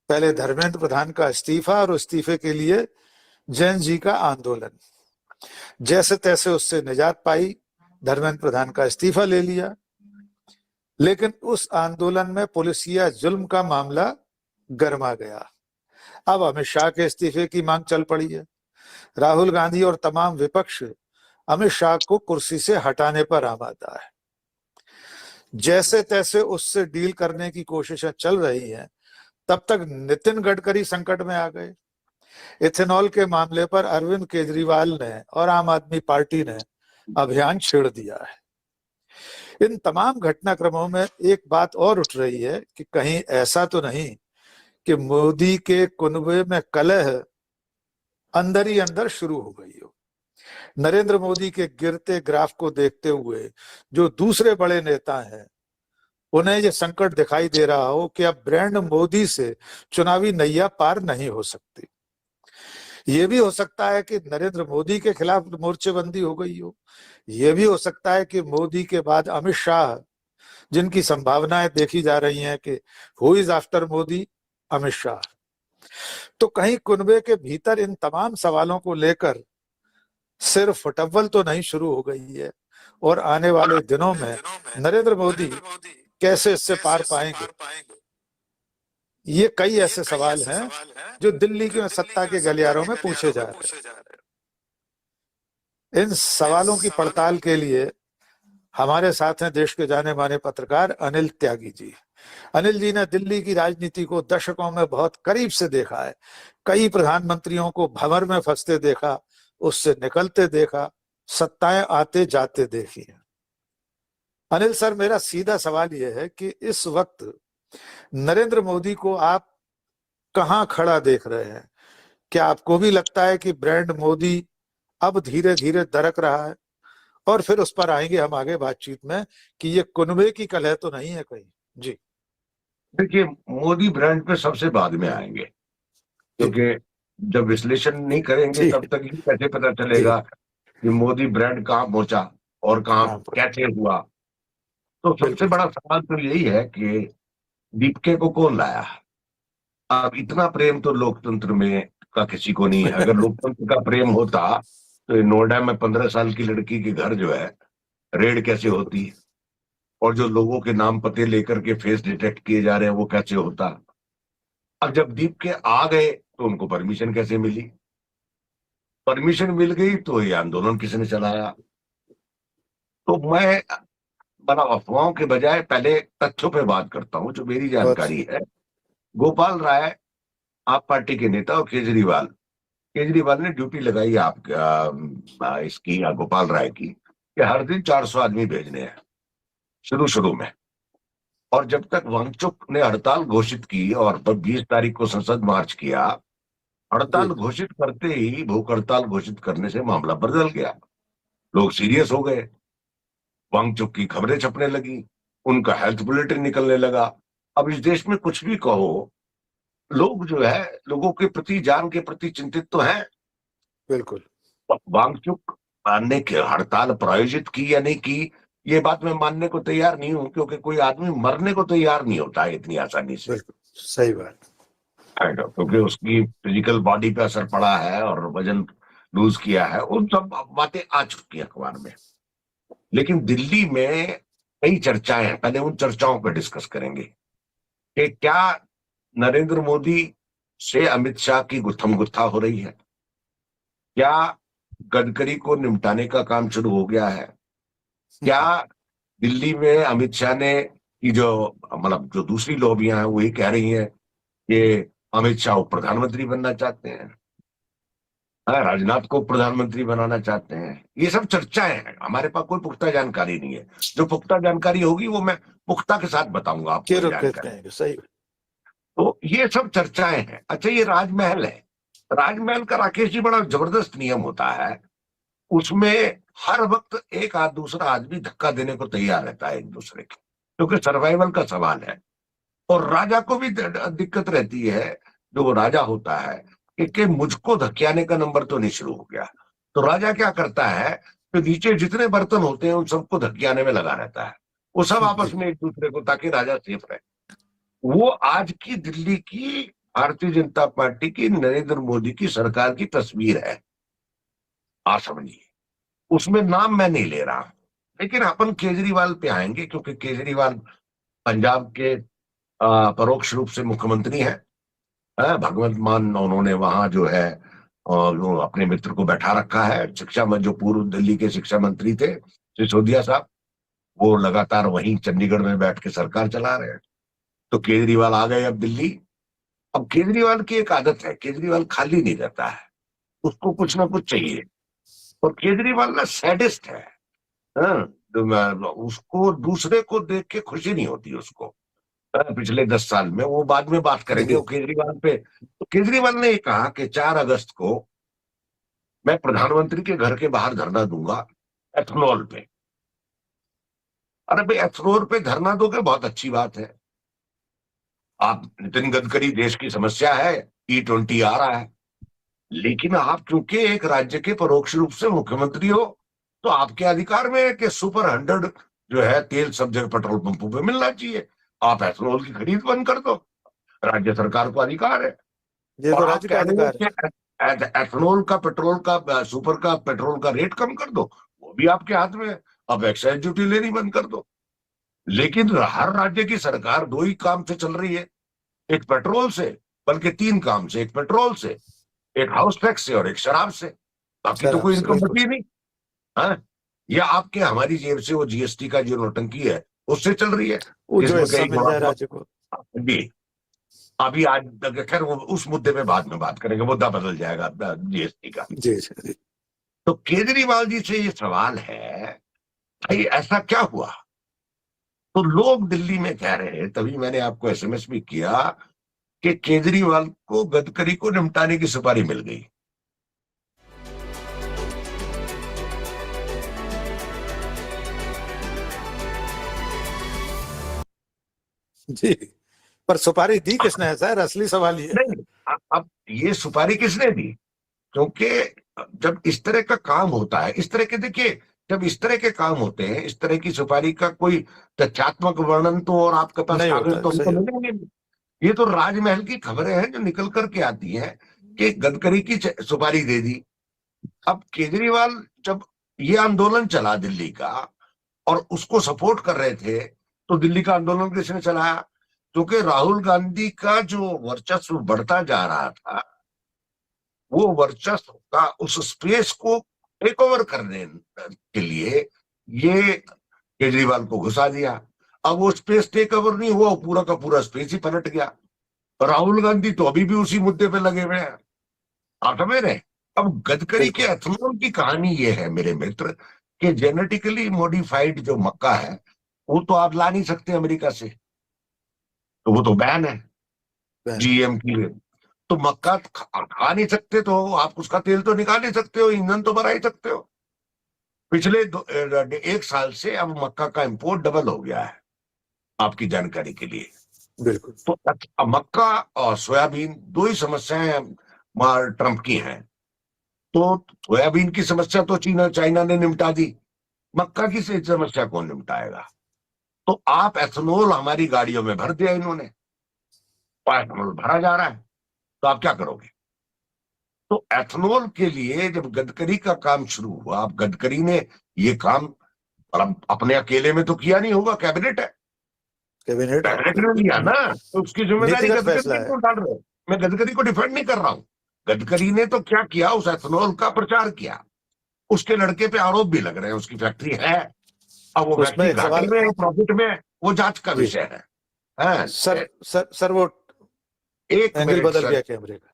पहले धर्मेंद्र प्रधान का इस्तीफा और इस्तीफे के लिए जैन जी का आंदोलन। जैसे तैसे उससे निजात पाई, धर्मेंद्र प्रधान का इस्तीफा ले लिया, लेकिन उस आंदोलन में पुलिसिया जुल्म का मामला गर्मा गया। अब अमित शाह के इस्तीफे की मांग चल पड़ी है। राहुल गांधी और तमाम विपक्ष अमित शाह को कुर्सी से हटाने पर आमादा है। जैसे तैसे उससे डील करने की कोशिशें चल रही हैं, तब तक नितिन गडकरी संकट में आ गए। इथेनॉल के मामले पर अरविंद केजरीवाल ने और आम आदमी पार्टी ने अभियान छेड़ दिया है। इन तमाम घटनाक्रमों में एक बात और उठ रही है कि कहीं ऐसा तो नहीं कि मोदी के कुनबे में कलह अंदर ही अंदर शुरू हो गई हो। नरेंद्र मोदी के गिरते ग्राफ को देखते हुए जो दूसरे बड़े नेता हैं, उन्हें ये संकट दिखाई दे रहा हो कि अब ब्रांड मोदी से चुनावी नैया पार नहीं हो सकती। ये भी हो सकता है कि नरेंद्र मोदी के खिलाफ मोर्चेबंदी हो गई हो। ये भी हो सकता है कि मोदी के बाद अमित शाह, जिनकी संभावनाएं देखी जा रही हैं कि who is after Modi, Amit Shah. तो कहीं कुनबे के भीतर इन तमाम सवालों को लेकर सिर्फ फुटअव्वल तो नहीं शुरू हो गई है, और आने वाले दिनों में नरेंद्र मोदी कैसे इससे पार पाएंगे, ये कई ऐसे सवाल हैं जो दिल्ली के सत्ता के गलियारों में पूछे जा रहे हैं। इन सवालों की पड़ताल के लिए हमारे साथ हैं देश के जाने माने पत्रकार अनिल त्यागी जी। अनिल जी ने दिल्ली की राजनीति को दशकों में बहुत करीब से देखा है। कई प्रधानमंत्रियों को भंवर में फंसते देखा, उससे निकलते देखा, सत्ताएं आते जाते देखी हैं। अनिल सर, मेरा सीधा सवाल यह है कि इस वक्त नरेंद्र मोदी को आप कहां खड़ा देख रहे हैं? क्या आपको भी लगता है कि ब्रांड मोदी अब धीरे धीरे दरक रहा है? और फिर उस पर आएंगे हम आगे बातचीत में कि ये कुनबे की कलह तो नहीं है कहीं। जी देखिए, मोदी ब्रांड पे सबसे बाद में आएंगे, क्योंकि जब विश्लेषण नहीं करेंगे तब तक ही कैसे पता चलेगा कि मोदी ब्रांड कहाँ पहुंचा और कहाँ कैसे हुआ। तो सबसे बड़ा सवाल तो यही है कि दीपके को कौन लाया। अब इतना प्रेम तो लोकतंत्र में का किसी को नहीं है। अगर लोकतंत्र का प्रेम होता तो नोएडा में 15 साल की लड़की के घर जो है रेड कैसे होती, और जो लोगों के नाम पते लेकर के फेस डिटेक्ट किए जा रहे हैं वो कैसे होता। अब जब दीपके आ गए तो उनको परमिशन कैसे मिली, परमिशन मिल गई तो ये आंदोलन किसने चलाया। तो मैं बड़ा अफवाहों के बजाय पहले तथ्यों पे बात करता हूं। जो मेरी जानकारी है, गोपाल राय आप पार्टी के नेता और केजरीवाल ने ड्यूटी लगाई इसकी गोपाल राय की कि हर दिन 400 आदमी भेजने हैं शुरू में। और जब तक वांगचुक ने हड़ताल घोषित की और 20 तारीख को संसद मार्च किया, हड़ताल घोषित करते ही भूख हड़ताल घोषित करने से मामला बदल गया। लोग सीरियस हो गए, वांगचुक की खबरें छपने लगी, उनका हेल्थ बुलेटिन निकलने लगा। अब इस देश में कुछ भी कहो, लोग जो है लोगों के प्रति, जान के प्रति चिंतित तो हैं। बिल्कुल। वांगचुक ने हड़ताल प्रायोजित की या नहीं की, ये बात मैं मानने को तैयार नहीं हूं, क्योंकि कोई आदमी मरने को तैयार नहीं होता है इतनी आसानी से। सही बात। क्योंकि उसकी फिजिकल बॉडी पे असर पड़ा है और वजन लूज किया है, उन सब बातें आ चुकी है अखबार में। लेकिन दिल्ली में कई चर्चाएं हैं, पहले उन चर्चाओं पर डिस्कस करेंगे कि क्या नरेंद्र मोदी से अमित शाह की गुत्थम गुत्था हो रही है, क्या गडकरी को निपटाने का काम शुरू हो गया है, क्या दिल्ली में अमित शाह ने की जो दूसरी लॉबियां हैं वही कह रही हैं कि अमित शाह प्रधानमंत्री बनना चाहते हैं, राजनाथ को प्रधानमंत्री बनाना चाहते हैं। ये सब चर्चाएं हैं, हमारे पास कोई पुख्ता जानकारी नहीं है। जो पुख्ता जानकारी होगी वो मैं पुख्ता के साथ बताऊंगा आपको। सही। तो ये सब चर्चाएं हैं। अच्छा, ये राजमहल है। राजमहल का राकेश जी बड़ा जबरदस्त नियम होता है, उसमें हर वक्त एक दूसरा आदमी धक्का देने को तैयार रहता है एक दूसरे के, क्योंकि सर्वाइवल का सवाल है। और राजा को भी दिक्कत रहती है, जो वो राजा होता है, कि मुझको धक्याने का नंबर तो नहीं शुरू हो गया। तो राजा क्या करता है, तो नीचे जितने बर्तन होते हैं उन सबको धक्याने में लगा रहता है, वो सब आपस में एक दूसरे को, ताकि राजा सेफ रहे। वो आज की दिल्ली की भारतीय जनता पार्टी की, नरेंद्र मोदी की सरकार की तस्वीर है। आप समझिए, उसमें नाम मैं नहीं ले रहा, लेकिन अपन केजरीवाल पे आएंगे, क्योंकि केजरीवाल पंजाब के परोक्ष रूप से मुख्यमंत्री हैं। भगवंत मान उन्होंने वहां जो है अपने मित्र को बैठा रखा है। शिक्षा में जो पूर्व दिल्ली के शिक्षा मंत्री थे सिसोदिया साहब, वो लगातार वहीं चंडीगढ़ में बैठ के सरकार चला रहे हैं। तो केजरीवाल आ गए अब दिल्ली। अब केजरीवाल की एक आदत है, केजरीवाल खाली नहीं रहता है, उसको कुछ ना कुछ चाहिए। और केजरीवाल ना सैडिस्ट है, तो उसको दूसरे को देख के खुशी नहीं होती उसको। पिछले 10 साल में, वो बाद में बात करेंगे वो केजरीवाल पे। तो केजरीवाल ने कहा कि 4 अगस्त को मैं प्रधानमंत्री के घर के बाहर धरना दूंगा एथनॉल पे। अरे भाई एथनोल पे धरना दोगे बहुत अच्छी बात है। आप नितिन गडकरी देश की समस्या है, E20 आ रहा है, लेकिन आप चूंकि एक राज्य के परोक्ष रूप से मुख्यमंत्री हो, तो आपके अधिकार में है कि सुपर 100 जो है तेल सब जगह पेट्रोल पंपों पे मिलना चाहिए। आप एथनॉल की खरीद बंद कर दो, राज्य सरकार को अधिकार है। ये और तो आप राज्य का कह रहे हो अधिकार है। कि एथनॉल का पेट्रोल का सुपर का पेट्रोल का रेट कम कर दो, वो भी आपके हाथ में है। अब एक्साइज ड्यूटी लेनी बंद कर दो। लेकिन हर राज्य की सरकार दो ही काम से चल रही है, एक पेट्रोल से, बल्कि तीन काम से, एक पेट्रोल से, एक हाउस टैक्स से और एक शराब से। बाकी तो शराब कोई से, इनकम बिल्कुल। बची नहीं। हाँ, या आपके हमारी जेब से वो जीएसटी का जो नौटंकी है उससे चल रही है, वो जो जिसमें हिस्सा कई मिल गुणा जाए राज्य को। जी। अभी आज खैर वो उस मुद्दे पे बाद में बात करेंगे, मुद्दा बदल जाएगा जीएसटी का। जी जी। तो केजरीवाल जी से ये सवाल है, भाई ऐसा क्या हुआ? तो लोग दिल्ली में कह रहे हैं, तभी मैंने आपको एसएमएस भी किया कि केजरीवाल को गडकरी को निपटाने की सुपारी मिल गई। जी, पर सुपारी दी किसने है सर, असली सवाल ये है। नहीं, अब ये सुपारी किसने दी? क्योंकि जब इस तरह का काम होता है, इस तरह के देखिए, जब इस तरह के काम होते हैं, इस तरह की सुपारी का कोई तथ्यात्मक वर्णन तो और आपके पास नहीं होता कागज है, तो हमको सही होता मिलेंगे नहीं। ये तो राजमहल की खबरें हैं जो निकल करके आती हैं कि गडकरी की सुपारी दे दी। अब केजरीवाल जब ये आंदोलन चला दिल्ली का और उसको सपोर्ट कर रहे थे, तो दिल्ली का आंदोलन किसने चलाया? क्योंकि राहुल गांधी का जो वर्चस्व बढ़ता जा रहा था, वो वर्चस्व का उस स्पेस को टेक ओवर करने के लिए ये केजरीवाल को घुसा दिया। अब वो स्पेस टेक ओवर नहीं हुआ, वो पूरा का पूरा स्पेस ही पलट गया। राहुल गांधी तो अभी भी उसी मुद्दे पे लगे हुए हैं, आप समझ रहे हैं? अब गडकरी के बिल्कुल। एथनॉल की कहानी ये है मेरे मित्र, कि जेनेटिकली मॉडिफाइड जो मक्का है वो तो आप ला नहीं सकते अमेरिका से, तो वो तो बैन है जीएम की। तो मक्का खा नहीं सकते, तो आप उसका तेल तो निकाल नहीं सकते हो, ईंधन तो बना ही सकते हो। पिछले 1 साल से अब मक्का का इंपोर्ट डबल हो गया है, आपकी जानकारी के लिए। बिल्कुल। तो अब मक्का और सोयाबीन दो ही समस्याएं ट्रंप की हैं। तो सोयाबीन की समस्या तो चीना चाइना ने निपटा दी, मक्का की से समस्या कौन निपटाएगा? तो आप एथनॉल हमारी गाड़ियों में भर दिया इन्होंने, और एथनॉल भरा जा रहा है, तो आप क्या करोगे? तो एथनॉल के लिए जब गडकरी का काम शुरू हुआ, अब गडकरी ने ये काम अब अपने अकेले में तो किया नहीं होगा, कैबिनेट है, कैबिनेट है, कैबिनेट ने बिल्कुल। लिया ना, तो उसकी जिम्मेदारी नीतिगत गडकरी फैसला पे है। क्यों डाल रहे हो? मैं गडकरी को डिफेंड नहीं कर रहा हूं। गडकरी ने तो क्या किया, उस एथनॉल का प्रचार किया, उसके लड़के पे आरोप भी लग रहे हैं, उसकी फैक्ट्री है, अब वो उसमें फैक्ट्री एक घाटे सवाल। में है प्रॉफिट में है, वो जांच का जी विषय है। हाँ, सर वो एक एंगल मिनट बदल सर। गया कैमरे का।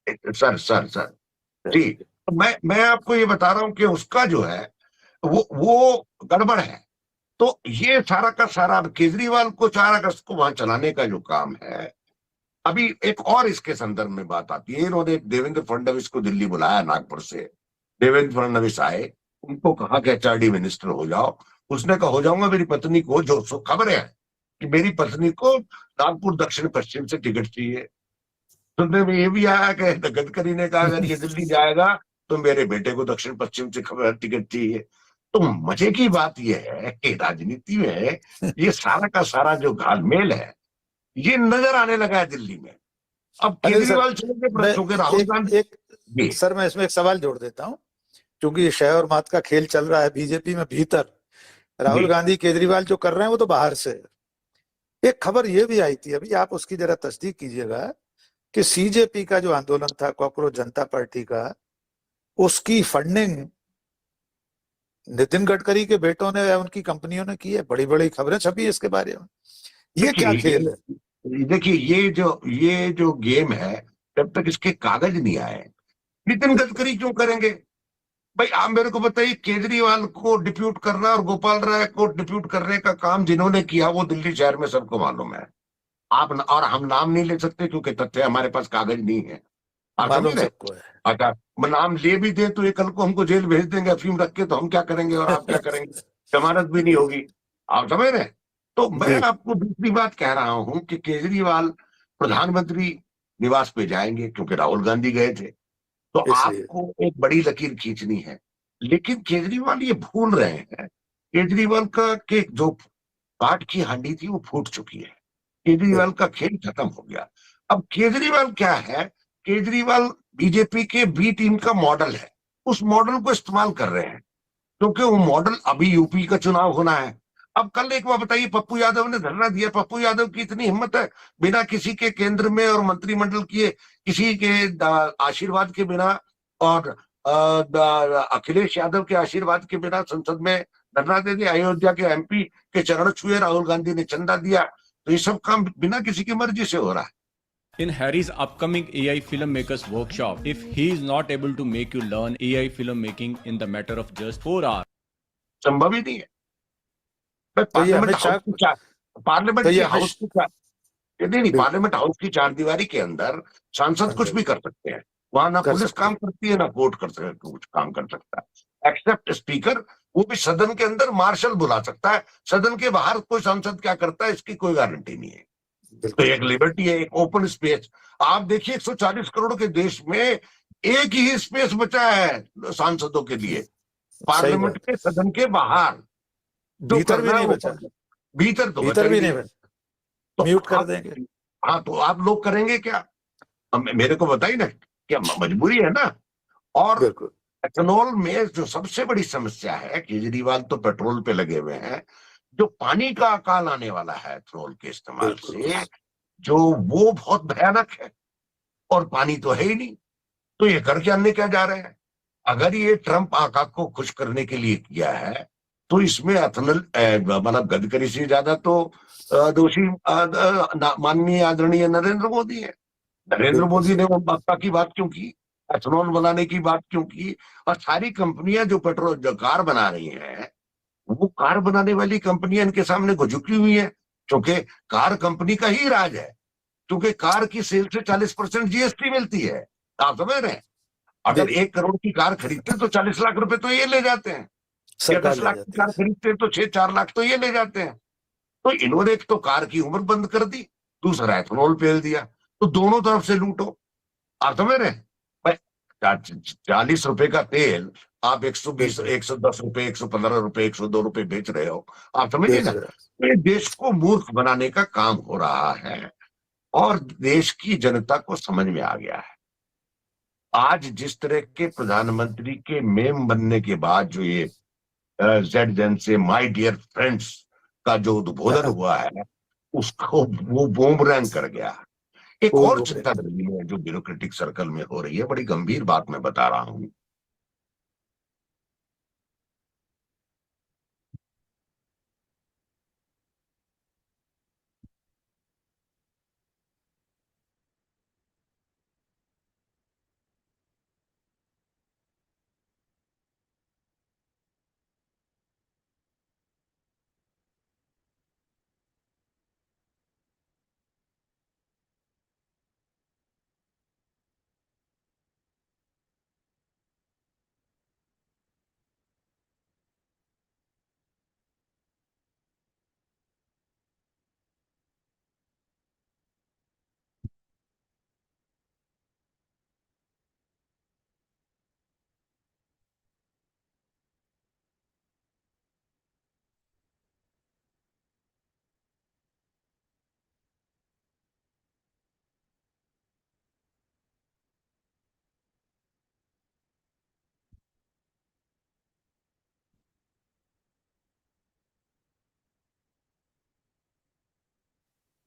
सर ठीक। तो मैं आपको ये बता रहा हूं कि उसका जो है वो गड़बड़ है। तो ये सारा का सारा अब केजरीवाल को 4 अगस्त को वहां चलाने का जो काम है। अभी एक और इसके संदर्भ में बात आती है, इन्होंने देवेंद्र फडणवीस को दिल्ली बुलाया नागपुर से। देवेंद्र फडणवीस आए, उनको कहा कि एचआरडी मिनिस्टर हो जाओ। उसने कहा हो जाऊंगा, मेरी पत्नी को जो खबर है कि मेरी पत्नी को नागपुर दक्षिण पश्चिम से टिकट चाहिए। सुनने में ये भी आया कि गडकरी ने कहा अगर ये दिल्ली जाएगा तो मेरे बेटे को दक्षिण पश्चिम से खबर टिकट चाहिए। तो मजे की बात यह है कि राजनीति में ये सारा का सारा जो घालमेल है ये नजर आने लगा है दिल्ली में। अब अनिल सर, केजरीवाल चलेंगे मैं क्योंकि राहुल गांधी सर मैं इसमें एक सवाल जोड़ देता हूँ, क्योंकि ये शय और मात का खेल चल रहा है बीजेपी में भीतर। राहुल गांधी केजरीवाल जो कर रहे हैं वो तो बाहर से। एक खबर ये भी आई थी अभी, आप उसकी जरा तस्दीक कीजिएगा, कि सीजेपी का जो आंदोलन था, कॉकरोच जनता पार्टी का, उसकी फंडिंग नितिन गडकरी के बेटों ने या उनकी कंपनियों ने की है। बड़ी बड़ी खबरें छपी है इसके बारे में। ये क्या खेल है? देखिए ये जो गेम है, जब तक इसके कागज नहीं आए नितिन गडकरी क्यों करेंगे भाई? आप मेरे को बताइए, केजरीवाल को डिप्यूट करना और गोपाल राय को डिप्यूट करने का काम जिन्होंने किया वो दिल्ली शहर में सबको मालूम है। और हम नाम नहीं ले सकते क्योंकि तथ्य हमारे पास कागज नहीं है। आप समझ मालूम रहे? सबको है। अच्छा, नाम ले भी दे तो ये कल को हमको जेल भेज देंगे अफीम रख के, तो हम क्या करेंगे और आप क्या करेंगे? जमानत भी नहीं होगी। आप समझ रहे? तो मैं आपको दूसरी बात कह रहा हूं कि केजरीवाल प्रधानमंत्री निवास पे जाएंगे क्योंकि राहुल गांधी गए थे, तो आपको एक बड़ी लकीर खींचनी है। लेकिन केजरीवाल ये भूल रहे हैं, केजरीवाल का के जो काठ की हांडी थी वो फूट चुकी है। केजरीवाल का खेल खत्म हो गया। अब केजरीवाल क्या है, केजरीवाल बीजेपी के बी टीम का मॉडल है। उस मॉडल को इस्तेमाल कर रहे हैं क्योंकि वो मॉडल, अभी यूपी का चुनाव होना है। अब कल एक बार बताइए, पप्पू यादव ने धरना दिया। पप्पू यादव की इतनी हिम्मत है, बिना किसी के केंद्र में और मंत्रिमंडल के किसी के आशीर्वाद के बिना और अखिलेश यादव के आशीर्वाद के बिना संसद में धरना दे दिया। अयोध्या के एमपी के चरण छुए, राहुल गांधी ने चंदा दिया। तो ये सब काम बिना किसी की मर्जी से हो रहा है। In Harry's upcoming AI filmmakers workshop, if he is not able to make you learn AI filmmaking in the matter of just 4 hours, संभव ही नहीं है। पार्लियामेंट हाउस की चारदीवारी के अंदर सांसद कुछ भी कर सकते हैं। वहां ना पुलिस काम करती है, ना कोर्ट कुछ काम कर सकता है, एक्सेप्ट स्पीकर। वो भी सदन के अंदर मार्शल बुला सकता है, सदन के बाहर कोई सांसद क्या करता है इसकी कोई गारंटी नहीं है। तो एक लिबर्टी है, एक ओपन स्पेस। आप देखिए 140 करोड़ के देश में एक ही स्पेस बचा है सांसदों के लिए, पार्लियामेंट के सदन के बाहर। भीतर भी नहीं बचा, भीतर तो भीतर भी नहीं बचा, तो म्यूट कर देंगे। हाँ, तो आप लोग करेंगे क्या? मेरे को बताइए ना, क्या मजबूरी है ना? और एथेनॉल में जो सबसे बड़ी समस्या है, केजरीवाल तो पेट्रोल पे लगे हुए हैं, जो पानी का अकाल आने वाला है एथेनॉल के इस्तेमाल से, जो वो बहुत भयानक है। और पानी तो है ही नहीं, तो ये कर क्या जा रहे हैं? अगर ये ट्रंप आका को खुश करने के लिए किया है तो इसमें एथेनॉल मतलब गडकरी से ज्यादा तो दोषी माननीय आदरणीय नरेंद्र मोदी है। नरेंद्र मोदी ने वो मक्का की बात क्यों की, एथेनॉल बनाने की बात क्यों की? और सारी कंपनियां जो कार बना रही हैं, वो कार बनाने वाली कंपनियां इनके सामने झुकी हुई है, क्योंकि कार कंपनी का ही राज है। क्योंकि कार की सेल से 40% जीएसटी मिलती है। आप समझ रहे हैं? अगर 1 करोड़ की कार खरीदते तो 40 लाख रुपए तो ये ले जाते हैं, या 10 लाख की कार खरीदते तो 6-4 लाख तो ये ले जाते हैं। तो इन्होंने एक तो कार की उम्र बंद कर दी, दूसरा एथेनॉल पेल दिया, तो दोनों तरफ से लूटो। आप समझ रहे हैं? 40 रुपए का तेल आप 120, 110 रुपए, 115 रुपए, 102 रुपए बेच रहे हो। आप समझिए ना, ये देश को मूर्ख बनाने का काम हो रहा है और देश की जनता को समझ में आ गया है। आज जिस तरह के प्रधानमंत्री के मेम बनने के बाद जो ये जेड से माय डियर फ्रेंड्स का जो उद्बोधन हुआ है, उसको वो बूमरैंग कर गया। एक और चिंता दिल्ली में जो ब्यूरोक्रेटिक सर्कल में हो रही है, बड़ी गंभीर बात मैं बता रहा हूं।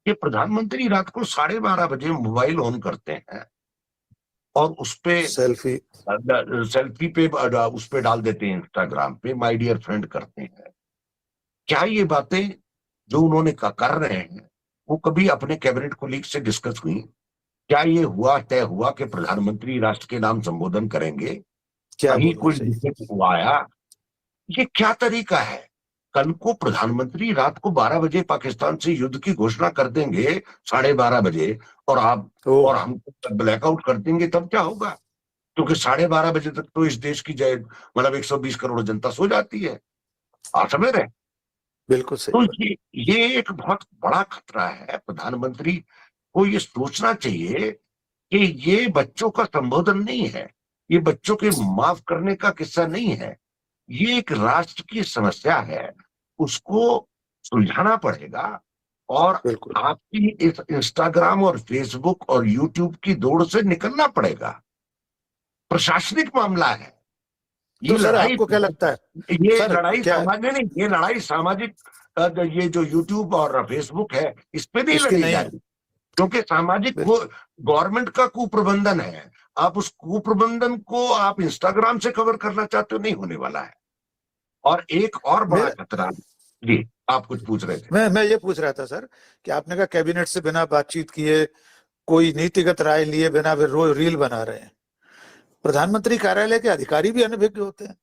कि प्रधानमंत्री रात को 12:30 बजे मोबाइल ऑन करते हैं और उस पे सेल्फी पे उस पे डाल देते हैं, इंस्टाग्राम पे माय डियर फ्रेंड करते हैं। क्या ये बातें जो उन्होंने कर रहे हैं वो कभी अपने कैबिनेट कोलीग से डिस्कस हुई? क्या ये तय हुआ कि प्रधानमंत्री राष्ट्र के नाम संबोधन करेंगे? कहीं कोई डिबेट हुआ आया? ये क्या तरीका है? कल को प्रधानमंत्री रात को 12 बजे पाकिस्तान से युद्ध की घोषणा कर देंगे 12:30 बजे और हम ब्लैकआउट कर देंगे, तब क्या होगा? क्योंकि 12:30 बजे तक तो इस देश की मतलब 120 करोड़ जनता सो जाती है। आप समझ रहे? बिल्कुल सही। तो ये एक बहुत बड़ा खतरा है। प्रधानमंत्री को ये सोचना चाहिए कि ये बच्चों का संबोधन नहीं है, ये बच्चों के माफ करने का किस्सा नहीं है, ये एक राष्ट्र की समस्या है, उसको सुलझाना पड़ेगा। और आपकी इस इंस्टाग्राम और फेसबुक और यूट्यूब की दौड़ से निकलना पड़ेगा। प्रशासनिक मामला है ये। तो सर आपको क्या लगता है ये लड़ाई सामाजिक नहीं, ये लड़ाई सामाजिक, ये जो यूट्यूब और फेसबुक है इस पे नहीं लड़ी जा रही, क्योंकि सामाजिक वो गवर्नमेंट का कुप्रबंधन है। आप उस कुप्रबंधन को आप इंस्टाग्राम से कवर करना चाहते हो, नहीं होने वाला है। और एक और बड़ा खतरा, जी आप कुछ पूछ रहे थे। मैं ये पूछ रहा था सर कि आपने कहा कैबिनेट से बिना बातचीत किए, कोई नीतिगत राय लिए बिना वे रील बना रहे हैं। प्रधानमंत्री कार्यालय के अधिकारी भी अनभिज्ञ होते हैं।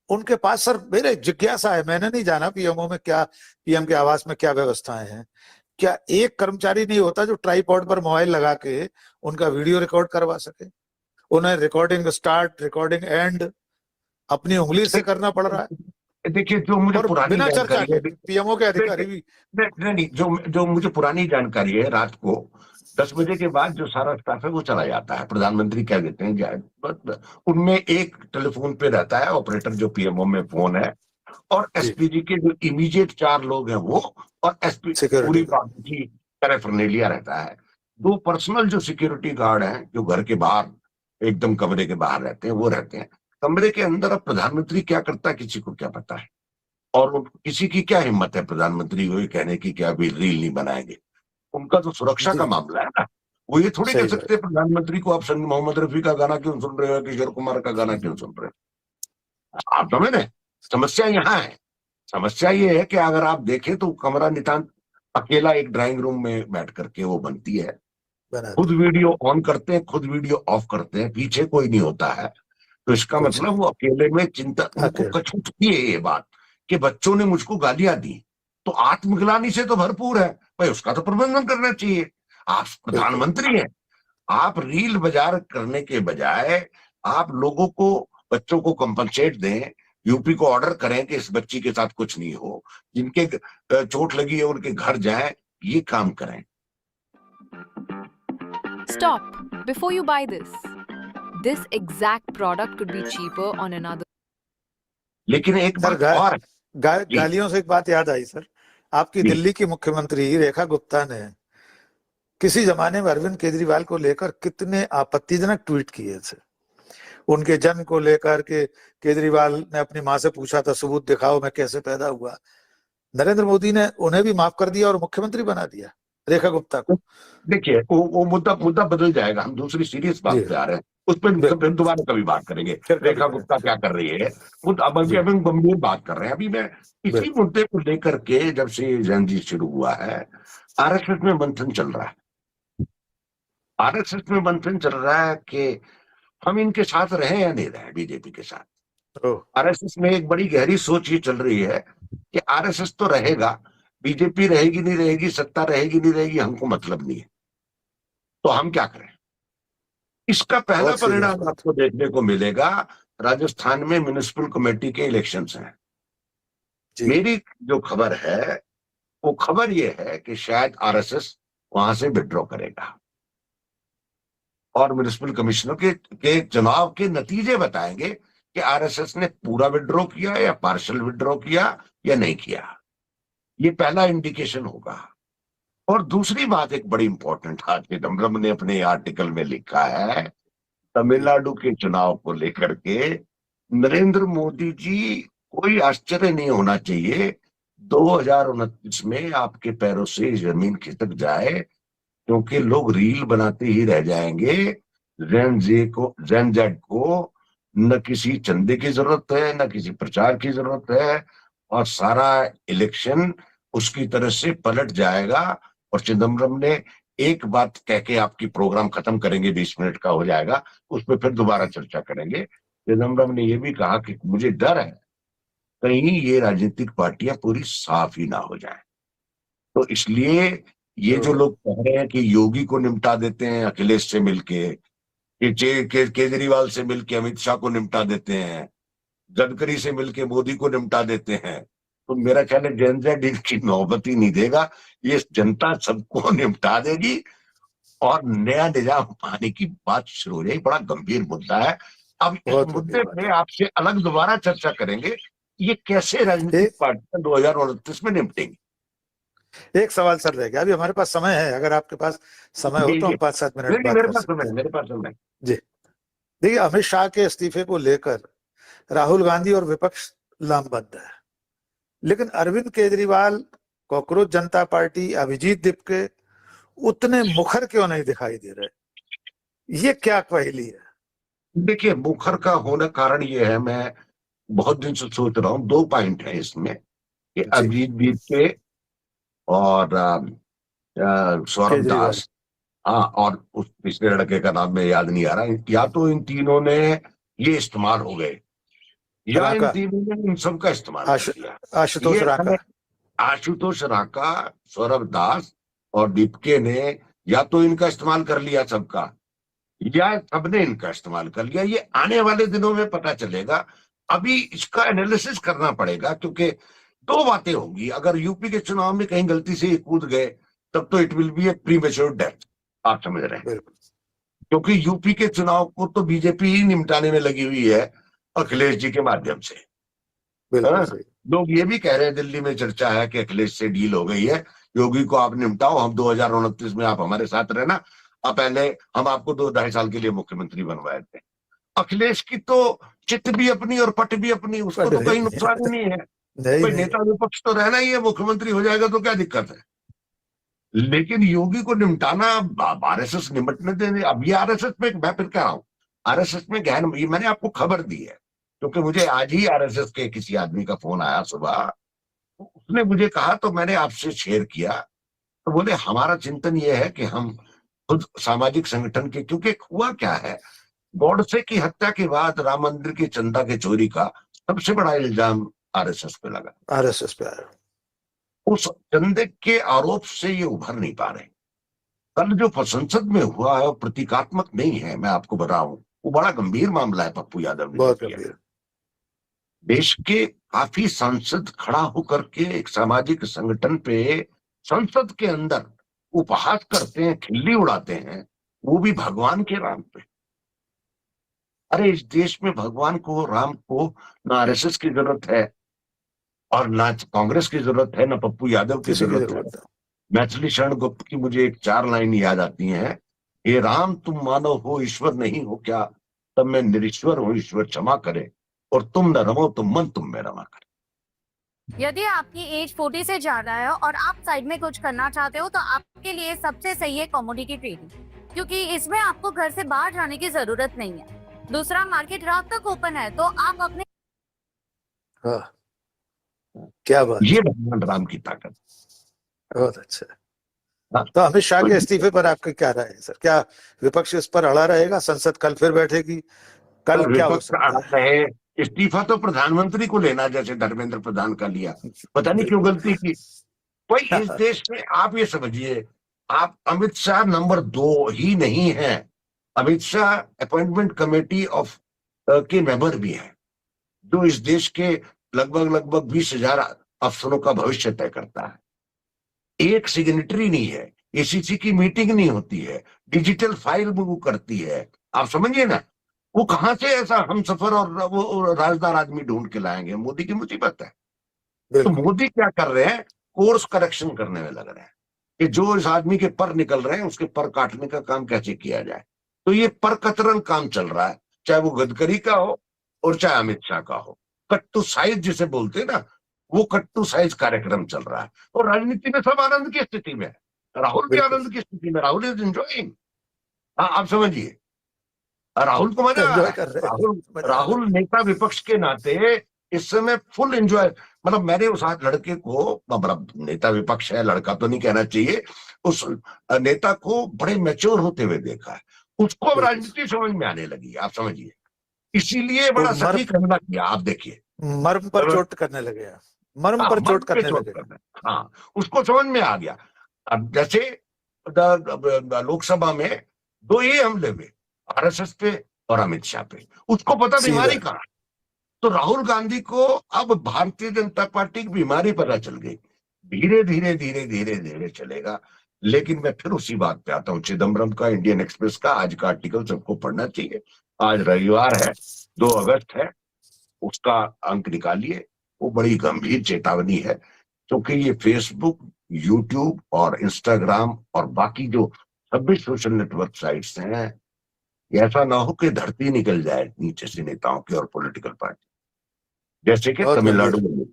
उनके पास सर मेरे जिज्ञासा है, मैंने नहीं जाना पीएमओ में क्या, पीएम के आवास में क्या व्यवस्थाएं हैं। क्या एक कर्मचारी नहीं होता जो ट्राइपॉड पर मोबाइल लगा के उनका वीडियो रिकॉर्ड करवा सके? उन्हें रिकॉर्डिंग स्टार्ट, रिकॉर्डिंग एंड अपनी उंगली से करना पड़ रहा है। देखिए, जो मुझे पुरानी जानकारी है, पीएमओ के अधिकारी भी नहीं, जो मुझे पुरानी जानकारी है, रात को 10 बजे के बाद जो सारा स्टाफ है वो चला जाता है। प्रधानमंत्री क्या देते हैं जाए, उनमें एक टेलीफोन पे रहता है ऑपरेटर जो पीएमओ में फोन है, और एसपीजी के जो इमीडिएट 4 लोग हैं वो, और एसपी पूरी पार्टी की पैराफर्नेलिया रहता है। 2 पर्सनल जो सिक्योरिटी गार्ड हैं जो घर के बाहर एकदम कमरे के बाहर रहते हैं, वो रहते हैं। कमरे के अंदर अब प्रधानमंत्री क्या करता है किसी को क्या पता है, और किसी की क्या हिम्मत है प्रधानमंत्री को ये कहने की कि अभी रील नहीं बनाएंगे। उनका तो सुरक्षा का मामला है ना। वो ये थोड़ी कह सकते प्रधानमंत्री को आप संग मोहम्मद रफी का गाना क्यों सुन रहे हो, किशोर कुमार का गाना क्यों सुन रहे हो। आप समझ रहे? समस्या यहाँ है। समस्या ये है कि अगर आप देखें तो कमरा नितांत अकेला एक ड्राइंग रूम में बैठ करके वो बनती है। खुद वीडियो ऑन करते हैं, खुद वीडियो ऑफ करते हैं, पीछे कोई नहीं होता है। तो इसका मतलब वो अकेले में चिंता, उनको कछुती है ये बात कि बच्चों ने मुझको गालियां दी, तो आत्मग्लानि से तो भरपूर है भाई, उसका तो प्रबंधन करना चाहिए। आप प्रधानमंत्री हैं, आप रील बाजार करने के बजाय आप लोगों को, बच्चों को कंपनसेट दें, यूपी को ऑर्डर करें कि इस बच्ची के साथ कुछ नहीं हो, जिनके चोट लगी है उनके घर जाएं, ये काम करें। Stop. Before you buy this exact product could be cheaper on another. लेकिन एक बात और गालियों से एक बात याद आई सर, आपकी दिल्ली की मुख्यमंत्री रेखा गुप्ता ने किसी जमाने में अरविंद केजरीवाल को लेकर कितने आपत्तिजनक ट्वीट किए थे। उनके जन्म को लेकर के केजरीवाल ने अपनी माँ से पूछा था सबूत दिखाओ मैं कैसे पैदा हुआ। नरेंद्र मोदी ने उन्हें भी माफ कर दिया और मुख्यमंत्री बना दिया रेखा गुप्ता को। देखिए वो मुद्दा बदल जाएगा, हम दूसरी सीरियस बात पे आ रहे हैं, उस पर दोबारा कभी बात करेंगे। रेखा गुप्ता क्या कर रही है, अभी गंभीर बात कर रहे हैं। अभी मैं इसी मुद्दे को लेकर के, जब से जंजी शुरू हुआ है, आरएसएस में मंथन चल रहा है। आरएसएस में मंथन चल रहा है कि हम इनके साथ रहे या नहीं रहे, बीजेपी के साथ। आरएसएस में एक बड़ी गहरी सोच ये चल रही है कि आरएसएस तो रहेगा, बीजेपी रहेगी नहीं रहेगी, सत्ता रहेगी नहीं रहेगी, हमको मतलब नहीं है, तो हम क्या करें। इसका पहला परिणाम आपको देखने को मिलेगा। राजस्थान में म्युनिसिपल कमेटी के इलेक्शंस हैं। मेरी जो खबर है वो खबर ये है कि शायद आरएसएस वहां से विड्रॉ करेगा और म्युनिसिपल कमिश्नर के चुनाव के नतीजे बताएंगे कि आरएसएस ने पूरा विड्रॉ किया या पार्शियल विड्रॉ किया या नहीं किया। ये पहला इंडिकेशन होगा। और दूसरी बात एक बड़ी इंपॉर्टेंट, आज चिदम्बरम ने अपने आर्टिकल में लिखा है, तमिलनाडु के चुनाव को लेकर के नरेंद्र मोदी जी, कोई आश्चर्य नहीं होना चाहिए 2029 में आपके पैरों से जमीन खिसक जाए, क्योंकि लोग रील बनाते ही रह जाएंगे। जेन जेड को न किसी चंदे की जरूरत है, न किसी प्रचार की जरूरत है, और सारा इलेक्शन उसकी तरह से पलट जाएगा। और चिदम्बरम ने एक बात कह के आपकी प्रोग्राम खत्म करेंगे, 20 मिनट का हो जाएगा, उस पर फिर दोबारा चर्चा करेंगे। चिदम्बरम ने यह भी कहा कि मुझे डर है कहीं ये राजनीतिक पार्टियां पूरी साफ ही ना हो जाए। तो इसलिए ये जो लोग कह रहे हैं कि योगी को निपटा देते हैं अखिलेश से मिलके, केजरीवाल से मिलके अमित शाह को निपटा देते हैं, गडकरी से मिलके मोदी को निपटा देते हैं, तो मेरा ख्याल है जेनजेड इनकी नौबत ही नहीं देगा। ये जनता सबको निपटा देगी और नया निजाम आने की बात शुरू हो जाएगी। बड़ा गंभीर मुद्दा है। अब इस मुद्दे पे आपसे अलग दोबारा चर्चा करेंगे, ये कैसे राजनीतिक पार्टियां 2029 में निपटेंगी। एक सवाल सर रह गया, अभी हमारे पास समय है, अगर आपके पास समय हो तो हम 5-7 मिनट बात कर सकते हैं। मेरे पास समय जी। देखिए, अमित शाह के इस्तीफे को लेकर राहुल गांधी और विपक्ष लामबंद है, लेकिन अरविंद केजरीवाल, कॉकरोच जनता पार्टी, अभिजीत दीपके उतने मुखर क्यों नहीं दिखाई दे रहे? ये क्या पहेली है? देखिए, मुखर का होना कारण ये है, मैं बहुत दिन से सोच रहा हूं, 2 पॉइंट है इसमें कि अभिजीत दीपके और सौरभ दास, हाँ, और उस पिछले लड़के का नाम में याद नहीं आ रहा, या तो इन तीनों ने ये इस्तेमाल हो गए या इन तीनों ने इन सबका इस्तेमाल कर लिया। आशुतोष राका, सौरभ दास और दीपके ने या तो इनका इस्तेमाल कर लिया सबका, या सबने इनका इस्तेमाल कर लिया। ये आने वाले दिनों में पता चलेगा। अभी इसका एनालिसिस करना पड़ेगा, क्योंकि 2 बातें होंगी। अगर यूपी के चुनाव में कहीं गलती से कूद गए तब तो it will be A premature death, आप समझ रहे हैं, क्योंकि यूपी के चुनाव को तो बीजेपी ही निपटाने में लगी हुई है अखिलेश जी के माध्यम से। लोग ये भी कह रहे हैं, दिल्ली में चर्चा है कि अखिलेश से डील हो गई है, योगी को आप निपटाओ, हम 2029 में आप हमारे साथ रहना, अब पहले हम आपको 2-2.5 साल के लिए मुख्यमंत्री बनवाए थे। अखिलेश की तो चित भी अपनी और पट भी अपनी, उसको तो कहीं नुकसान ही नहीं है। कोई नेता विपक्ष तो रहना ही है, मुख्यमंत्री हो जाएगा तो क्या दिक्कत है। लेकिन योगी को निपटाना, आरएसएस निपटने देने। अब ये आरएसएस में, मैं फिर कह रहा हूं, आरएसएस में गहन, ये मैंने आपको खबर दी है क्योंकि मुझे आज ही आरएसएस के किसी आदमी का फोन आया सुबह, उसने मुझे कहा तो मैंने आपसे शेयर किया। तो बोले हमारा चिंतन ये है कि हम खुद सामाजिक संगठन के, क्योंकि हुआ क्या है, गॉडसे की हत्या के बाद राम मंदिर की चंदा के चोरी का सबसे बड़ा इल्जाम आरएसएस पे लगा, आरएसएस पे आया। उस चंदे के आरोप से ये उभर नहीं पा रहे। कल जो संसद में हुआ है वो प्रतीकात्मक नहीं है, मैं आपको बताऊं, वो बड़ा गंभीर मामला है। पप्पू यादव ने बहुत गंभीर। देश के काफी सांसद खड़ा होकर के एक सामाजिक संगठन पे संसद के अंदर उपहास करते हैं, खिल्ली उड़ाते हैं, वो भी भगवान के राम पे। अरे इस देश में भगवान को, राम को ना आरएसएस की जरूरत है और ना कांग्रेस की जरूरत है, ना पप्पू यादव की जरूरत है। मैथिली शरण गुप्त की मुझे एक 4 लाइन याद आती हैं, हे राम तुम मानव हो ईश्वर नहीं हो क्या, तब मैं निरीश्वर हूं ईश्वर क्षमा करे, और तुम न रमो तो मन तुम में रमा करे। यदि आपकी एज 40 से ज्यादा है और आप साइड में कुछ करना चाहते हो तो आपके लिए सबसे सही है कमोडिटी ट्रेडिंग, क्योंकि इसमें आपको घर से बाहर जाने की जरूरत नहीं है। दूसरा, मार्केट रात तक ओपन है तो आप अपने क्या बात, ये भगवान राम की ताकत। बहुत अच्छा। तो अमित शाह के इस्तीफे पर आपकी क्या राय है सर? क्या विपक्ष इस पर अड़ा रहेगा? संसद कल फिर बैठेगी, कल क्या हो सकता है? इस्तीफा तो प्रधानमंत्री को लेना, जैसे धर्मेंद्र प्रधान का लिया, पता नहीं क्यों गलती की। भाई इस देश में आप ये समझिए, आप अमित शाह नंबर 2 ही नहीं है, Amit Shah appointment committee of के मेंबर भी हैं, जो इस देश के लगभग 20,000 अफसरों का भविष्य तय करता है। एक सिग्नेटरी नहीं है, एसीसी की मीटिंग नहीं होती है, डिजिटल फाइल वो करती है, आप समझिए ना, वो कहां से ऐसा हमसफर और वो राजदार आदमी ढूंढ के लाएंगे? मोदी की मुसीबत है। तो मोदी क्या कर रहे हैं, कोर्स करेक्शन करने में लग रहे हैं कि जो इस आदमी के पर निकल रहे हैं उसके पर काटने का काम कैसे किया जाए। तो ये पर कतरन काम चल रहा है, चाहे वो गडकरी का हो और चाहे अमित शाह का हो। कट टू साइज जिसे बोलते हैं ना, वो कट्टू साइज कार्यक्रम चल रहा है। और राजनीति में सब आनंद की स्थिति में है, राहुल भी आनंद की स्थिति में, राहुल इज एंजॉइंग। हाँ, आप समझिए, राहुल को मजा आ रहा एंजॉय है। कर रहे हैं, राहुल मजा आ रहा राहुल नेता विपक्ष के नाते इस समय फुल एंजॉय। मतलब मैंने उस आज लड़के को, मतलब नेता विपक्ष है, लड़का तो नहीं कहना चाहिए, उस नेता को बड़े मैच्योर होते हुए देखा है। उसको अब राजनीति समझ में आने लगी है, आप समझिए, इसीलिए बड़ा सटीक हमला किया। आप देखिए, मर्म पर चोट करने लगे हैं, मर्म पर चोट करने लगे। हाँ, उसको समझ में आ गया। अब जैसे लोकसभा में दो ये हमले हुए, आरएसएस पे और अमित शाह पे, उसको पता बीमारी का। तो राहुल गांधी को अब भारतीय जनता पार्टी की बीमारी पता चल गई। धीरे धीरे धीरे धीरे धीरे चलेगा। लेकिन मैं फिर उसी बात पे आता हूँ, चिदम्बरम का इंडियन एक्सप्रेस का आज का आर्टिकल सबको पढ़ना चाहिए। आज रविवार है, 2 अगस्त है, उसका अंक निकालिए। वो बड़ी गंभीर चेतावनी है, क्योंकि ये फेसबुक, यूट्यूब और इंस्टाग्राम और बाकी जो 26 सोशल नेटवर्क साइट्स हैं, ऐसा ना हो कि धरती निकल जाए नीचे से नेताओं की और पॉलिटिकल पार्टी, जैसे कि तमिलनाडु में,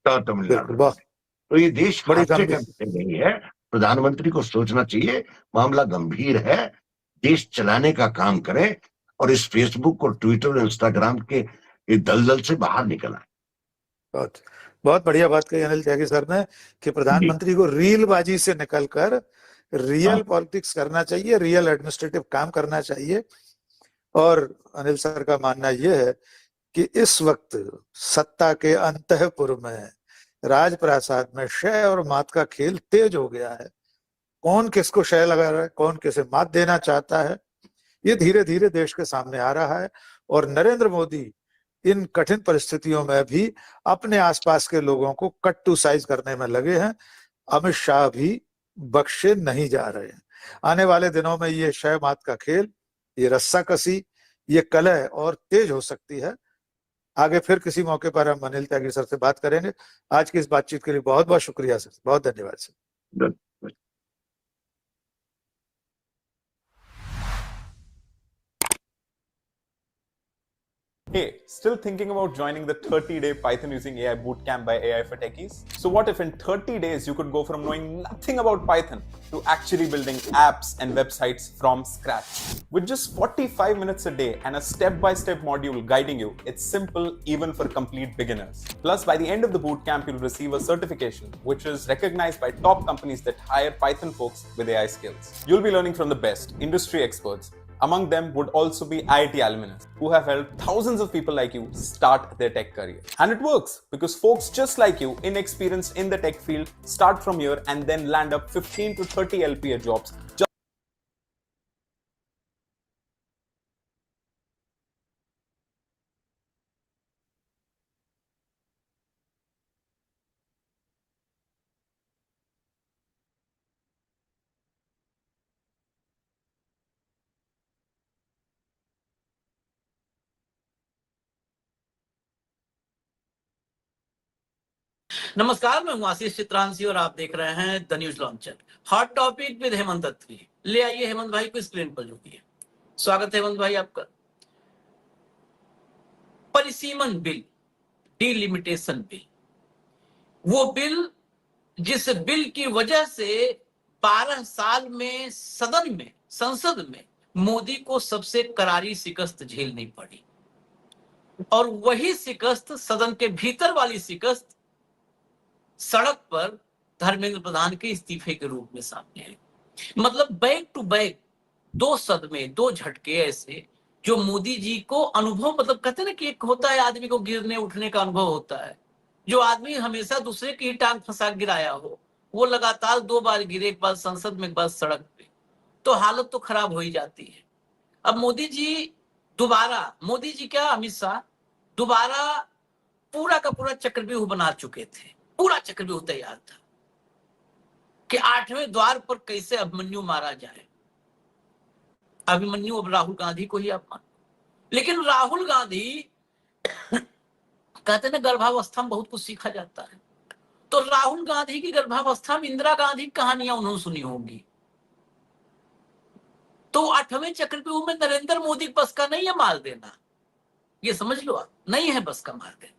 तमिलनाडु में। तो ये देश हादसे का नहीं है। प्रधानमंत्री को सोचना चाहिए, मामला गंभीर है, देश चलाने का काम करें और इस फेसबुक और ट्विटर और इंस्टाग्राम के दलदल से बाहर निकल आए। बहुत बहुत बढ़िया बात कही अनिल त्यागी सर ने कि प्रधानमंत्री को रीलबाजी से निकलकर रियल पॉलिटिक्स करना चाहिए, रियल एडमिनिस्ट्रेटिव काम करना चाहिए। और अनिल सर का मानना यह है कि इस वक्त सत्ता के अंतःपुर में, राजप्रासाद में शय और मात का खेल तेज हो गया है। कौन किसको शय लगा रहा है, कौन किसे मात देना चाहता है, ये धीरे धीरे देश के सामने आ रहा है। और नरेंद्र मोदी इन कठिन परिस्थितियों में भी अपने आसपास के लोगों को कट टू साइज करने में लगे हैं। अमित शाह भी बख्शे नहीं जा रहे हैं। आने वाले दिनों में ये शय मात का खेल, ये रस्साकसी, ये कलह और तेज हो सकती है। आगे फिर किसी मौके पर हम अनिल त्यागी सर से बात करेंगे। आज की इस बातचीत के लिए बहुत बहुत शुक्रिया सर, बहुत धन्यवाद sir. Hey, still thinking about joining the 30-day Python using AI bootcamp by AI for Techies? So what if in 30 days you could go from knowing nothing about Python to actually building apps and websites from scratch? With just 45 minutes a day and a step-by-step module guiding you, it's simple even for complete beginners. Plus, by the end of the bootcamp, you'll receive a certification, which is recognized by top companies that hire Python folks with AI skills. You'll be learning from the best industry experts. Among them would also be IIT alumni who have helped thousands of people like you start their tech career. And it works because folks just like you, inexperienced in the tech field, start from here and then land up 15 to 30 LPA jobs. नमस्कार, मैं हूं आशीष चित्रांशी और आप देख रहे हैं the news launcher. Hot topic with Hemant Atri. ले आइए हेमंत भाई को स्क्रीन पर जोड़िए। स्वागत है हेमंत भाई आपका। परिसीमन बिल, डिलिमिटेशन बिल, वो बिल जिस बिल की वजह से 12 साल में सदन में, संसद में मोदी को सबसे करारी शिकस्त झेलनी पड़ी। और वही शिकस्त, सदन के भीतर वाली शिकस्त, सड़क पर धर्मेंद्र प्रधान के इस्तीफे के रूप में सामने आई। मतलब बैक टू बैक 2 सदमे, 2 झटके ऐसे जो मोदी जी को अनुभव, मतलब कहते हैं ना कि एक होता है आदमी को गिरने उठने का अनुभव होता है। जो आदमी हमेशा दूसरे की टांग फंसा गिराया हो, वो लगातार 2 बार गिरे, एक बार संसद में, एक बार सड़क पे, तो हालत तो खराब हो ही जाती है। अब मोदी जी दोबारा, मोदी जी क्या, अमित शाह दोबारा पूरा का पूरा चक्रव्यूह बना चुके थे। पूरा चक्रव्यूह तैयार था कि 8वें द्वार पर कैसे अभिमन्यु मारा जाए। अभिमन्यु अब राहुल गांधी को ही आप मान, लेकिन राहुल गांधी कहते हैं ना गर्भावस्था में बहुत कुछ सीखा जाता है। तो राहुल गांधी की गर्भावस्था में इंदिरा गांधी की कहानियां उन्होंने सुनी होंगी। तो 8वें चक्रव्यूह में नरेंद्र मोदी बस का नहीं है मार देना, ये समझ लो आप, नहीं है बस का मार देना।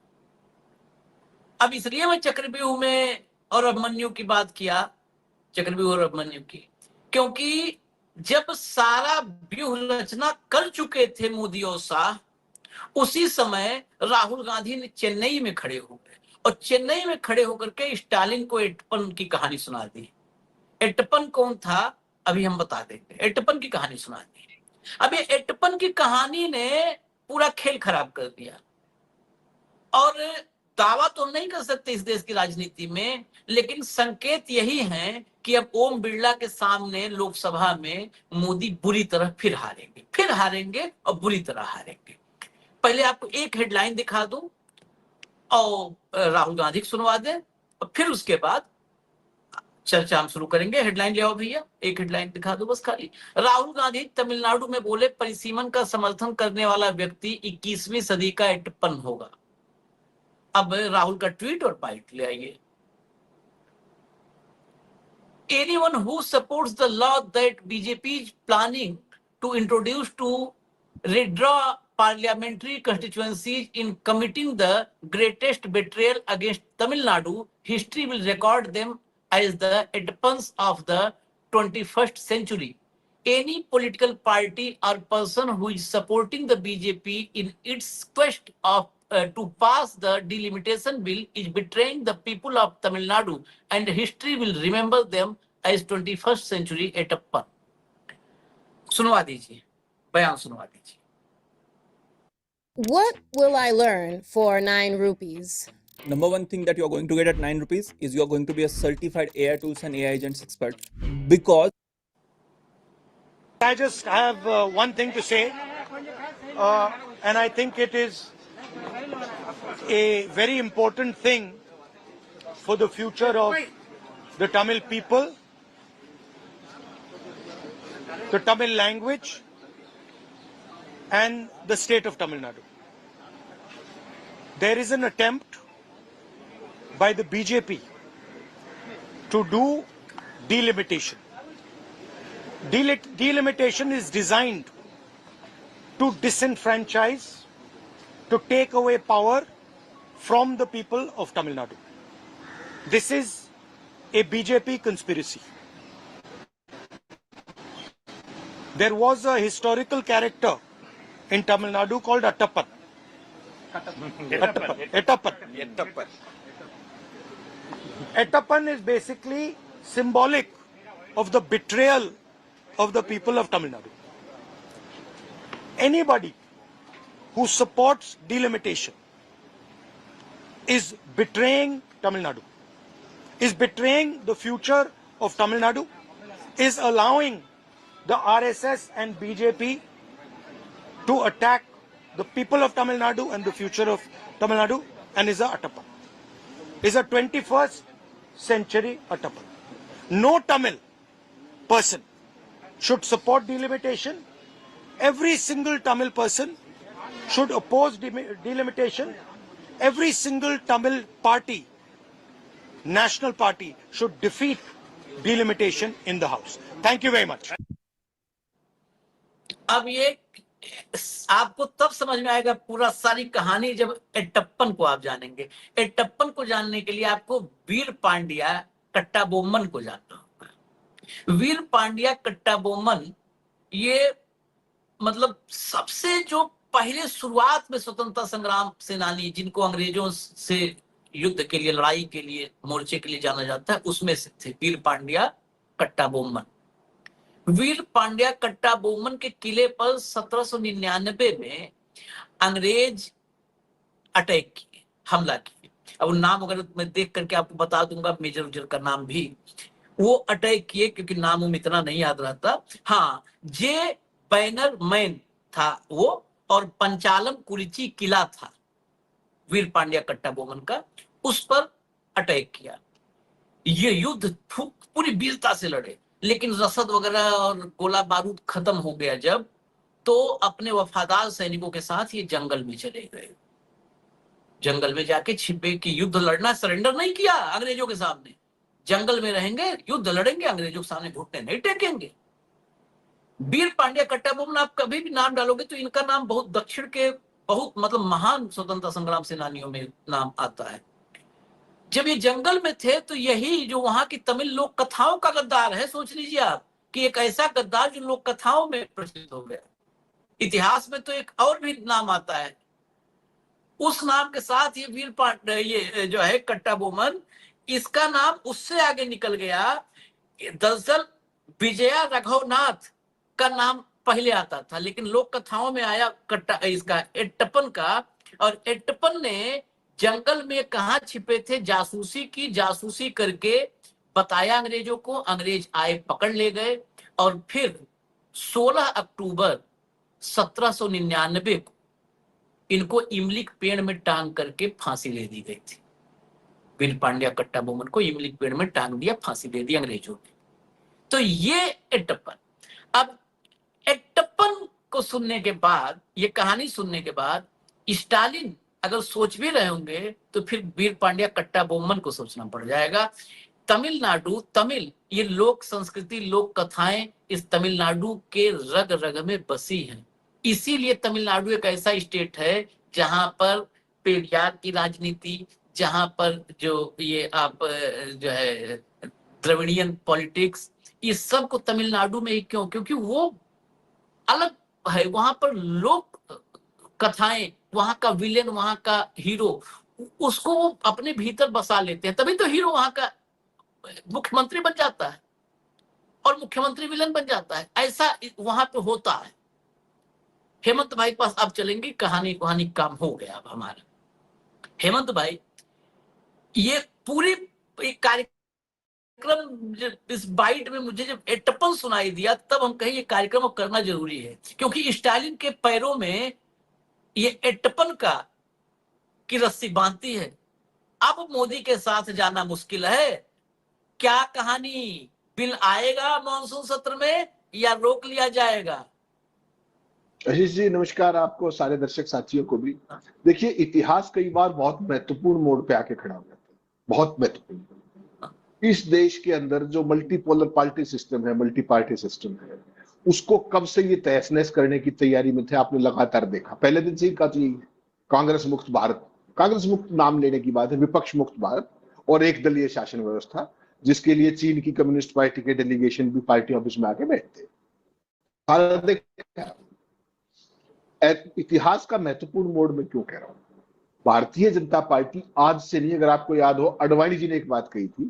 अब इसलिए मैं चक्रव्यूह में और अभिमन्यु की बात किया, चक्रव्यूह और अभिमन्यु की, क्योंकि जब सारा व्यूह रचना कर चुके थे मोदी और शाह, उसी समय राहुल गांधी ने चेन्नई में खड़े हो गए और चेन्नई में खड़े होकर के स्टालिन को एट्टप्पन की कहानी सुना दी। एट्टप्पन कौन था अभी हम बता देंगे, एट्टप्पन की कहानी सुना दी। अब ये एट्टप्पन की कहानी ने पूरा खेल खराब कर दिया और दावा तो नहीं कर सकते इस देश की राजनीति में, लेकिन संकेत यही है कि अब ओम बिरला के सामने लोकसभा में मोदी बुरी तरह फिर हारेंगे और बुरी तरह हारेंगे। पहले आपको एक हेडलाइन दिखा दूं और राहुल गांधी को सुनवा दें और फिर उसके बाद चर्चा हम शुरू करेंगे। हेडलाइन ले आओ भैया, एक हेडलाइन दिखा दो बस खाली। राहुल गांधी तमिलनाडु में बोले परिसीमन का समर्थन करने वाला व्यक्ति 21वीं सदी का एट्टप्पन होगा। अब राहुल का ट्वीट और बाइट ले आइए। Anyone who supports the law that BJP is planning to introduce to redraw parliamentary constituencies in committing the greatest betrayal against Tamil Nadu, history will record them as the Eddpans of the 21st century. Any political party or person who is supporting the BJP in its quest of to pass the delimitation bill is betraying the people of Tamil Nadu, and history will remember them as 21st century Eddppan. सुनवा दीजिए, बयान सुनवा दीजिए। What will I learn for 9 rupees? Number one thing that you are going to get at 9 rupees is you are going to be a certified AI tools and AI agents expert, because I just have one thing to say, and I think it is a very important thing for the future of the Tamil people, the Tamil language, and the state of Tamil Nadu. There is an attempt by the BJP to do delimitation. Delimitation is designed to disenfranchise, to take away power from the people of Tamil Nadu. This is a BJP conspiracy. There was a historical character in Tamil Nadu called Attappan. Attappan. Attappan is basically symbolic of the betrayal of the people of Tamil Nadu. Anybody who supports delimitation is betraying Tamil Nadu, is betraying the future of Tamil Nadu, is allowing the RSS and BJP to attack the people of Tamil Nadu and the future of Tamil Nadu, and is a Attappan. Is a 21st century Attappan. No Tamil person should support delimitation. Every single Tamil person should oppose delimitation. Every single Tamil party, national party, should defeat delimitation in the House. Thank you very much. अब ये आपको तब समझ में आएगा पूरा सारी कहानी जब एट्टप्पन को आप जानेंगे। एट्टप्पन को जानने के लिए आपको वीर पांड्या कट्टाबोम्मन को जानना होगा। वीर पांड्या कट्टाबोम्मन ये मतलब सबसे जो पहले शुरुआत में स्वतंत्रता संग्राम सेनानी, जिनको अंग्रेजों से युद्ध के लिए, लड़ाई के लिए, मोर्चे के लिए जाना जाता है, उसमें से थे वीर पांड्या कट्टाबोम्मन। वीर पांड्या कट्टाबोम्मन के किले पर 1799 में अंग्रेज अटैक किए, हमला किए। अब नाम अगर मैं देख करके आपको बता दूंगा, मेजर उजर का नाम भी, वो अटैक किए क्योंकि नाम उम इतना नहीं याद रहता। हाँ, जे बैनर मैन था वो, और पंचालम कुरिची किला था वीर पांड्या कट्टाबोम्मन का, उस पर अटैक किया। ये युद्ध पूरी वीरता से लड़े, लेकिन रसद वगैरह और गोला बारूद खत्म हो गया जब, तो अपने वफादार सैनिकों के साथ ये जंगल में चले गए। जंगल में जाके छिपे कि युद्ध लड़ना, सरेंडर नहीं किया अंग्रेजों के सामने। जंगल में रहेंगे, युद्ध लड़ेंगे, अंग्रेजों के सामने घुटने नहीं टेकेंगे। वीर पांड्या कट्टाबोम्मन आप कभी भी नाम डालोगे तो इनका नाम बहुत दक्षिण के बहुत मतलब महान स्वतंत्रता संग्राम सेनानियों में नाम आता है। जब ये जंगल में थे तो यही जो वहां की तमिल लोक कथाओं का गद्दार है, सोच लीजिए आप कि एक ऐसा गद्दार जो लोक कथाओं में प्रचलित हो गया। इतिहास में तो एक और भी नाम आता है, उस नाम के साथ ये ये जो है कट्टा बोमन, इसका नाम उससे आगे निकल गया। दरअसल विजया राघवनाथ का नाम पहले आता था, लेकिन लोक कथाओं में आया कट्टा इसका एट्टप्पन का। और एट्टप्पन ने जंगल में कहा छिपे थे, जासूसी करके बताया अंग्रेजों को। अंग्रेज आए, पकड़ ले गए, और फिर 16 अक्टूबर 1799 को इनको इमली के पेड़ में टांग करके फांसी ले दी गई थी। वीर पांड्या कट्टा बोमन को इमली के पेड़ में टांग दिया, फांसी दे दी अंग्रेजों ने। तो ये एट्टप्पन। अब एट्टप्पन को सुनने के बाद, ये कहानी सुनने के बाद, स्टालिन अगर सोच भी रहे होंगे तो फिर वीर पांड्या कट्टा बोमन को सोचना पड़ जाएगा। तमिलनाडु, तमिल, ये लोक संस्कृति, लोक कथाएं इस तमिलनाडु के रग रग में बसी हैं। इसीलिए तमिलनाडु एक ऐसा स्टेट है जहां पर पेरियार की राजनीति, जहां पर जो ये आप जो है द्रविडियन पॉलिटिक्स, ये सब को तमिलनाडु में ही क्यों? क्योंकि वो अलग है। वहां पर लोक कथाएं, वहां का विलेन, वहां का हीरो, उसको वो अपने भीतर बसा लेते हैं। तभी तो हीरो वहां का मुख्यमंत्री बन जाता है और मुख्यमंत्री विलेन बन जाता है। ऐसा वहां पे होता है। हेमंत भाई के पास अब चलेंगे, कहानी काम हो गया अब हमारा। हेमंत भाई, ये पूरी कार्यक्रम, इस बाइट में मुझे जब एट्टप्पन सुनाई दिया तब हम कहे ये कार्यक्रम करना जरूरी है, क्योंकि स्टालिन के पैरों में ये एट्टप्पन की रस्सी बांधती है। अब मोदी के साथ जाना मुश्किल है। क्या कहानी, बिल आएगा मॉनसून सत्र में या रोक लिया जाएगा? आशीष जी नमस्कार, आपको, सारे दर्शक साथियों को भी। देखिए, इतिहास कई बार बहुत महत्वपूर्ण मोड़ पे आके खड़ा हो जाता है, बहुत महत्वपूर्ण। इस देश के अंदर जो मल्टीपोलर पार्टी सिस्टम है, मल्टी पार्टी सिस्टम है, उसको कब से ये तहस नहस करने की तैयारी में थे, आपने लगातार देखा। पहले दिन से ही कहा यही है, कांग्रेस मुक्त भारत। कांग्रेस मुक्त नाम लेने की बात है, विपक्ष मुक्त भारत और एक दलीय शासन व्यवस्था, जिसके लिए चीन की कम्युनिस्ट पार्टी के डेलीगेशन भी पार्टी ऑफिस में आके बैठते। इतिहास का महत्वपूर्ण मोड़ में क्यों कह रहा हूं? भारतीय जनता पार्टी आज से नहीं, अगर आपको याद हो, अडवाणी जी ने एक बात कही थी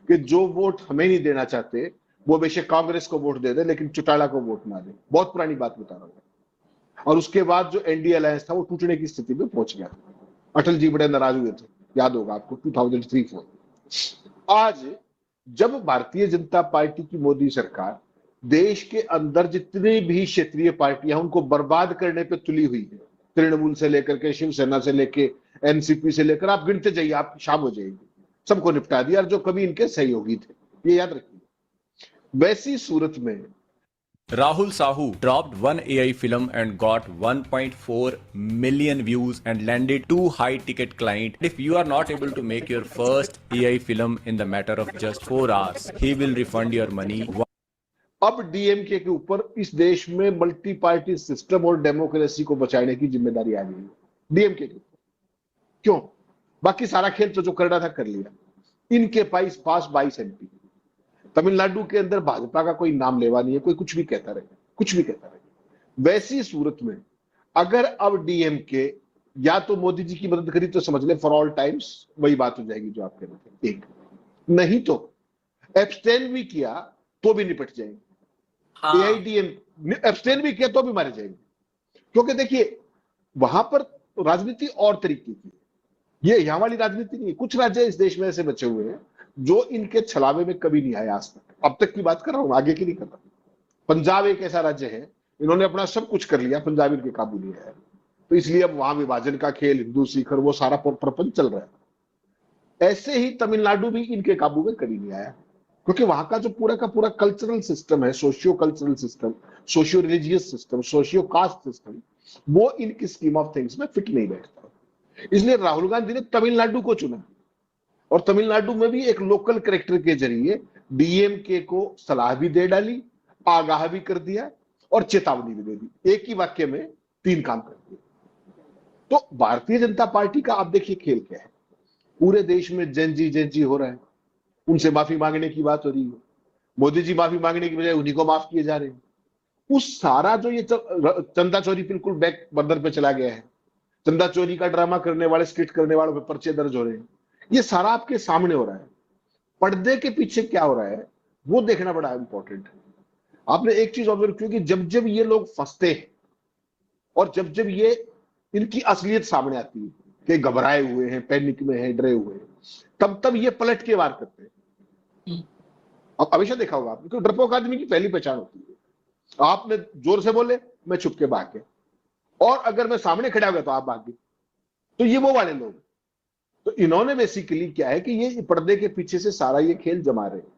कि जो वोट हमें नहीं देना चाहते वो बेशक कांग्रेस को वोट दे दे, लेकिन चौटाला को वोट ना दे। बहुत पुरानी बात बता रहा हूं। और उसके बाद जो एनडीए अलायंस था वो टूटने की स्थिति में पहुंच गया। अटल जी बड़े नाराज हुए थे, याद होगा आपको, 2003-4। आज जब भारतीय जनता पार्टी की मोदी सरकार देश के अंदर जितनी भी क्षेत्रीय पार्टियां उनको बर्बाद करने पे तुली हुई है, तृणमूल से लेकर के शिवसेना से लेके एनसीपी से लेकर, आप गिनते जाइए, आप शाम हो जाएगी, सबको निपटा दिया, और जो कभी इनके सहयोगी थे, ये याद रखिए। वैसी सूरत में Rahul Sahu dropped one AI film and got 1.4 million views and landed 2 high-ticket clients. If you are not able to make your first AI film in the matter of just 4 hours, he will refund your money. अब DMK के ऊपर इस देश में multi party system और democracy को बचाने की जिम्मेदारी आ गई है डीएमके के। क्यों? बाकी सारा खेल तो जो करना था कर लिया। इनके पास 22 एमपी। तमिलनाडु के अंदर भाजपा का कोई नाम लेवा नहीं है, कोई कुछ भी कहता रहे, कुछ भी कहता रहे। वैसी सूरत में अगर अब डीएमके या तो मोदी जी की मदद करी तो समझ ले फॉर ऑल टाइम्स वही बात हो जाएगी जो आप कह रहे थे, एक। नहीं तो एब्सटेन भी किया तो भी निपट जाएंगे। एआईडीएम एब्सटेन भी किया तो भी मारे जाएंगे, क्योंकि देखिए वहां पर राजनीति और तरीके की, ये यहां वाली राजनीति नहीं है। कुछ राज्य इस देश में ऐसे बचे हुए हैं जो इनके छलावे में कभी नहीं आए आज तक। अब तक की बात कर रहा हूं, आगे की नहीं कर रहा। पंजाब एक ऐसा राज्य है, इन्होंने अपना सब कुछ कर लिया, पंजाब इनके काबू नहीं है, तो इसलिए अब वहां विभाजन का खेल, हिंदू सिख और वो सारा प्रपंच चल रहा है। ऐसे ही तमिलनाडु भी इनके काबू में कभी नहीं आया, क्योंकि वहां का जो पूरा का पूरा कल्चरल सिस्टम है, socio cultural system, socio religious system, socio caste system, वो इनकी स्कीम ऑफ थिंग्स में फिट नहीं बैठता। इसलिए राहुल गांधी ने तमिलनाडु को चुना, और तमिलनाडु में भी एक लोकल कैरेक्टर के जरिए डीएमके को सलाह भी दे डाली, आगाह भी कर दिया और चेतावनी भी दे दी। एक ही वाक्य में 3 काम कर दिए। तो भारतीय जनता पार्टी का आप देखिए खेल क्या है। पूरे देश में जेनजी हो रहा है, उनसे माफी मांगने की बात हो रही है। मोदी जी माफी मांगने की बजाय उन्हीं को माफ किए जा रहे हैं। उस सारा जो ये चंदा चोरी बिल्कुल बैक बर्दर पे चला गया है। चंदा चोरी का ड्रामा करने वाले, स्किट करने वालों पे पर्चे दर्ज हो रहे हैं। ये सारा आपके सामने हो रहा है। पर्दे के पीछे क्या हो रहा है वो देखना बड़ा इंपॉर्टेंट है। आपने एक चीज ऑब्जर्व की कि जब जब ये लोग फंसते हैं और जब जब ये इनकी असलियत सामने आती है कि घबराए हुए हैं, पैनिक में हैं, डरे हुए हैं, तब तब ये पलट के वार करते हैं। अब हमेशा देखा होगा आपने, क्योंकि डरपोक आदमी की पहली पहचान होती है, आपने जोर से बोले, मैं छुप के भाग गया, और अगर मैं सामने खड़ा हो गया तो आप भाग गए। तो ये वो वाले लोग। तो इन्होंने बेसिकली क्या है कि ये पर्दे के पीछे से सारा ये खेल जमा रहे हैं।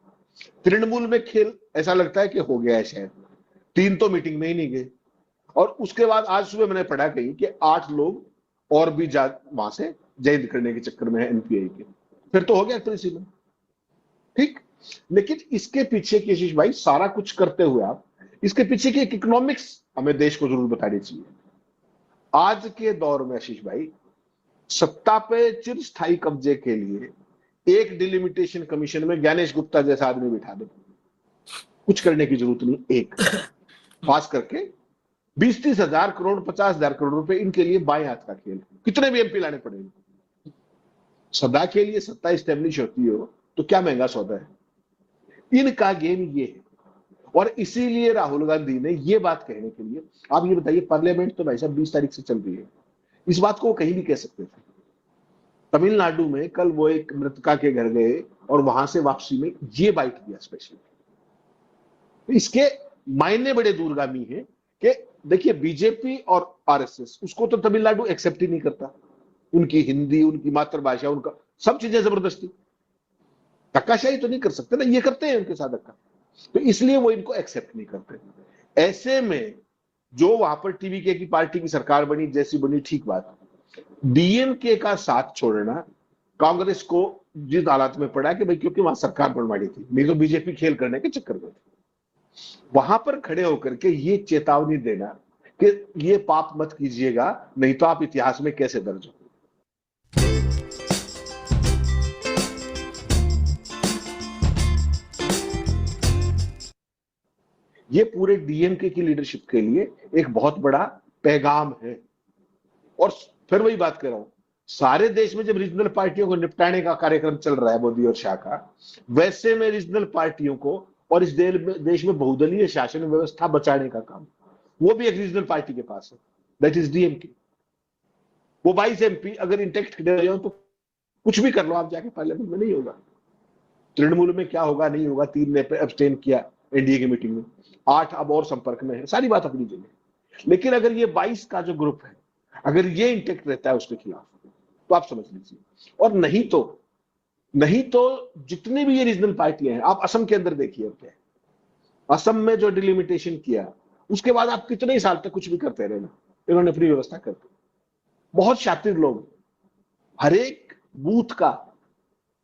तृणमूल में खेल ऐसा लगता है कि हो गया है शायद, 3 तो मीटिंग में ही नहीं गए, और उसके बाद आज सुबह मैंने पढ़ा कहीं कि 8 लोग और भी वहां से जैद करने के चक्कर में है एनपीआई के। फिर तो हो गया प्रिंसिपल, ठीक। लेकिन इसके पीछे की आशीष भाई सारा कुछ करते हुए आप इसके पीछे की एक इकोनॉमिक्स हमें देश को जरूर बतानी चाहिए। आज के दौर में आशीष भाई, सत्ता पे चिरस्थायी कब्जे के लिए एक डिलिमिटेशन कमीशन में ज्ञानेश गुप्ता जैसा आदमी बिठा दो, कुछ करने की जरूरत नहीं। एक खास करके 20-30 हजार करोड़, 50 हजार करोड़ रुपए इनके लिए बाएं हाथ का खेल। कितने भी एमपी लाने पड़ेंगे। सदा के लिए सत्ता स्टैब्लिश होती हो तो क्या महंगा सौदा है। इनका गेम ये है, और इसीलिए राहुल गांधी ने ये बात कहने के लिए, आप ये बताइए, पार्लियामेंट तो भाई साहब 20 तारीख से चल रही है, इस बात को वो कहीं भी कह सकते थे। तमिलनाडु में कल वो एक मृतका के घर गए और वहां से वापसी में ये बाइट दिया स्पेशल। तो इसके मायने बड़े दूरगामी हैं कि देखिए, बीजेपी और आरएसएस उसको तो तमिलनाडु एक्सेप्ट ही नहीं करता। उनकी हिंदी, उनकी मातृभाषा, उनका सब चीजें जबरदस्ती, धक्काशाही तो नहीं कर सकते ना, ये करते हैं उनके साथ धक्का, तो इसलिए वो इनको एक्सेप्ट नहीं करते। ऐसे में जो वहां पर टीवीके की पार्टी की सरकार बनी, जैसी बनी, ठीक बात। डीएमके का साथ छोड़ना कांग्रेस को जिस हालात में पड़ा कि भाई, क्योंकि वहां सरकार बनवानी थी, नहीं तो बीजेपी खेल करने के चक्कर में थी। वहां पर खड़े होकर के ये चेतावनी देना कि ये पाप मत कीजिएगा, नहीं तो आप इतिहास में कैसे दर्ज हो। ये पूरे डीएमके की लीडरशिप के लिए एक बहुत बड़ा पैगाम है। और फिर वही बात कर रहा हूं, सारे देश में जब रीजनल पार्टियों को निपटाने का कार्यक्रम चल रहा है मोदी और शाह का, वैसे में रीजनल पार्टियों को और इस देश में बहुदलीय शासन व्यवस्था बचाने का काम वो भी एक रीजनल पार्टी के पास है, दैट इज डीएमके। वो 22 एमपी अगर इंटेक्ट खड़े हो तो कुछ भी कर लो आप जाके, पार्लियामेंट में नहीं होगा। तृणमूल में क्या होगा नहीं होगा, 3 ने अब्सटेन किया एनडीए की मीटिंग में, 8 अब और संपर्क में है, सारी बात अपनी जगह। लेकिन अगर ये 22 का जो ग्रुप है, अगर ये इंटेक्ट रहता है उसके खिलाफ, तो आप समझ लीजिए। और नहीं तो जितनी भी ये रीजनल पार्टियां हैं, आप असम के अंदर देखिए अब क्या है। असम में जो डिलिमिटेशन किया, उसके बाद आप कितने ही साल तक कुछ भी करते रहना, इन्होंने अपनी व्यवस्था कर दी। बहुत शातिर लोग, हर एक बूथ का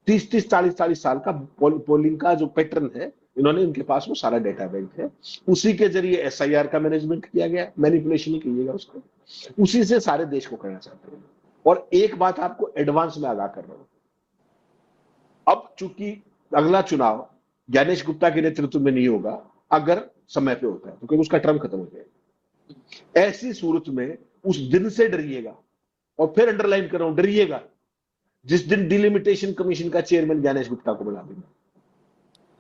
30-30, 40-40 साल का पोलिंग का जो पैटर्न है, इन्होंने, इनके पास वो सारा डेटा बैंक है। उसी के जरिए एसआईआर का मैनेजमेंट किया गया, मैनिपुलेशन ही कीजिएगा उसको, उसी से सारे देश को करना चाहते हैं। और एक बात आपको एडवांस में आगाह कर रहा हूं, अब चूंकि अगला चुनाव ज्ञानेश गुप्ता के नेतृत्व में नहीं होगा, अगर समय पे होता है, तो क्योंकि उसका टर्म खत्म हो जाएगा। ऐसी सूरत में उस दिन से डरिएगा, और फिर अंडरलाइन कर रहा हूं, डरिएगा जिस दिन डिलिमिटेशन कमीशन का चेयरमैन ज्ञानेश गुप्ता को बना देंगे।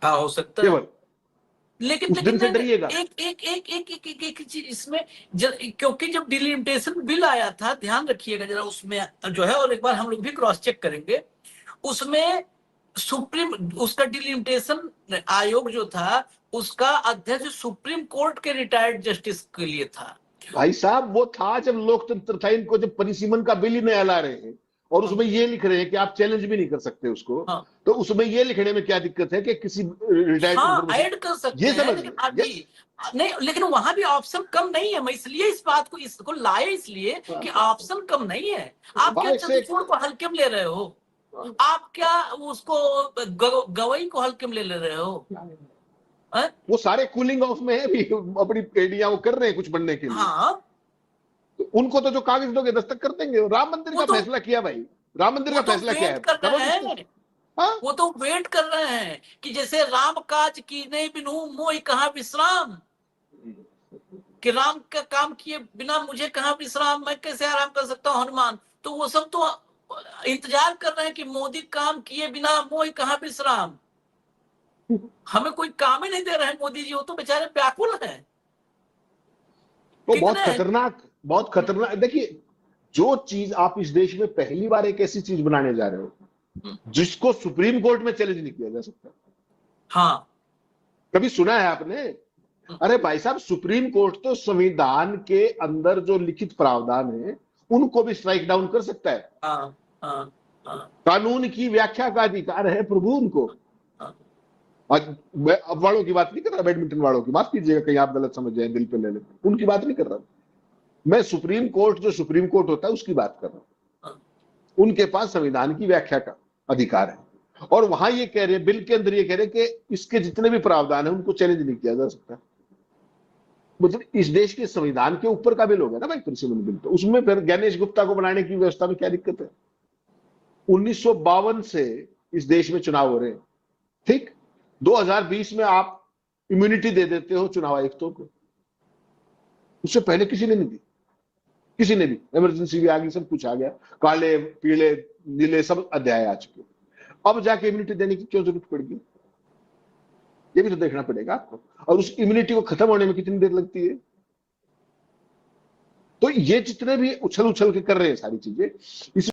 हाँ, हो सकता है, लेकिन उस दिन से डरिएगा। एक चीज इसमें क्योंकि जब डिलिमिटेशन बिल आया था, ध्यान रखिएगा जरा, उसमें जो है, और एक बार हम लोग भी क्रॉस चेक करेंगे, उसमें सुप्रीम, उसका डिलिमिटेशन आयोग जो था, उसका अध्यक्ष सुप्रीम कोर्ट के रिटायर्ड जस्टिस के लिए था। भाई साहब, वो था जब लोकतंत्र था, इनको जब परिसीमन का बिल ही नया ला रहे हैं और उसमें ये लिख रहे हैं कि आप चैलेंज भी नहीं कर सकते उसको, तो उसमें ये लिखने में क्या दिक्कत है कि किसी रिटायर्ड ऐड कर सकते हैं, लेकिन अभी नहीं, लेकिन वहां भी ऑप्शन कम नहीं है। मैं इसलिए इस बात को, इसको लाए इसलिए कि ऑप्शन कम नहीं है। आप क्या चंद्रचूड़ को हल्के में ले रहे हो? आप क्या उसको गवई को हल्के में ले रहे हो? वो सारे कूलिंग ऑफ में है भी, अपनी एडिया वो कर रहे हैं कुछ बनने के लिए। हाँ, तो उनको तो जो कागज दोगे दस्तक कर देंगे। राम मंदिर का फैसला किया भाई, राम मंदिर वो का तो फैसला क्या है, वेट कर करो रहे किसको? हैं, हाँ? वो तो वेट कर रहे हैं कि जैसे राम काज कीने बिनु मोहि कहाँ विश्राम, कि राम का काम किए बिना मुझे कहाँ विश्राम, मैं कैसे आराम कर सकता हूँ हनुमान। तो वो सब तो इंतजार कर रहे हैं कि मोदी काम किए बिना मोहि कहाँ विश्राम। हमें कोई काम ही नहीं दे रहे हैं मोदी जी, वो तो बेचारे व्याकुल हैं। तो बहुत खतरनाक। देखिए, जो चीज आप इस देश में पहली बार एक ऐसी चीज बनाने जा रहे हो जिसको सुप्रीम कोर्ट में चैलेंज नहीं किया जा सकता। हाँ, कभी सुना है आपने? अरे भाई साहब, सुप्रीम कोर्ट तो संविधान के अंदर जो लिखित प्रावधान है उनको भी स्ट्राइक डाउन कर सकता है। हाँ, हाँ, हाँ, कानून की व्याख्या का अधिकार है प्रभु उनको। आज मैं अब वालों की बात नहीं कर रहा, बैडमिंटन वालों की बात कीजिएगा, कहीं आप गलत समझ जाए, दिल पे ले ले, उनकी बात नहीं कर रहा मैं। सुप्रीम कोर्ट, जो सुप्रीम कोर्ट होता है उसकी बात कर रहा हूं। उनके पास संविधान की व्याख्या का अधिकार है और वहां ये कह रहे हैं, बिल के अंदर ये कह रहे हैं कि इसके जितने भी प्रावधान है उनको चैलेंज नहीं किया जा सकता। मतलब इस देश के संविधान के ऊपर का बिल हो गया ना भाई, कृषि बिल। तो उसमें फिर गणेश गुप्ता को बनाने की व्यवस्था में क्या दिक्कत है? 1952 से इस देश में चुनाव हो रहे हैं, ठीक? 2020 में आप इम्यूनिटी दे देते हो चुनाव आयुक्तों को, उससे पहले किसी ने नहीं दी, किसी ने भी। इमरजेंसी भी आ गई, सब कुछ आ गया, काले पीले नीले सब अध्याय आ चुके। अब जाके इम्यूनिटी देने की क्यों जरूरत पड़ेगी? ये भी तो देखना पड़ेगा आपको। और उस इम्यूनिटी को खत्म होने में कितनी देर लगती है? तो ये जितने भी उछल उछल के कर रहे हैं सारी चीजें, इस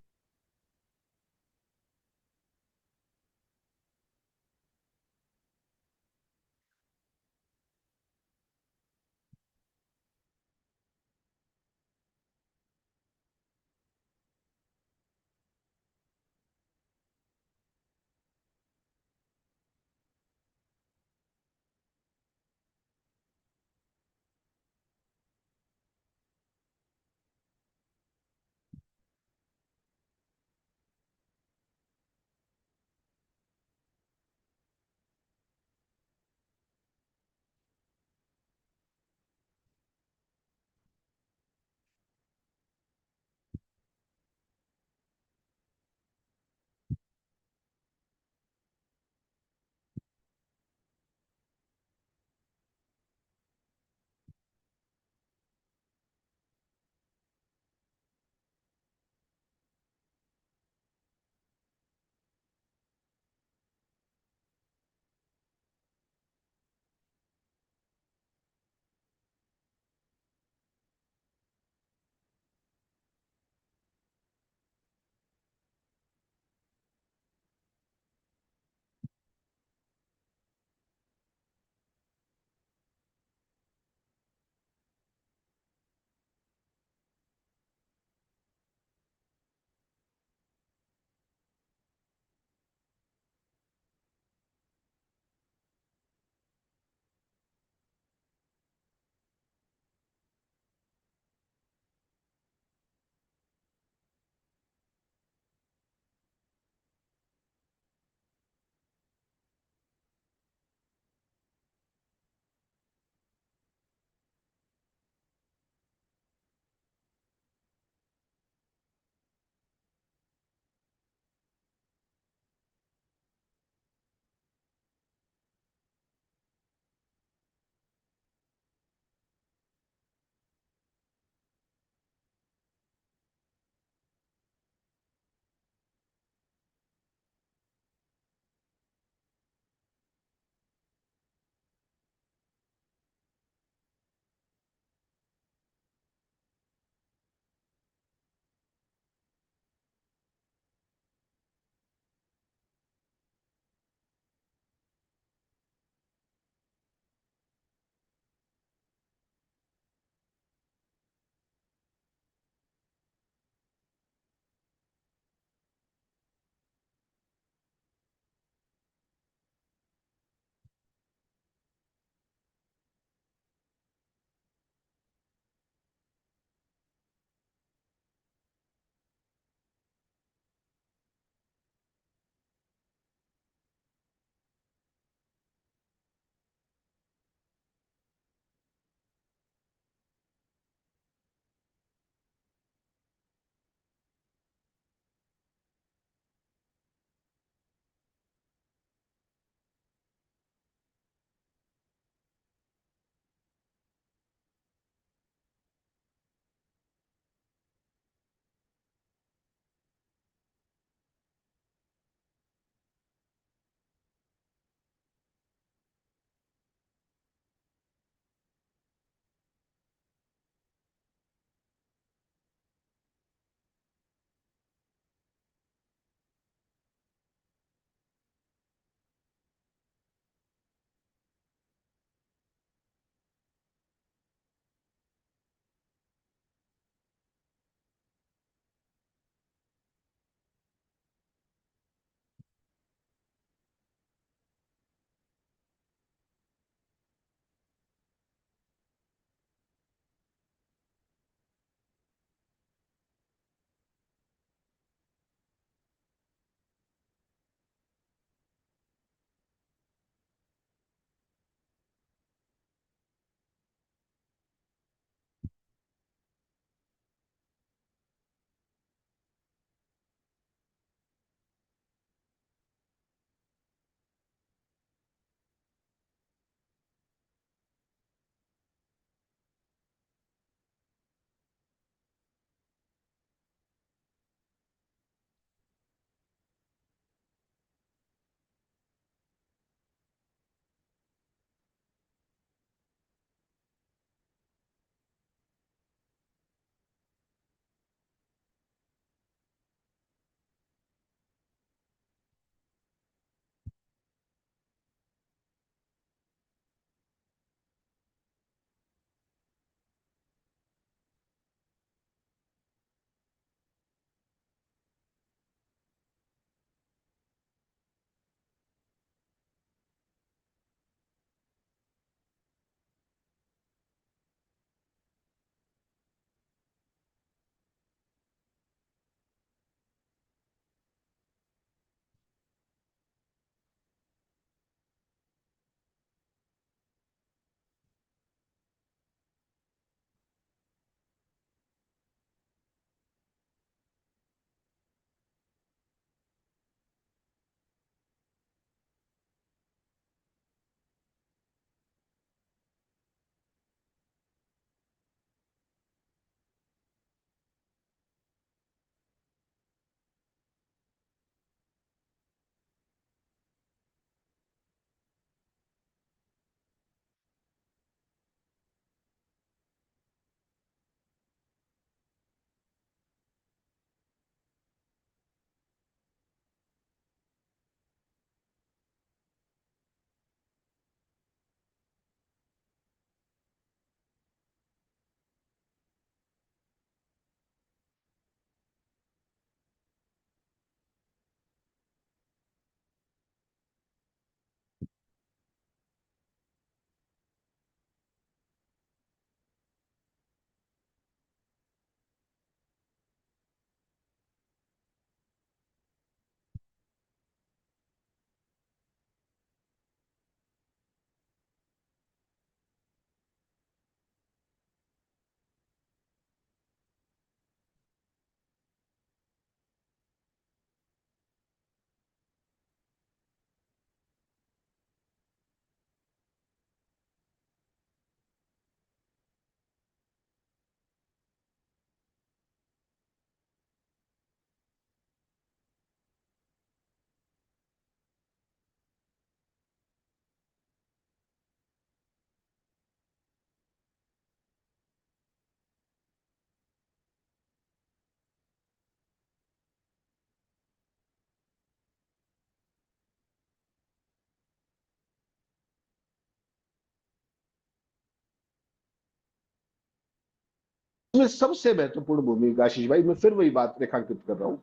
इसमें सबसे महत्वपूर्ण भूमिका आशीष भाई, मैं फिर वही बात रेखांकित कर रहा हूं,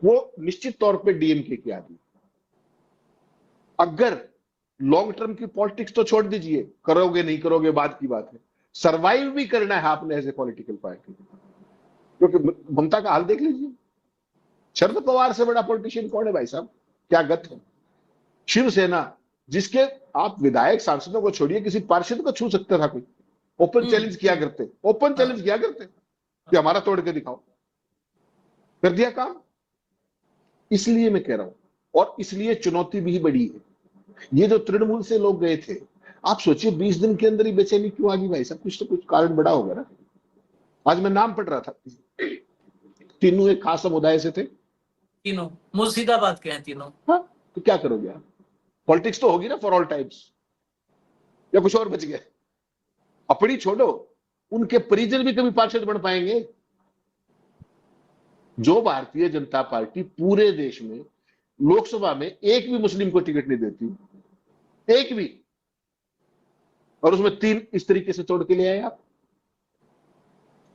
वो निश्चित तौर पे डीएमके की आदमी। अगर लॉन्ग टर्म की पॉलिटिक्स तो छोड़ दीजिए, करोगे नहीं करोगे बात की बात है, सरवाइव भी करना है आपने एज ए पॉलिटिकल पार्टी। क्योंकि ममता का हाल देख लीजिए, शरद पवार से बड़ा पॉलिटिशियन कौन है भाई साहब, क्या गत है। शिवसेना, जिसके आप विधायक सांसदों को छोड़िए, किसी पार्षद को छू सकता था कोई, ओपन चैलेंज किया करते, ओपन चैलेंज किया करते कि हमारा तोड़ के दिखाओ, कर दिया काम। इसलिए मैं कह रहा हूं, और इसलिए चुनौती भी बड़ी है। ये जो तृणमूल से लोग गए थे, आप सोचिए 20 दिन के अंदर ही बेचैनी क्यों आ गई भाई साहब, कुछ तो कुछ कारण बड़ा होगा ना। आज मैं नाम पढ़ रहा था, तीनों एक खास समुदाय से थे, तीनों मुर्शिदाबाद के हैं तीनों। हाँ, तो क्या करोगे आप, पॉलिटिक्स तो होगी ना फॉर ऑल टाइम्स, या कुछ और बच गया। अपनी छोड़ो, उनके परिजन भी कभी पार्षद बन पाएंगे। जो भारतीय जनता पार्टी पूरे देश में लोकसभा में एक भी मुस्लिम को टिकट नहीं देती, एक भी, और उसमें 3 इस तरीके से तोड़ के ले आए आप,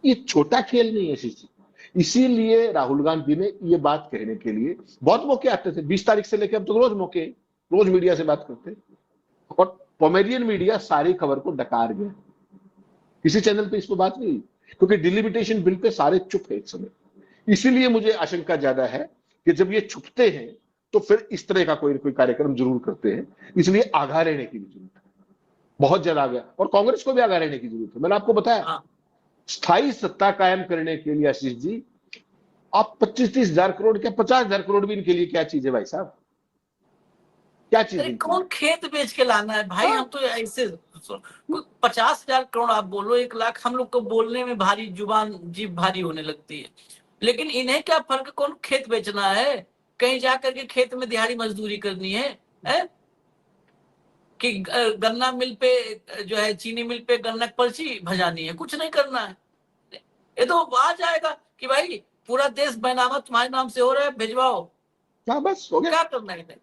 ये छोटा खेल नहीं है शिष्य। इसीलिए राहुल गांधी ने ये बात कहने के लिए बहुत मौके आते थे, 20 तारीख से लेकर अब तो रोज मौके, रोज मीडिया से बात करते, और पोमेरियन मीडिया सारी खबर को डकार गया, किसी चैनल पे इस पर बात नहीं हुई, क्योंकि डिलिमिटेशन बिल पे सारे चुप है इस समय। इसीलिए मुझे आशंका ज्यादा है कि जब ये छुपते हैं तो फिर इस तरह का कोई कार्यक्रम जरूर करते हैं। इसलिए आगाह रहने की भी जरूरत है, बहुत ज्यादा आगाह, और कांग्रेस को भी आगाह रहने की जरूरत है। मैंने आपको बताया, स्थायी सत्ता कायम करने के लिए आशीष जी, आप 25-30 हजार करोड़ क्या 50 हजार करोड़ भी इनके लिए क्या चीज है भाई साहब, क्या चीज है? कौन खेत बेच के लाना है भाई, हम तो ऐसे 50,000 करोड़ आप बोलो, 1 लाख, हम लोग को बोलने में भारी जुबान जीभ भारी होने लगती है। लेकिन इन्हें क्या फर्क, कौन खेत बेचना है, कहीं जाकर के खेत में दिहाड़ी मजदूरी करनी है? कि गन्ना मिल पे जो है, चीनी मिल पे गन्ना पर्ची भजानी है, कुछ नहीं करना है। ये तो आ जाएगा कि भाई पूरा देश बैनामा तुम्हारे नाम से हो रहा है, भिजवाओ, क्या बस हो गया, क्या करना है।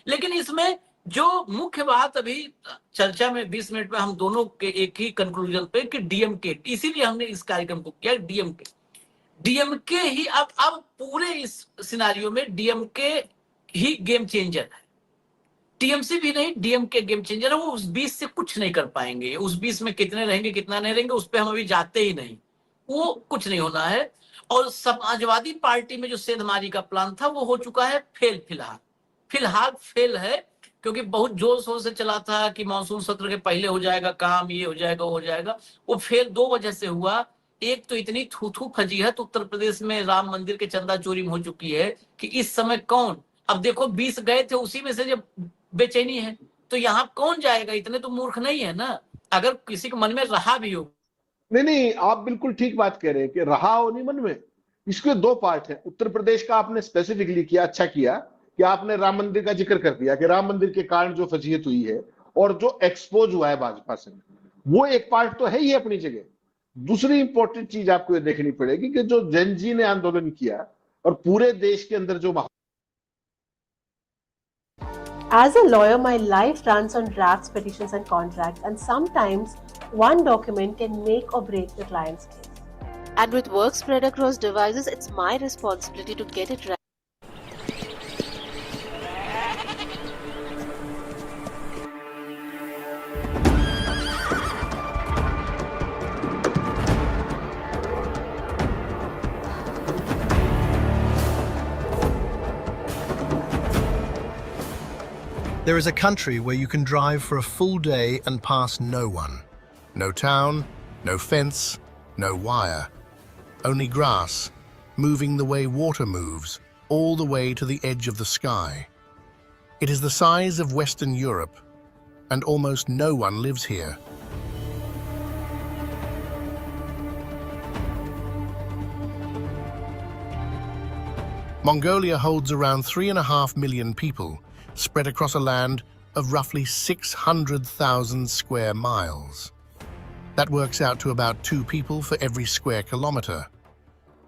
लेकिन इसमें जो मुख्य बात अभी चर्चा में 20 मिनट में हम दोनों के एक ही कंक्लूजन पे कि डीएमके, इसीलिए हमने इस कार्यक्रम को किया, डीएमके ही अब पूरे इस सिनारियो में डीएमके ही गेम चेंजर है, टीएमसी भी नहीं, डीएमके गेम चेंजर है। वो उस 20 से कुछ नहीं कर पाएंगे, उस 20 में कितने रहेंगे कितना नहीं रहेंगे उस पर हम अभी जाते ही नहीं, वो कुछ नहीं होना है। और समाजवादी पार्टी में जो सेंधमारी का प्लान था वो हो चुका है फेल, फिलहाल फेल है, क्योंकि बहुत जोर शोर से चला था कि मानसून सत्र के पहले हो जाएगा काम, ये हो जाएगा वो हो जाएगा। वो फेल 2 वजह से हुआ। एक तो इतनी थू फजीहत उत्तर प्रदेश में राम मंदिर के चंदा चोरी में हो चुकी है कि इस समय कौन, अब देखो 20 गए थे, उसी में से जब बेचैनी है तो यहाँ कौन जाएगा, इतने तो मूर्ख नहीं है ना, अगर किसी के मन में रहा भी हो। नहीं, आप बिल्कुल ठीक बात कह रहे हैं कि रहा हो नहीं मन में। इसके 2 पार्ट है। उत्तर प्रदेश का आपने स्पेसिफिकली किया, अच्छा किया कि आपने राम मंदिर का जिक्र कर दिया कि राम मंदिर के कारण जो फजीहत हुई है और जो एक्सपोज हुआ है भाजपा से, वो एक पार्ट तो है ही अपनी जगह। दूसरी इंपॉर्टेंट चीज आपको ये देखनी पड़ेगी कि जो जेनजी ने आंदोलन किया और पूरे देश के अंदर जो As a lawyer, my life runs on drafts, petitions, and contracts, and sometimes one document can make or break the client's case. And with work spread across devices, it's my responsibility to get it right. There is a country where you can drive for a full day and pass no one. No town, no fence, no wire. Only grass, moving the way water moves, all the way to the edge of the sky. It is the size of Western Europe, and almost no one lives here. Mongolia holds around 3.5 million people, spread across a land of roughly 600,000 square miles. That works out to about 2 people for every square kilometer.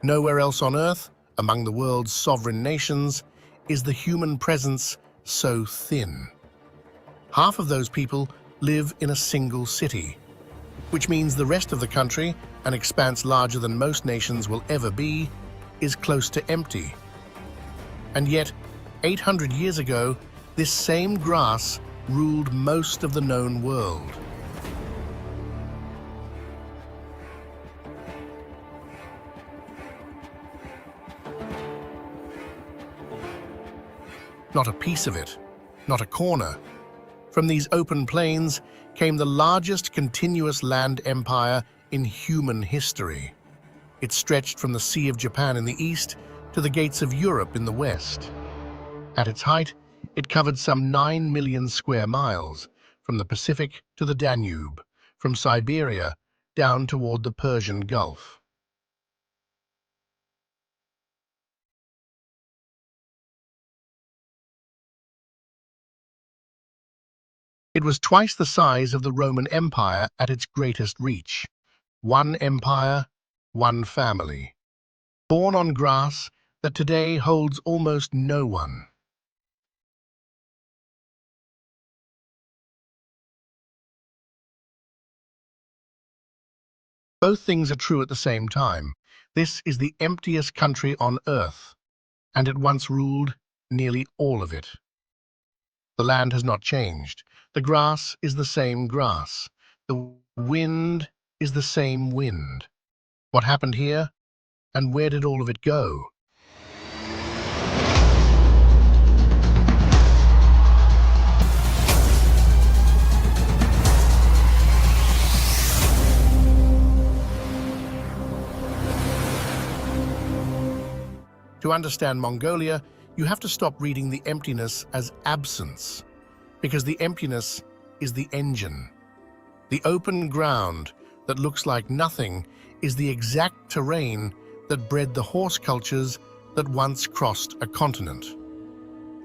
Nowhere else on Earth, among the world's sovereign nations, is the human presence so thin. Half of those people live in a single city, which means the rest of the country an expanse larger than most nations will ever be, is close to empty. And yet, 800 years ago, this same grass ruled most of the known world. Not a piece of it, not a corner. From these open plains came the largest continuous land empire in human history. It stretched from the Sea of Japan in the east to the gates of Europe in the west. At its height, it covered some 9 million square miles, from the Pacific to the Danube, from Siberia down toward the Persian Gulf. It was twice the size of the Roman Empire at its greatest reach. One empire, one family. Born on grass that today holds almost no one. Both things are true at the same time. This is the emptiest country on earth, and it once ruled nearly all of it. The land has not changed. The grass is the same grass. The wind is the same wind. What happened here, and where did all of it go? To understand Mongolia, you have to stop reading the emptiness as absence, because the emptiness is the engine. The open ground that looks like nothing is the exact terrain that bred the horse cultures that once crossed a continent.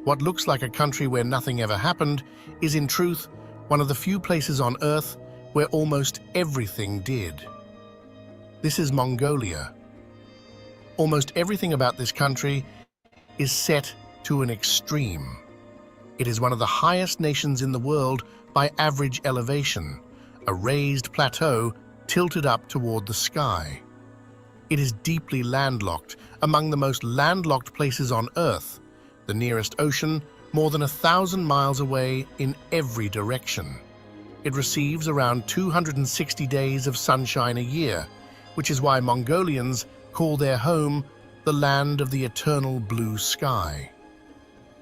What looks like a country where nothing ever happened is in truth one of the few places on Earth where almost everything did. This is Mongolia. Almost everything about this country is set to an extreme. It is one of the highest nations in the world by average elevation, a raised plateau tilted up toward the sky. It is deeply landlocked, among the most landlocked places on Earth, the nearest ocean more than 1,000 miles away in every direction. It receives around 260 days of sunshine a year, which is why Mongolians call their home the land of the eternal blue sky.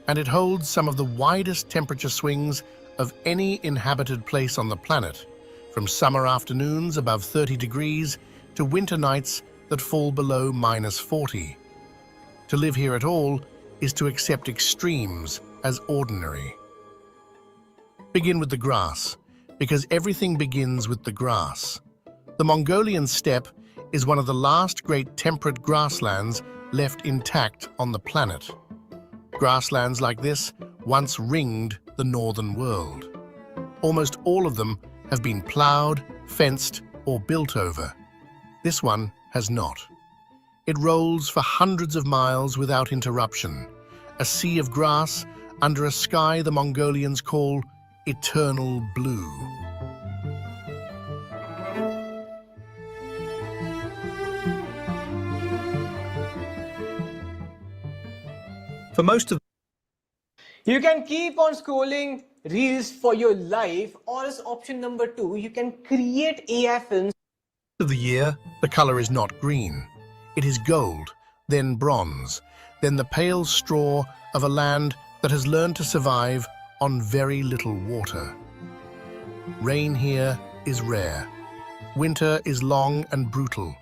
And it holds some of the widest temperature swings of any inhabited place on the planet, from summer afternoons above 30 degrees to winter nights that fall below -40. To live here at all is to accept extremes as ordinary. Begin with the grass, because everything begins with the grass. The Mongolian steppe is one of the last great temperate grasslands left intact on the planet. Grasslands like this once ringed the northern world. Almost all of them have been plowed, fenced, or built over. This one has not. It rolls for hundreds of miles without interruption, a sea of grass under a sky the Mongolians call eternal blue. For most of You can keep on scrolling reels for your life, or as option number 2, you can create AI films. Of the year, the color is not green. It is gold, then bronze, then the pale straw of a land that has learned to survive on very little water. Rain here is rare. Winter is long and brutal.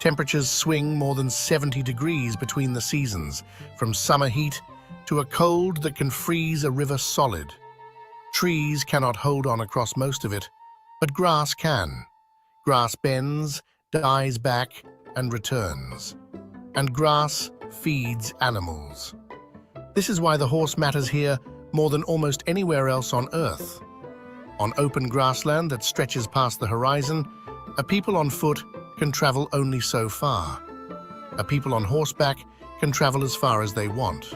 Temperatures swing more than 70 degrees between the seasons, from summer heat to a cold that can freeze a river solid. Trees cannot hold on across most of it, but grass can. Grass bends, dies back, and returns. And grass feeds animals. This is why the horse matters here more than almost anywhere else on Earth. On open grassland that stretches past the horizon, a people on foot can travel only so far. A people on horseback can travel as far as they want.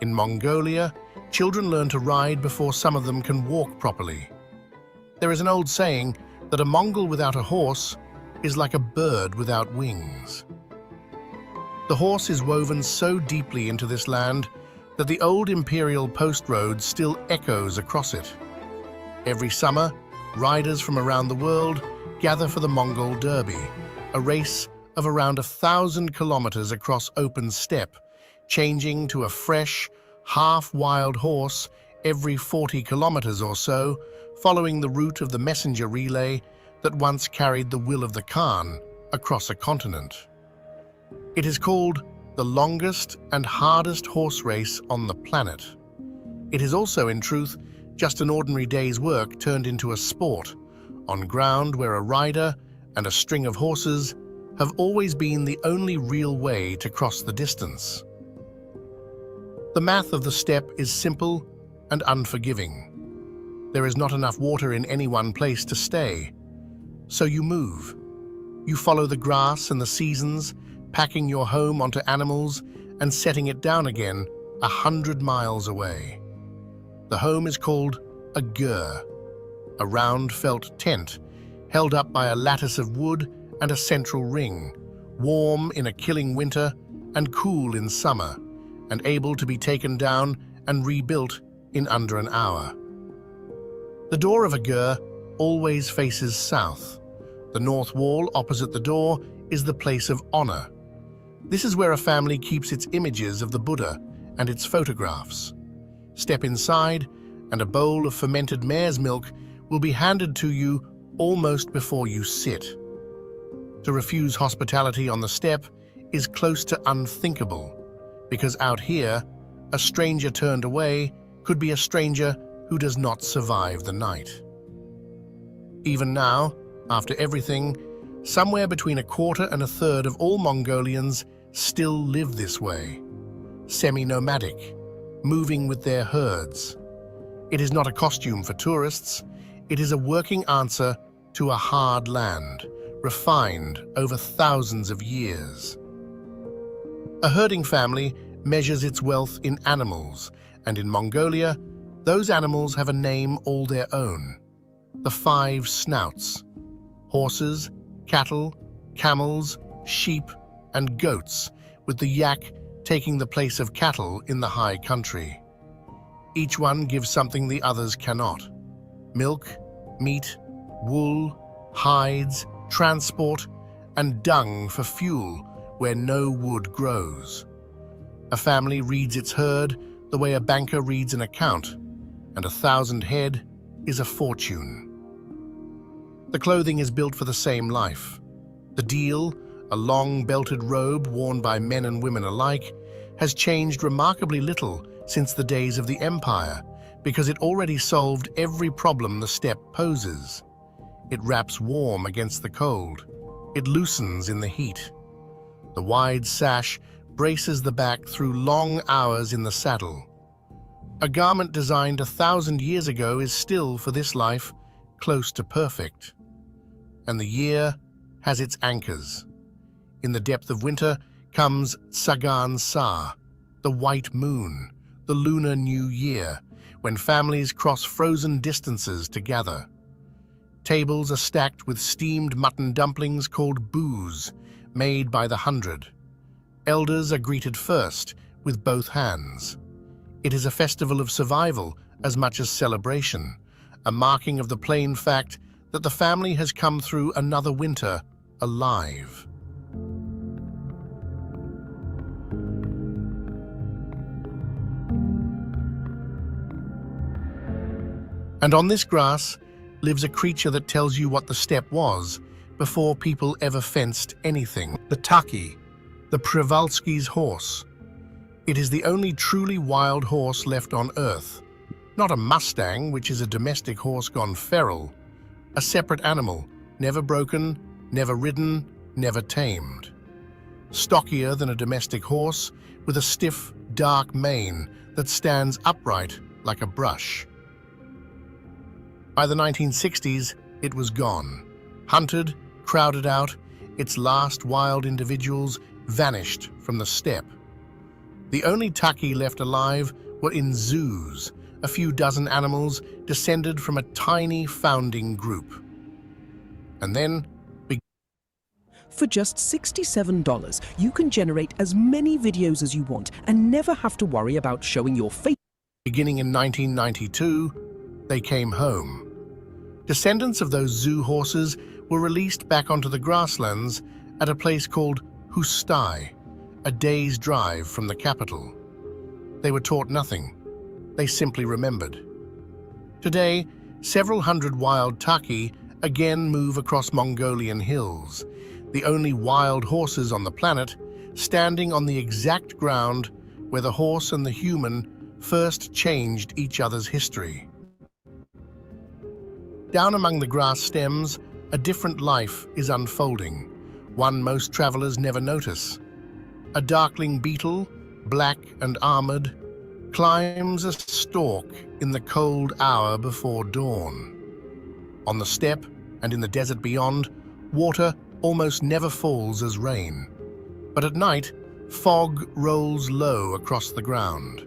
In Mongolia, children learn to ride before some of them can walk properly. There is an old saying that a Mongol without a horse is like a bird without wings. The horse is woven so deeply into this land that the old imperial post road still echoes across it. Every summer, riders from around the world gather for the Mongol Derby, a race of around 1,000 kilometers across open steppe, changing to a fresh, half-wild horse every 40 kilometers or so, following the route of the messenger relay that once carried the will of the Khan across a continent. It is called the longest and hardest horse race on the planet. It is also, in truth, just an ordinary day's work turned into a sport, on ground where a rider and a string of horses have always been the only real way to cross the distance. The math of the steppe is simple and unforgiving. There is not enough water in any one place to stay, so you move. You follow the grass and the seasons, packing your home onto animals and setting it down again 100 miles away. The home is called a gur, a round felt tent held up by a lattice of wood and a central ring, warm in a killing winter and cool in summer, and able to be taken down and rebuilt in under an hour. The door of a gur always faces south. The north wall opposite the door is the place of honor. This is where a family keeps its images of the Buddha and its photographs. Step inside, and a bowl of fermented mare's milk will be handed to you almost before you sit. To refuse hospitality on the steppe is close to unthinkable, because out here, a stranger turned away could be a stranger who does not survive the night. Even now, after everything, somewhere between a quarter and a third of all Mongolians still live this way, semi-nomadic, moving with their herds. It is not a costume for tourists, it is a working answer to a hard land, refined over thousands of years. A herding family measures its wealth in animals, and in Mongolia, those animals have a name all their own: the 5 snouts. Horses, cattle, camels, sheep, and goats, with the yak taking the place of cattle in the high country. Each one gives something the others cannot: milk, meat, wool, hides, transport, and dung for fuel where no wood grows. A family reads its herd the way a banker reads an account, and 1,000 head is a fortune. The clothing is built for the same life. The deal, a long belted robe worn by men and women alike, has changed remarkably little since the days of the Empire, because it already solved every problem the steppe poses. It wraps warm against the cold. It loosens in the heat. The wide sash braces the back through long hours in the saddle. A garment designed 1,000 years ago is still, for this life, close to perfect. And the year has its anchors. In the depth of winter comes Tsagan Sa, the white moon, the lunar new year, when families cross frozen distances to gather. Tables are stacked with steamed mutton dumplings called booze, made by the 100. Elders are greeted first, with both hands. It is a festival of survival as much as celebration, a marking of the plain fact that the family has come through another winter alive. And on this grass lives a creature that tells you what the steppe was before people ever fenced anything. The taki, the Przewalski's horse. It is the only truly wild horse left on Earth. Not a Mustang, which is a domestic horse gone feral. A separate animal, never broken, never ridden, never tamed. Stockier than a domestic horse, with a stiff, dark mane that stands upright like a brush. By the 1960s, it was gone. Hunted, crowded out, its last wild individuals vanished from the steppe. The only taki left alive were in zoos, a few dozen animals descended from a tiny founding group. And then For just $67, you can generate as many videos as you want and never have to worry about showing your face. Beginning in 1992, they came home. Descendants of those zoo horses were released back onto the grasslands at a place called Hustai, a day's drive from the capital. They were taught nothing. They simply remembered. Today, several hundred wild taki again move across Mongolian hills, the only wild horses on the planet, standing on the exact ground where the horse and the human first changed each other's history. Down among the grass stems, a different life is unfolding, one most travelers never notice. A darkling beetle, black and armored, climbs a stalk in the cold hour before dawn. On the steppe and in the desert beyond, water almost never falls as rain. But at night, fog rolls low across the ground.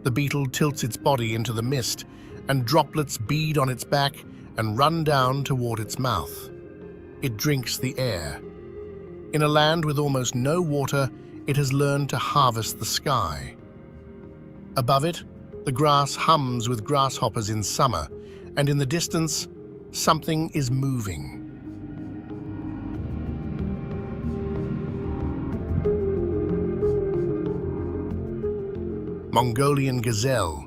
The beetle tilts its body into the mist, and droplets bead on its back and run down toward its mouth. It drinks the air. In a land with almost no water, it has learned to harvest the sky. Above it, the grass hums with grasshoppers in summer, and in the distance, something is moving. Mongolian gazelle,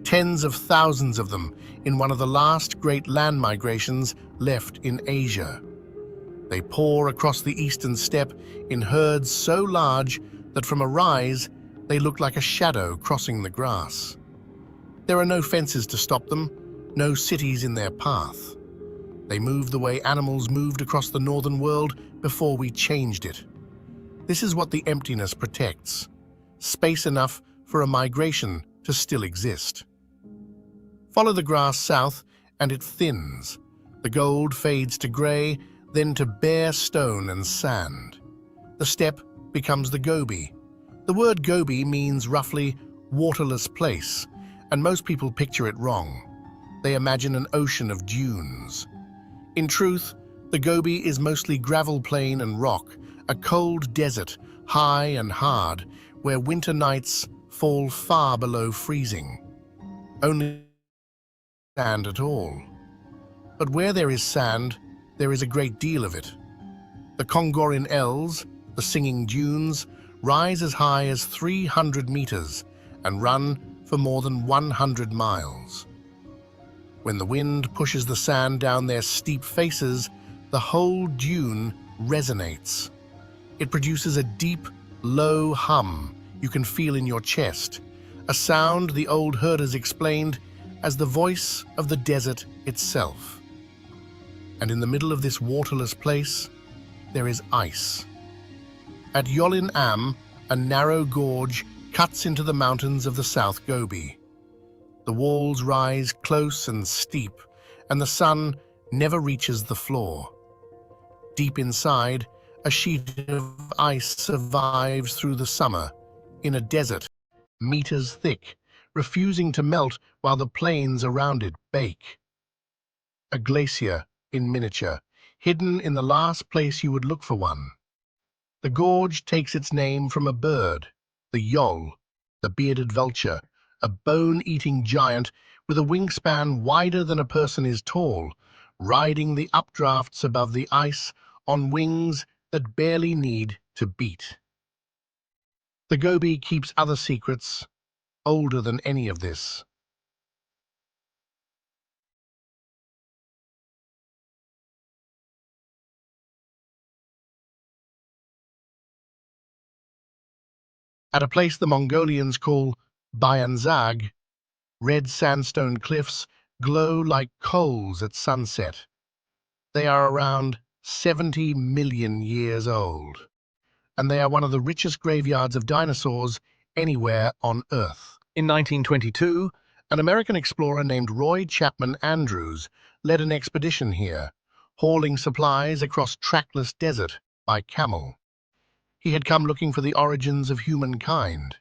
tens of thousands of them in one of the last great land migrations left in Asia. They pour across the eastern steppe in herds so large that from a rise, they look like a shadow crossing the grass. There are no fences to stop them, no cities in their path. They move the way animals moved across the northern world before we changed it. This is what the emptiness protects, space enough for a migration to still exist. Follow the grass south and it thins. The gold fades to gray, then to bare stone and sand. The steppe becomes the Gobi. The word Gobi means roughly waterless place, and most people picture it wrong. They imagine an ocean of dunes. In truth, the Gobi is mostly gravel plain and rock, a cold desert, high and hard, where winter nights fall far below freezing. Only sand at all. But where there is sand, there is a great deal of it. The Kongorin Els, the singing dunes, rise as high as 300 meters and run for more than 100 miles. When the wind pushes the sand down their steep faces, the whole dune resonates. It produces a deep, low hum you can feel in your chest, a sound the old herders explained as the voice of the desert itself. And in the middle of this waterless place, there is ice. At Yolin Am, a narrow gorge cuts into the mountains of the South Gobi. The walls rise close and steep, and the sun never reaches the floor. Deep inside, a sheet of ice survives through the summer, in a desert, meters thick, refusing to melt while the plains around it bake. A glacier in miniature, hidden in the last place you would look for one. The gorge takes its name from a bird, the yol, the bearded vulture, a bone-eating giant with a wingspan wider than a person is tall, riding the updrafts above the ice on wings that barely need to beat. The Gobi keeps other secrets, older than any of this. At a place the Mongolians call Bayanzag, red sandstone cliffs glow like coals at sunset. They are around 70 million years old, and they are one of the richest graveyards of dinosaurs anywhere on Earth. In 1922, an American explorer named Roy Chapman Andrews led an expedition here, hauling supplies across trackless desert by camel. He had come looking for the origins of humankind.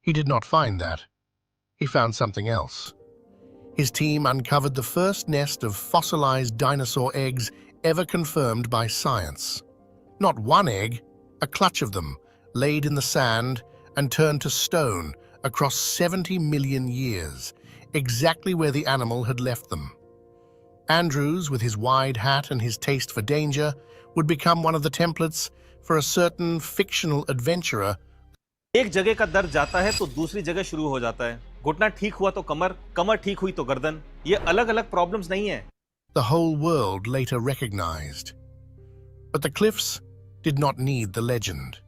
He did not find that. He found something else. His team uncovered the first nest of fossilized dinosaur eggs ever confirmed by science. Not one egg, a clutch of them, laid in the sand and turned to stone across 70 million years, exactly where the animal had left them. Andrews, with his wide hat and his taste for danger, would become one of the templates for a certain fictional adventurer. एक जगह का दर्द जाता है तो दूसरी जगह शुरू हो जाता है। घुटना ठीक हुआ तो कमर, कमर ठीक हुई तो गर्दन। ये अलग-अलग प्रॉब्लम्स नहीं है। The whole world later recognized. But the cliffs did not need the legend.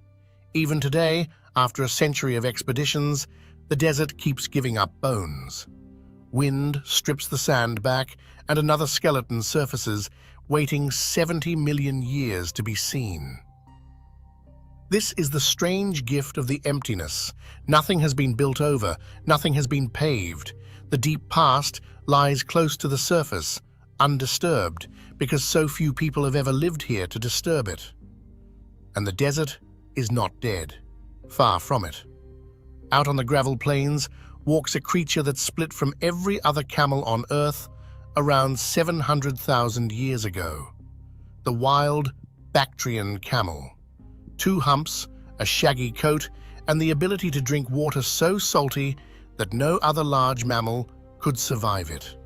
Even today, after a century of expeditions, the desert keeps giving up bones. Wind strips the sand back and another skeleton surfaces, waiting 70 million years to be seen. This is the strange gift of the emptiness. Nothing has been built over, nothing has been paved. The deep past lies close to the surface, undisturbed, because so few people have ever lived here to disturb it. And the desert is not dead. Far from it. Out on the gravel plains walks a creature that split from every other camel on Earth around 700,000 years ago. The wild Bactrian camel. 2 humps, a shaggy coat, and the ability to drink water so salty that no other large mammal could survive it.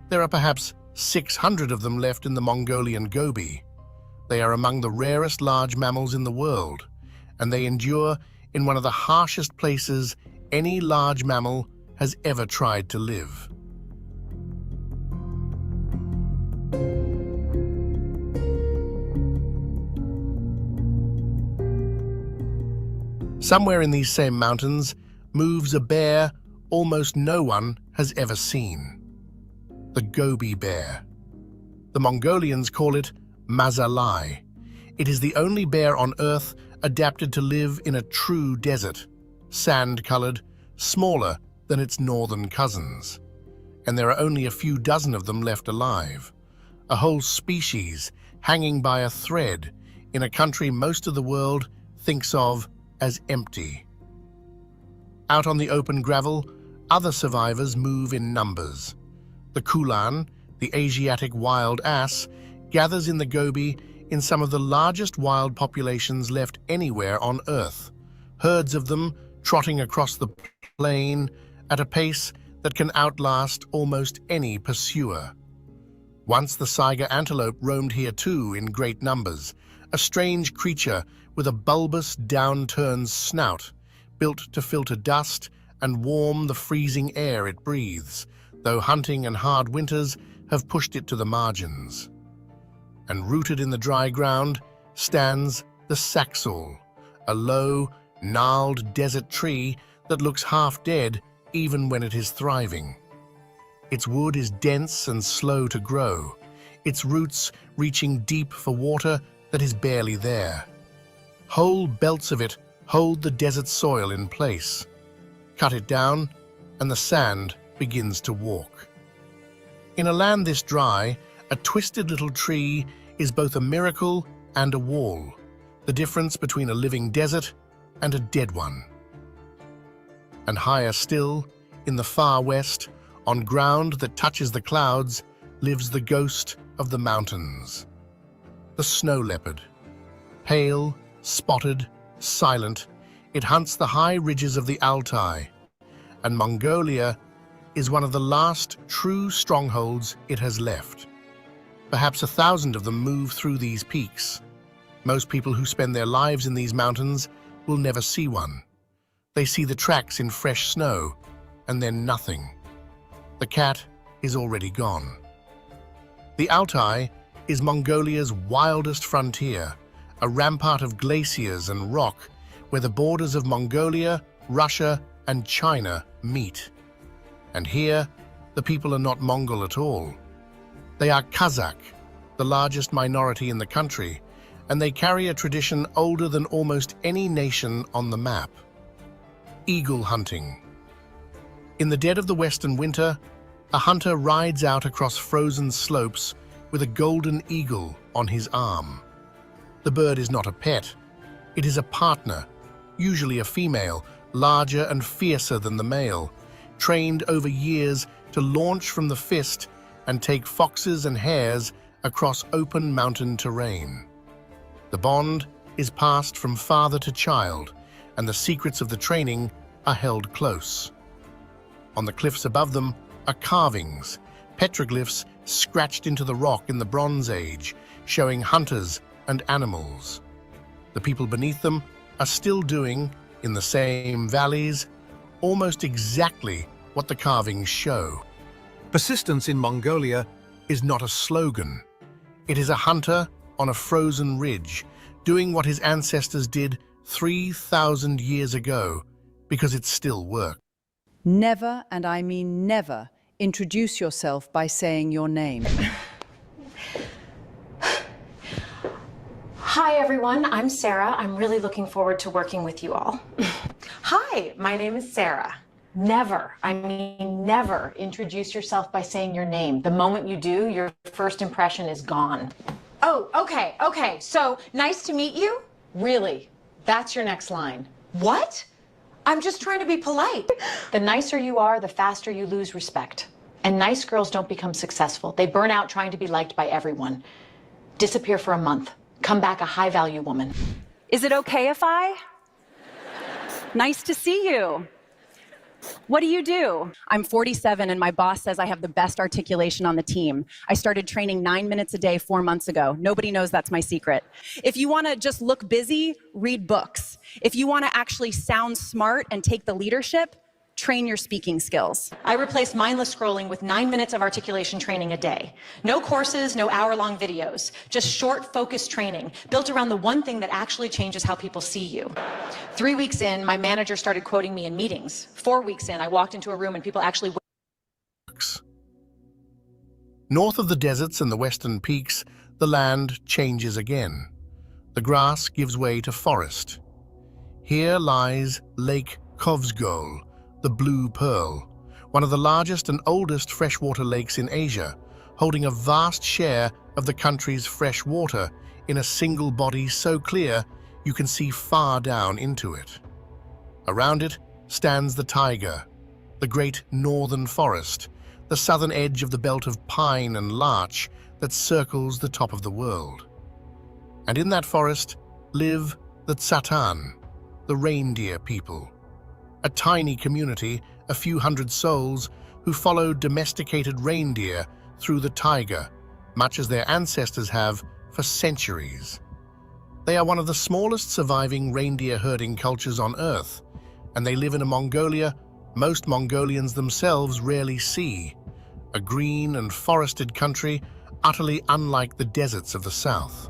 There are perhaps 600 of them left in the Mongolian Gobi. They are among the rarest large mammals in the world, and they endure in one of the harshest places any large mammal has ever tried to live. Somewhere in these same mountains moves a bear almost no one has ever seen. The Gobi bear. The Mongolians call it Mazalai. It is the only bear on Earth adapted to live in a true desert, sand-colored, smaller than its northern cousins. And there are only a few dozen of them left alive. A whole species hanging by a thread in a country most of the world thinks of as empty. Out on the open gravel, other survivors move in numbers. The Kulan, the Asiatic wild ass, gathers in the Gobi in some of the largest wild populations left anywhere on Earth, herds of them trotting across the plain at a pace that can outlast almost any pursuer. Once the Saiga antelope roamed here too in great numbers, a strange creature with a bulbous downturned snout, built to filter dust and warm the freezing air it breathes, though hunting and hard winters have pushed it to the margins. And rooted in the dry ground stands the Saxaul, a low, gnarled desert tree that looks half dead even when it is thriving. Its wood is dense and slow to grow, its roots reaching deep for water that is barely there. Whole belts of it hold the desert soil in place. Cut it down, and the sand begins to walk. In a land this dry, a twisted little tree is both a miracle and a wall, the difference between a living desert and a dead one. And higher still, in the far west, on ground that touches the clouds, lives the ghost of the mountains. The snow leopard. Pale, spotted, silent, it hunts the high ridges of the Altai, and Mongolia is one of the last true strongholds it has left. Perhaps 1,000 of them move through these peaks. Most people who spend their lives in these mountains will never see one. They see the tracks in fresh snow, and then nothing. The cat is already gone. The Altai is Mongolia's wildest frontier, a rampart of glaciers and rock where the borders of Mongolia, Russia, and China meet. And here, the people are not Mongol at all. They are Kazakh, the largest minority in the country, and they carry a tradition older than almost any nation on the map. Eagle hunting. In the dead of the western winter, a hunter rides out across frozen slopes with a golden eagle on his arm. The bird is not a pet. It is a partner, usually a female, larger and fiercer than the male, trained over years to launch from the fist and take foxes and hares across open mountain terrain. The bond is passed from father to child, and the secrets of the training are held close. On the cliffs above them are carvings, petroglyphs scratched into the rock in the Bronze Age, showing hunters and animals. The people beneath them are still doing, in the same valleys, almost exactly what the carvings show. Persistence in Mongolia is not a slogan. It is a hunter on a frozen ridge, doing what his ancestors did 3,000 years ago, because it still works. Never, and I mean never, introduce yourself by saying your name. Hi everyone, I'm Sarah. I'm really looking forward to working with you all. Hi, my name is Sarah. Never, I mean never, introduce yourself by saying your name. The moment you do, your first impression is gone. Oh, okay, so nice to meet you? Really? That's your next line. What? I'm just trying to be polite. The nicer you are, the faster you lose respect. And nice girls don't become successful. They burn out trying to be liked by everyone. Disappear for a month. Come back a high-value woman. Is it okay if I? Nice to see you. What do you do? I'm 47 and my boss says I have the best articulation on the team. I started training 9 minutes a day 4 months ago. Nobody knows that's my secret. If you want to just look busy, read books. If you want to actually sound smart and take the leadership, train your speaking skills. I replaced mindless scrolling with 9 minutes of articulation training a day. No courses, no hour-long videos, just short, focused training built around the one thing that actually changes how people see you. 3 weeks in, my manager started quoting me in meetings. 4 weeks in, I walked into a room and people actually... North of the deserts and the western peaks, the land changes again. The grass gives way to forest. Here lies Lake Kovsgol, the Blue Pearl, one of the largest and oldest freshwater lakes in Asia, holding a vast share of the country's fresh water in a single body so clear you can see far down into it. Around it stands the taiga, the great northern forest, the southern edge of the belt of pine and larch that circles the top of the world. And in that forest live the Tsatan, the reindeer people, a tiny community, a few hundred souls, who follow domesticated reindeer through the taiga, much as their ancestors have for centuries. They are one of the smallest surviving reindeer herding cultures on Earth, and they live in a Mongolia most Mongolians themselves rarely see, a green and forested country utterly unlike the deserts of the south.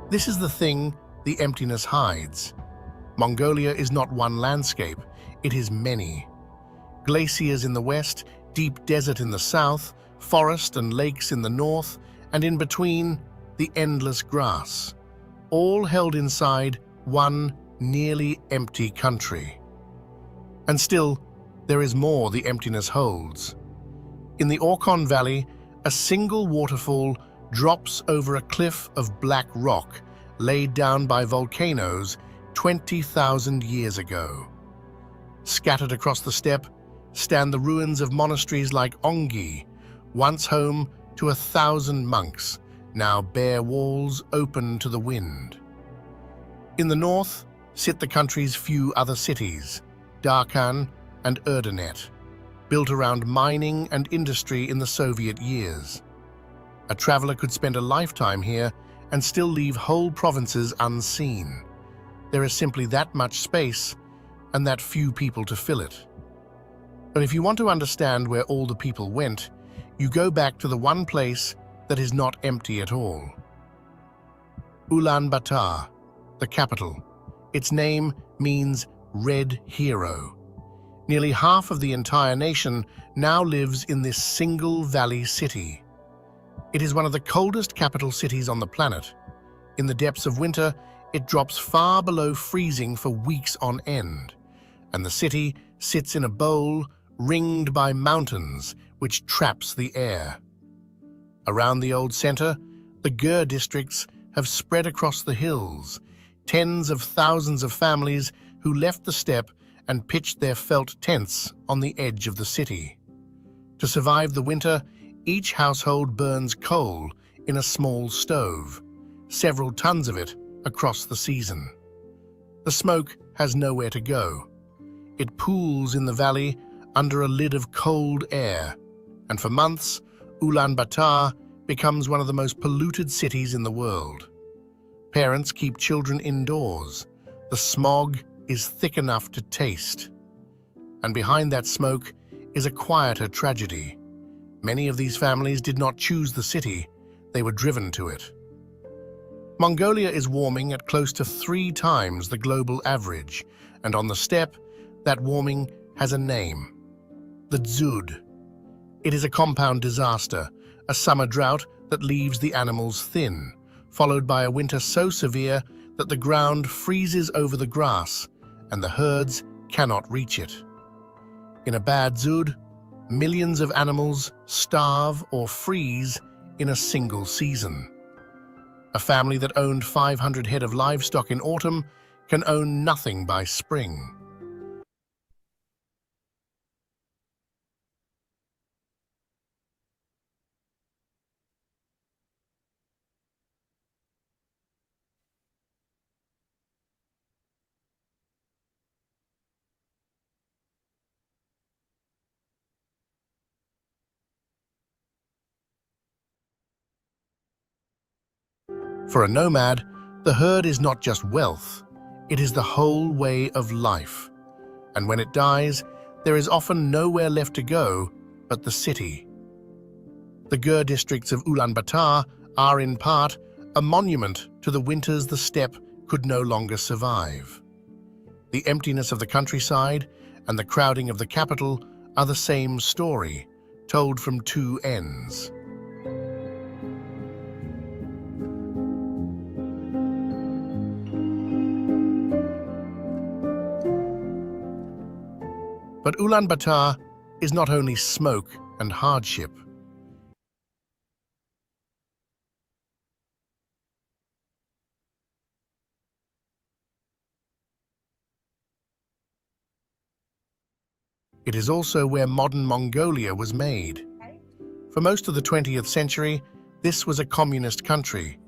This is the thing the emptiness hides. Mongolia is not one landscape, it is many. Glaciers in the west, deep desert in the south, forest and lakes in the north, and in between, the endless grass, all held inside one nearly empty country. And still, there is more the emptiness holds. In the Orkhon Valley, a single waterfall drops over a cliff of black rock laid down by volcanoes 20,000 years ago. Scattered across the steppe stand the ruins of monasteries like Ongi, once home to 1,000 monks, now bare walls open to the wind. In the north sit the country's few other cities, Darkhan and Erdenet, built around mining and industry in the Soviet years. A traveler could spend a lifetime here and still leave whole provinces unseen. There is simply that much space and that few people to fill it. But if you want to understand where all the people went, you go back to the one place that is not empty at all. Ulaanbaatar, the capital. Its name means Red Hero. Nearly half of the entire nation now lives in this single valley city. It is one of the coldest capital cities on the planet. In the depths of winter, it drops far below freezing for weeks on end, and the city sits in a bowl ringed by mountains which traps the air. Around the old center, the Gur districts have spread across the hills, tens of thousands of families who left the steppe and pitched their felt tents on the edge of the city. To survive the winter, each household burns coal in a small stove, several tons of it across the season. The smoke has nowhere to go. It pools in the valley under a lid of cold air, and for months, Ulaanbaatar becomes one of the most polluted cities in the world. Parents keep children indoors. The smog is thick enough to taste. And behind that smoke is a quieter tragedy. Many of these families did not choose the city, they were driven to it. Mongolia is warming at close to 3 times the global average, and on the steppe, that warming has a name: the Dzud. It is a compound disaster, a summer drought that leaves the animals thin, followed by a winter so severe that the ground freezes over the grass and the herds cannot reach it. In a bad Dzud, millions of animals starve or freeze in a single season. A family that owned 500 head of livestock in autumn can own nothing by spring. For a nomad, the herd is not just wealth, it is the whole way of life. And when it dies, there is often nowhere left to go but the city. The Gur districts of Ulaanbaatar are in part a monument to the winters the steppe could no longer survive. The emptiness of the countryside and the crowding of the capital are the same story, told from 2 ends. But Ulaanbaatar is not only smoke and hardship. It is also where modern Mongolia was made. For most of the 20th century, this was a communist country,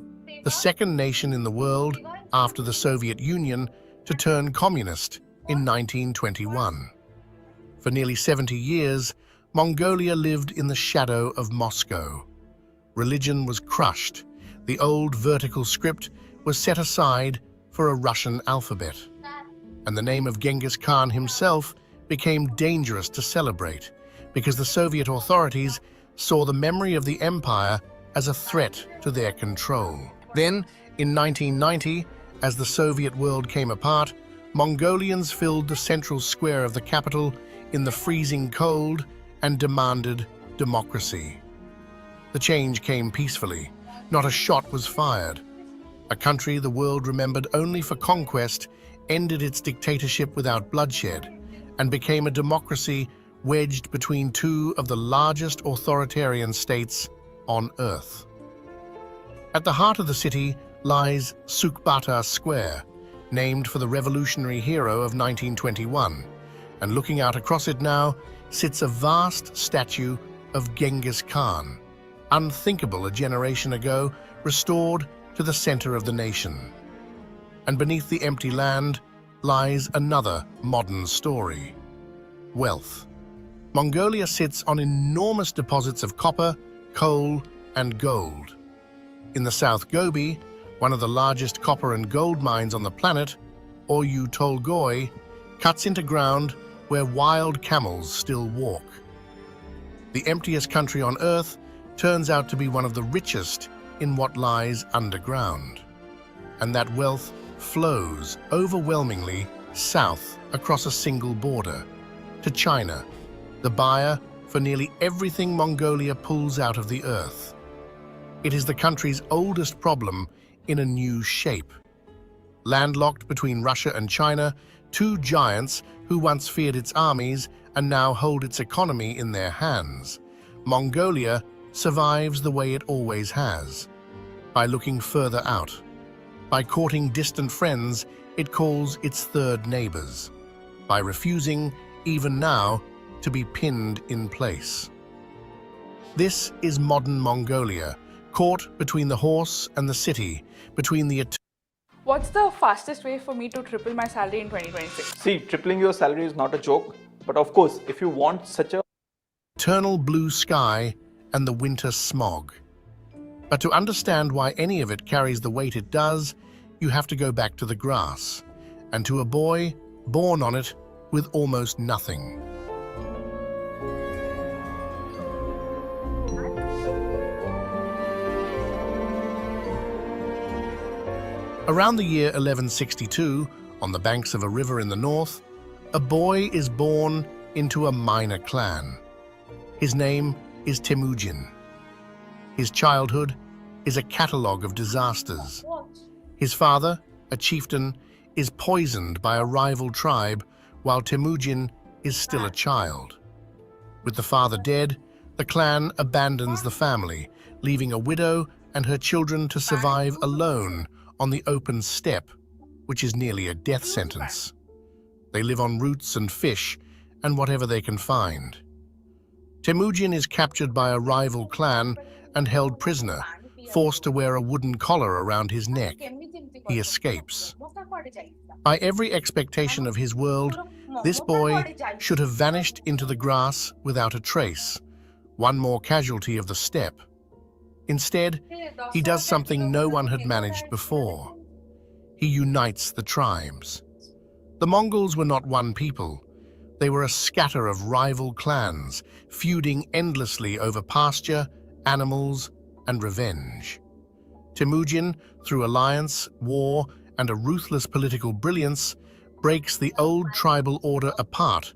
the second nation in the world after the Soviet Union to turn communist in 1921. For nearly 70 years, Mongolia lived in the shadow of Moscow. Religion was crushed. The old vertical script was set aside for a Russian alphabet. And the name of Genghis Khan himself became dangerous to celebrate because the Soviet authorities saw the memory of the empire as a threat to their control. Then, in 1990, as the Soviet world came apart, Mongolians filled the central square of the capital in the freezing cold and demanded democracy. The change came peacefully. Not a shot was fired. A country the world remembered only for conquest ended its dictatorship without bloodshed and became a democracy wedged between 2 of the largest authoritarian states on Earth. At the heart of the city lies Sukbata Square, named for the revolutionary hero of 1921. And looking out across it now sits a vast statue of Genghis Khan, unthinkable a generation ago, restored to the center of the nation. And beneath the empty land lies another modern story: wealth. Mongolia sits on enormous deposits of copper, coal, and gold. In the South Gobi, one of the largest copper and gold mines on the planet, Oyu Tolgoi, cuts into ground where wild camels still walk. The emptiest country on Earth turns out to be one of the richest in what lies underground. And that wealth flows overwhelmingly south across a single border, to China, the buyer for nearly everything Mongolia pulls out of the earth. It is the country's oldest problem in a new shape. Landlocked between Russia and China, 2 giants who once feared its armies and now hold its economy in their hands, Mongolia survives the way it always has, by looking further out. By courting distant friends, it calls its third neighbors. by refusing, even now, to be pinned in place. This is modern Mongolia, caught between the horse and the city, between the What's the fastest way for me to triple my salary in 2026? See, tripling your salary is not a joke, but of course, if you want such a eternal blue sky and the winter smog. But to understand why any of it carries the weight it does, you have to go back to the grass, and to a boy born on it with almost nothing. Around the year 1162, on the banks of a river in the north, a boy is born into a minor clan. His name is Temujin. His childhood is a catalogue of disasters. His father, a chieftain, is poisoned by a rival tribe, while Temujin is still a child. With the father dead, the clan abandons the family, leaving a widow and her children to survive alone on the open steppe, which is nearly a death sentence. They live on roots and fish and whatever they can find. Temujin is captured by a rival clan and held prisoner, forced to wear a wooden collar around his neck. He escapes. By every expectation of his world, this boy should have vanished into the grass without a trace, one more casualty of the steppe. Instead, he does something no one had managed before. He unites the tribes. The Mongols were not one people. They were a scatter of rival clans, feuding endlessly over pasture, animals, and revenge. Temujin, through alliance, war, and a ruthless political brilliance, breaks the old tribal order apart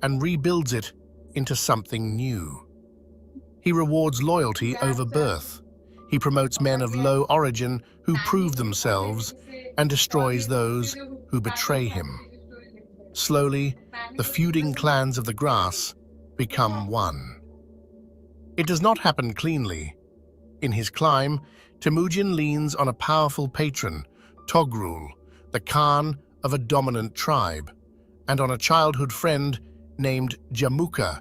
and rebuilds it into something new. He rewards loyalty over birth. He promotes men of low origin who prove themselves and destroys those who betray him. Slowly, the feuding clans of the grass become one. It does not happen cleanly. In his climb, Temujin leans on a powerful patron, Togrul, the Khan of a dominant tribe, and on a childhood friend named Jamuka,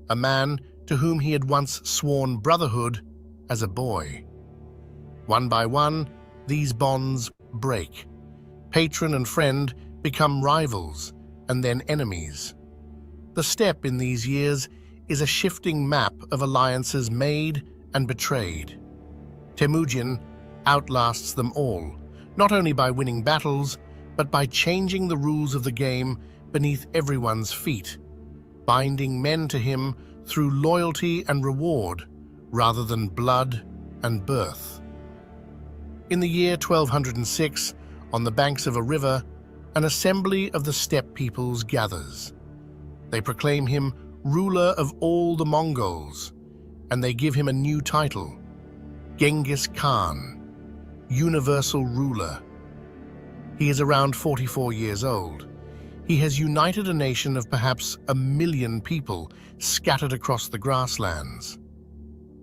a man to whom he had once sworn brotherhood as a boy. One by one, these bonds break. Patron and friend become rivals and then enemies. The steppe in these years is a shifting map of alliances made and betrayed. Temujin outlasts them all, not only by winning battles, but by changing the rules of the game beneath everyone's feet, binding men to him through loyalty and reward rather than blood and birth. In the year 1206, on the banks of a river, an assembly of the steppe peoples gathers. They proclaim him ruler of all the Mongols, and they give him a new title, Genghis Khan, universal ruler. He is around 44 years old. He has united a nation of perhaps 1 million people scattered across the grasslands.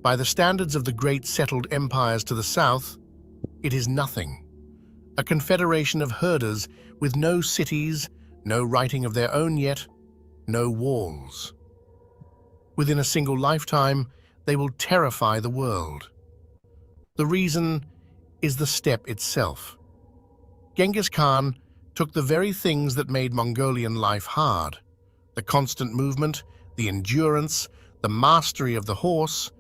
By the standards of the great settled empires to the south, it is nothing. A confederation of herders with no cities, no writing of their own yet, no walls. Within a single lifetime, they will terrify the world. The reason is the steppe itself. Genghis Khan took the very things that made Mongolian life hard, the constant movement, the endurance, the mastery of the horse,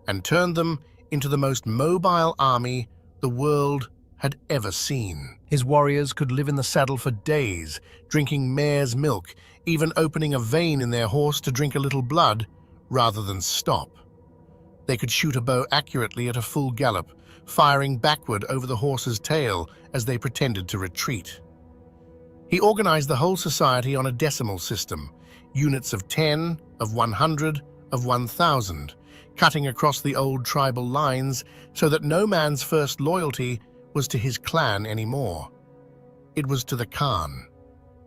and turned them into the most mobile army the world had ever seen. His warriors could live in the saddle for days, drinking mare's milk, even opening a vein in their horse to drink a little blood rather than stop. They could shoot a bow accurately at a full gallop, firing backward over the horse's tail as they pretended to retreat. He organized the whole society on a decimal system, units of 10, of 100, of 1,000, cutting across the old tribal lines so that no man's first loyalty was to his clan anymore. It was to the Khan.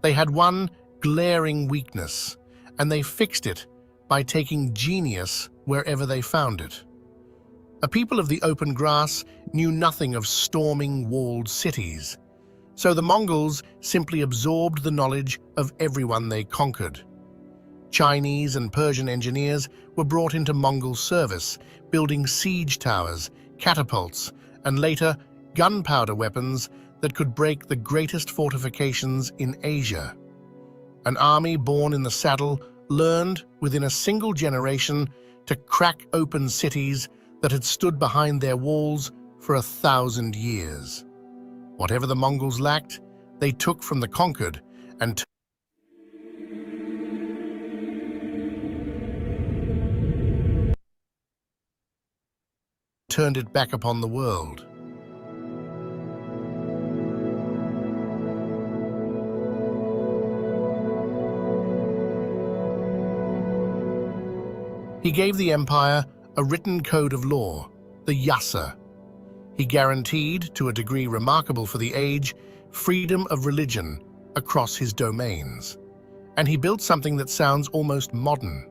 They had one glaring weakness, and they fixed it by taking genius wherever they found it. A people of the open grass knew nothing of storming walled cities. So the Mongols simply absorbed the knowledge of everyone they conquered. Chinese and Persian engineers were brought into Mongol service, building siege towers, catapults, and later gunpowder weapons that could break the greatest fortifications in Asia. An army born in the saddle learned within a single generation to crack open cities that had stood behind their walls for 1,000 years. Whatever the Mongols lacked, they took from the conquered and turned it back upon the world. He gave the empire a written code of law, the Yasa. He guaranteed, to a degree remarkable for the age, freedom of religion across his domains. And he built something that sounds almost modern,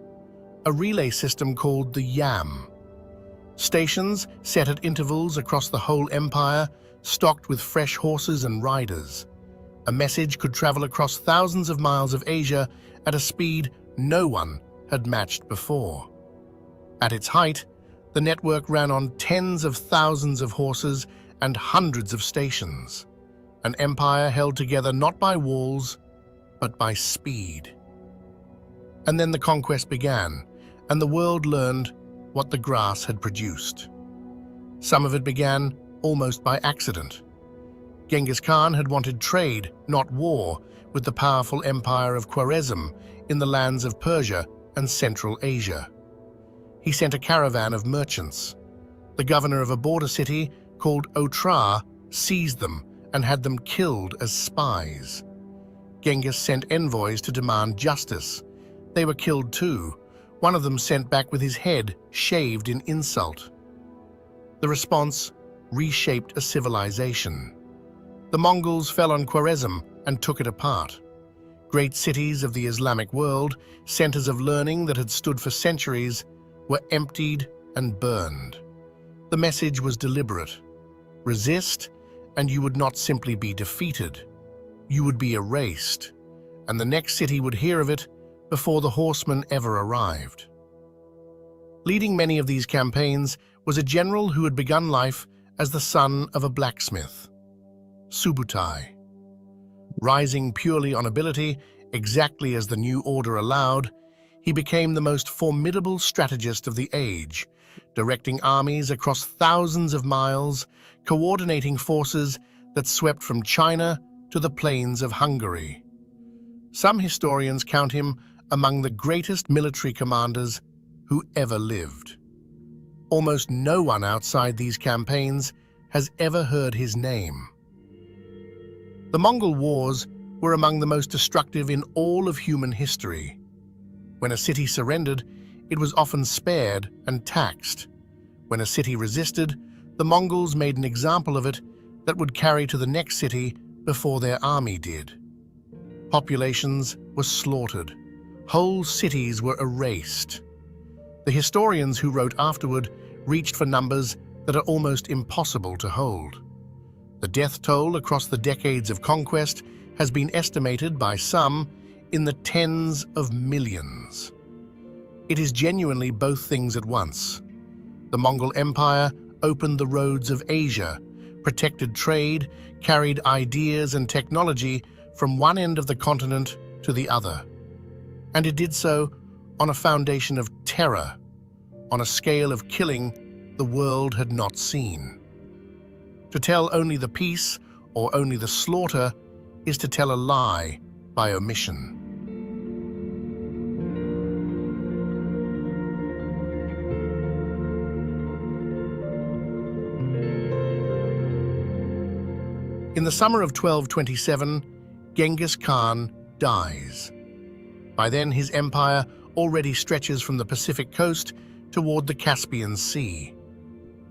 a relay system called the Yam. Stations set at intervals across the whole empire, stocked with fresh horses and riders. A message could travel across thousands of miles of Asia at a speed no one had matched before. At its height, the network ran on tens of thousands of horses and hundreds of stations. An empire held together not by walls, but by speed. And then the conquest began, and the world learned what the grass had produced. Some of it began almost by accident. Genghis Khan had wanted trade, not war, with the powerful empire of Khwarezm in the lands of Persia and Central Asia. He sent a caravan of merchants. The governor of a border city called Otrar seized them and had them killed as spies. Genghis sent envoys to demand justice. They were killed too, one of them sent back with his head shaved in insult. The response reshaped a civilization. The Mongols fell on Khwarezm and took it apart. Great cities of the Islamic world, centers of learning that had stood for centuries, were emptied and burned. The message was deliberate. Resist, and you would not simply be defeated. You would be erased, and the next city would hear of it before the horsemen ever arrived. Leading many of these campaigns was a general who had begun life as the son of a blacksmith, Subutai. Rising purely on ability, exactly as the new order allowed, he became the most formidable strategist of the age, directing armies across thousands of miles, coordinating forces that swept from China to the plains of Hungary. Some historians count him among the greatest military commanders who ever lived. Almost no one outside these campaigns has ever heard his name. The Mongol Wars were among the most destructive in all of human history. When a city surrendered, it was often spared and taxed. When a city resisted, the Mongols made an example of it that would carry to the next city before their army did. Populations were slaughtered. Whole cities were erased. The historians who wrote afterward reached for numbers that are almost impossible to hold. The death toll across the decades of conquest has been estimated by some in the tens of millions. It is genuinely both things at once. The Mongol Empire opened the roads of Asia, protected trade, carried ideas and technology from one end of the continent to the other. And it did so on a foundation of terror, on a scale of killing the world had not seen. To tell only the peace or only the slaughter is to tell a lie by omission. In the summer of 1227, Genghis Khan dies. By then, his empire already stretches from the Pacific coast toward the Caspian Sea.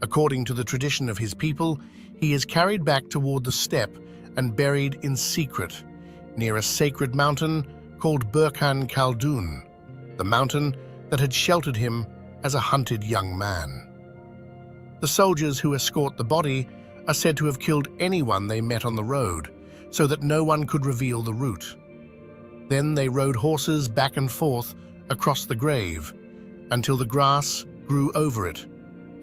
According to the tradition of his people, he is carried back toward the steppe and buried in secret near a sacred mountain called Burkhan Khaldun, the mountain that had sheltered him as a hunted young man. The soldiers who escort the body are said to have killed anyone they met on the road, so that no one could reveal the route. Then they rode horses back and forth across the grave until the grass grew over it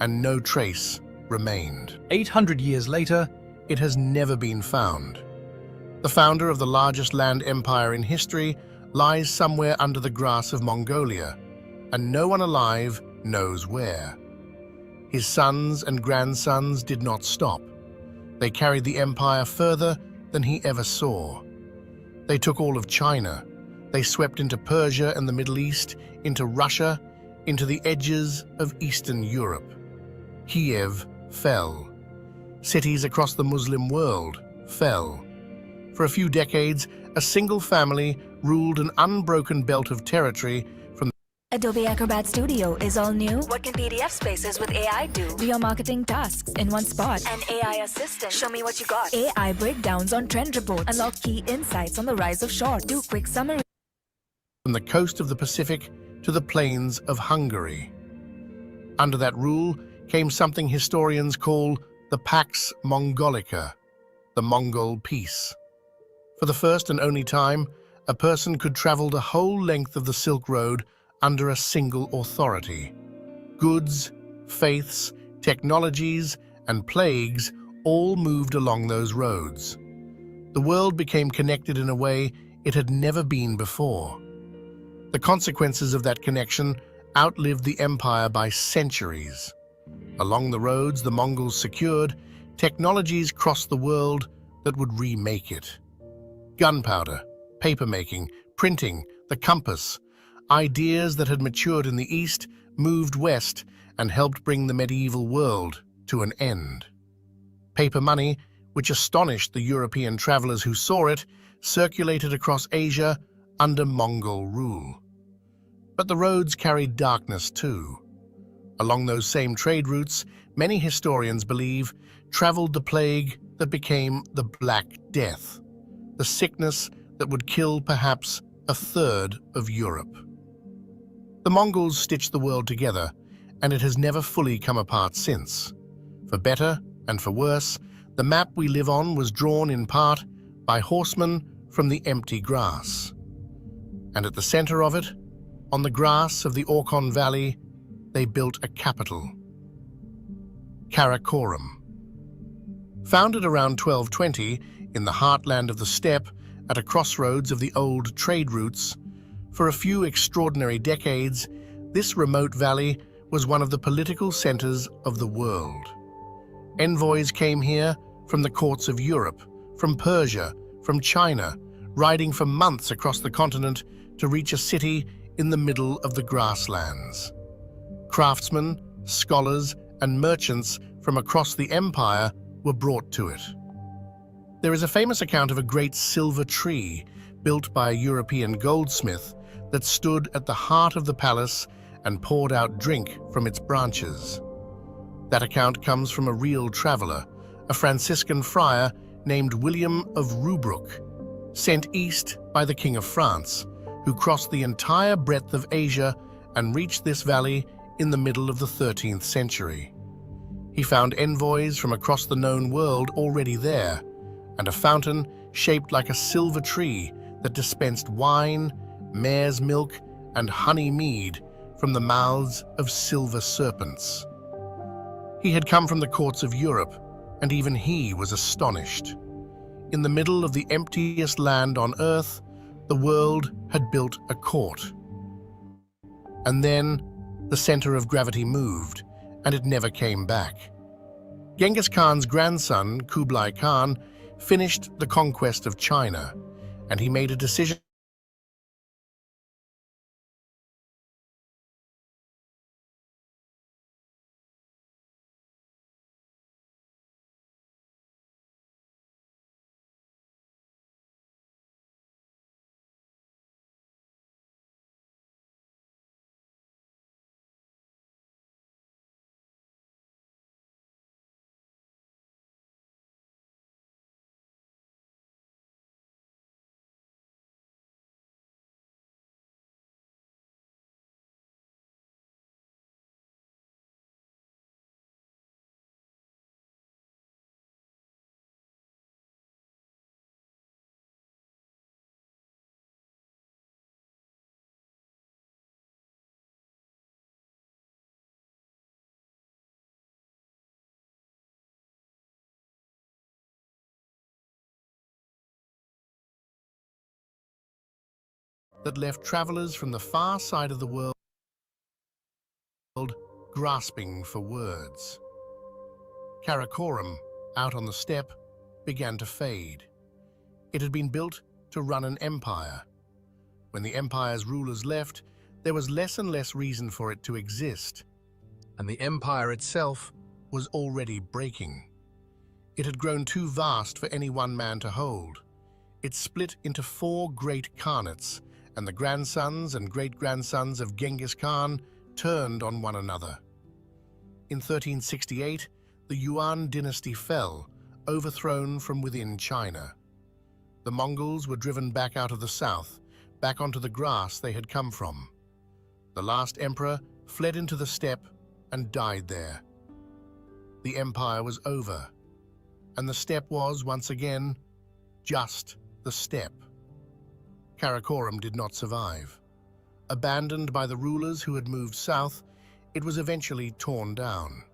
and no trace remained. 800 years later, it has never been found. The founder of the largest land empire in history lies somewhere under the grass of Mongolia, and no one alive knows where. His sons and grandsons did not stop. They carried the empire further than he ever saw. They took all of China. They swept into Persia and the Middle East, into Russia, into the edges of Eastern Europe. Kiev fell. Cities across the Muslim world fell. For a few decades, a single family ruled an unbroken belt of territory from Adobe Acrobat Studio is all new. What can PDF spaces with AI do? Do your marketing tasks in one spot. An AI assistant. Show me what you got. AI breakdowns on trend reports. Unlock key insights on the rise of short. Do quick summary. From the coast of the Pacific to the plains of Hungary. Under that rule came something historians call the Pax Mongolica, the Mongol peace. For the first and only time, a person could travel the whole length of the Silk Road under a single authority. Goods, faiths, technologies, and plagues all moved along those roads. The world became connected in a way it had never been before. The consequences of that connection outlived the empire by centuries. Along the roads the Mongols secured, technologies crossed the world that would remake it. Gunpowder, papermaking, printing, the compass, ideas that had matured in the East moved west and helped bring the medieval world to an end. Paper money, which astonished the European travelers who saw it, circulated across Asia under Mongol rule. But the roads carried darkness too. Along those same trade routes, many historians believe, traveled the plague that became the Black Death, the sickness that would kill perhaps a third of Europe. The Mongols stitched the world together, and it has never fully come apart since. For better and for worse, the map we live on was drawn in part by horsemen from the empty grass. And at the center of it, on the grass of the Orkhon Valley, they built a capital, Karakorum. Founded around 1220 in the heartland of the steppe at a crossroads of the old trade routes, for a few extraordinary decades, this remote valley was one of the political centers of the world. Envoys came here from the courts of Europe, from Persia, from China, riding for months across the continent to reach a city in the middle of the grasslands. Craftsmen, scholars, and merchants from across the empire were brought to it. There is a famous account of a great silver tree built by a European goldsmith that stood at the heart of the palace and poured out drink from its branches. That account comes from a real traveler, a Franciscan friar named William of Rubruck, sent east by the King of France, who crossed the entire breadth of Asia and reached this valley in the middle of the 13th century. He found envoys from across the known world already there, and a fountain shaped like a silver tree that dispensed wine, mare's milk, and honey mead from the mouths of silver serpents. He had come from the courts of Europe, and even he was astonished. In the middle of the emptiest land on earth, the world had built a court. And then the center of gravity moved, and it never came back. Genghis Khan's grandson, Kublai Khan, finished the conquest of China, and he made a decision that left travelers from the far side of the world grasping for words. Karakoram, out on the steppe, began to fade. It had been built to run an empire. When the empire's rulers left, there was less and less reason for it to exist, and the empire itself was already breaking. It had grown too vast for any one man to hold. It split into 4 great khanates, and the grandsons and great-grandsons of Genghis Khan turned on one another. In 1368, the Yuan dynasty fell, overthrown from within China. The Mongols were driven back out of the south, back onto the grass they had come from. The last emperor fled into the steppe and died there. The empire was over, and the steppe was, once again, just the steppe. Karakoram did not survive. Abandoned by the rulers who had moved south, it was eventually torn down.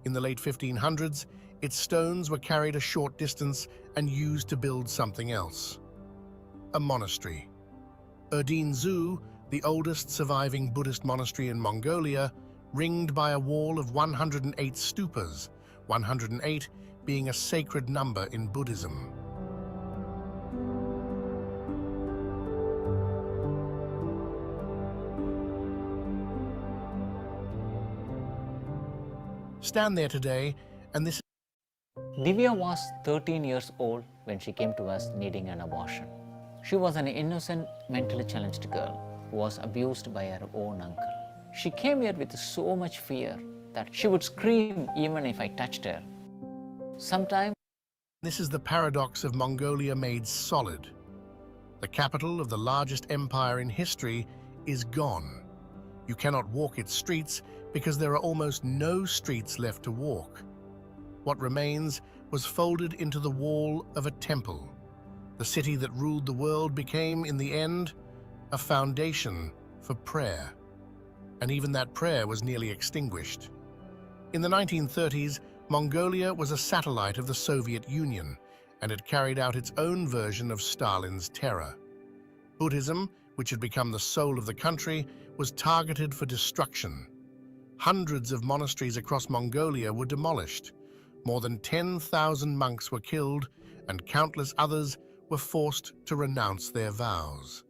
In the late 1500s, its stones were carried a short distance and used to build something else. A monastery. Erdene-Zu, the oldest surviving Buddhist monastery in Mongolia, ringed by a wall of 108 stupas, 108 being a sacred number in Buddhism. Stand there today, and this. Divya was 13 years old when she came to us needing an abortion. She was an innocent, mentally challenged girl who was abused by her own uncle. She came here with so much fear that she would scream even if I touched her. Sometimes. This is the paradox of Mongolia made solid. The capital of the largest empire in history is gone. You cannot walk its streets because there are almost no streets left to walk. What remains was folded into the wall of a temple. The city that ruled the world became, in the end, a foundation for prayer. And even that prayer was nearly extinguished. In the 1930s, Mongolia was a satellite of the Soviet Union, and it carried out its own version of Stalin's terror. Buddhism, which had become the soul of the country, was targeted for destruction. Hundreds of monasteries across Mongolia were demolished. More than 10,000 monks were killed, and countless others were forced to renounce their vows.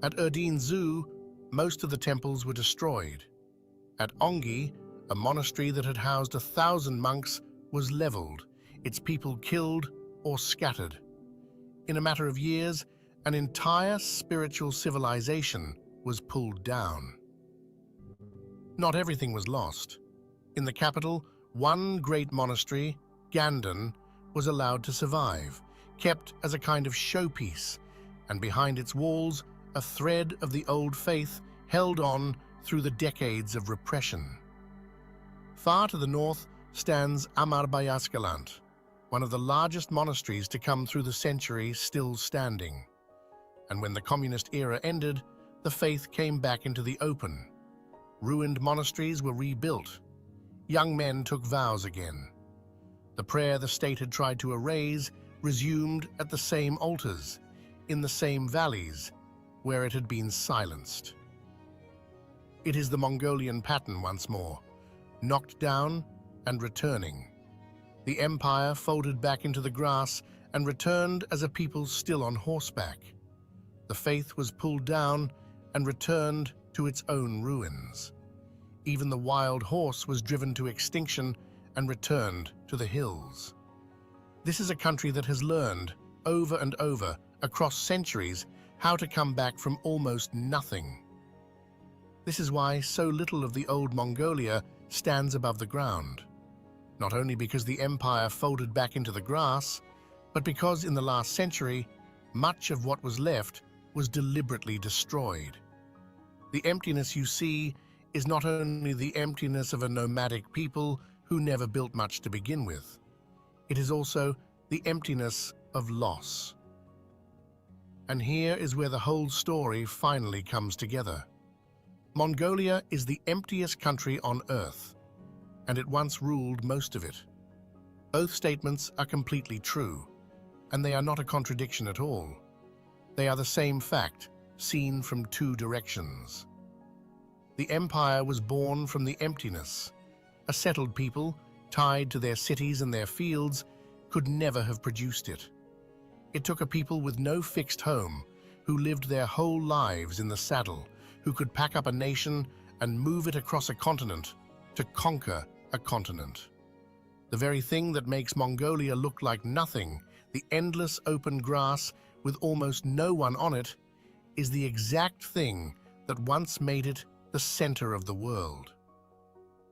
At Erdene-Zu, most of the temples were destroyed. At Ongi, a monastery that had housed 1,000 monks was leveled, its people killed or scattered. In a matter of years, an entire spiritual civilization was pulled down. Not everything was lost. In the capital, one great monastery, Ganden, was allowed to survive, kept as a kind of showpiece, and behind its walls, a thread of the old faith held on through the decades of repression. Far to the north stands Amarbayasgalant, one of the largest monasteries to come through the century still standing. And when the communist era ended, the faith came back into the open. Ruined monasteries were rebuilt. Young men took vows again. The prayer the state had tried to erase resumed at the same altars, in the same valleys, where it had been silenced. It is the Mongolian pattern once more, knocked down and returning. The empire folded back into the grass and returned as a people still on horseback. The faith was pulled down and returned to its own ruins. Even the wild horse was driven to extinction and returned to the hills. This is a country that has learned, over and over, across centuries, how to come back from almost nothing. This is why so little of the old Mongolia stands above the ground. Not only because the empire folded back into the grass, but because in the last century, much of what was left was deliberately destroyed. The emptiness you see is not only the emptiness of a nomadic people who never built much to begin with. It is also the emptiness of loss. And here is where the whole story finally comes together. Mongolia is the emptiest country on Earth, and it once ruled most of it. Both statements are completely true, and they are not a contradiction at all. They are the same fact, seen from two directions. The empire was born from the emptiness. A settled people, tied to their cities and their fields, could never have produced it. It took a people with no fixed home, who lived their whole lives in the saddle, who could pack up a nation and move it across a continent to conquer a continent. The very thing that makes Mongolia look like nothing, the endless open grass with almost no one on it, is the exact thing that once made it the center of the world.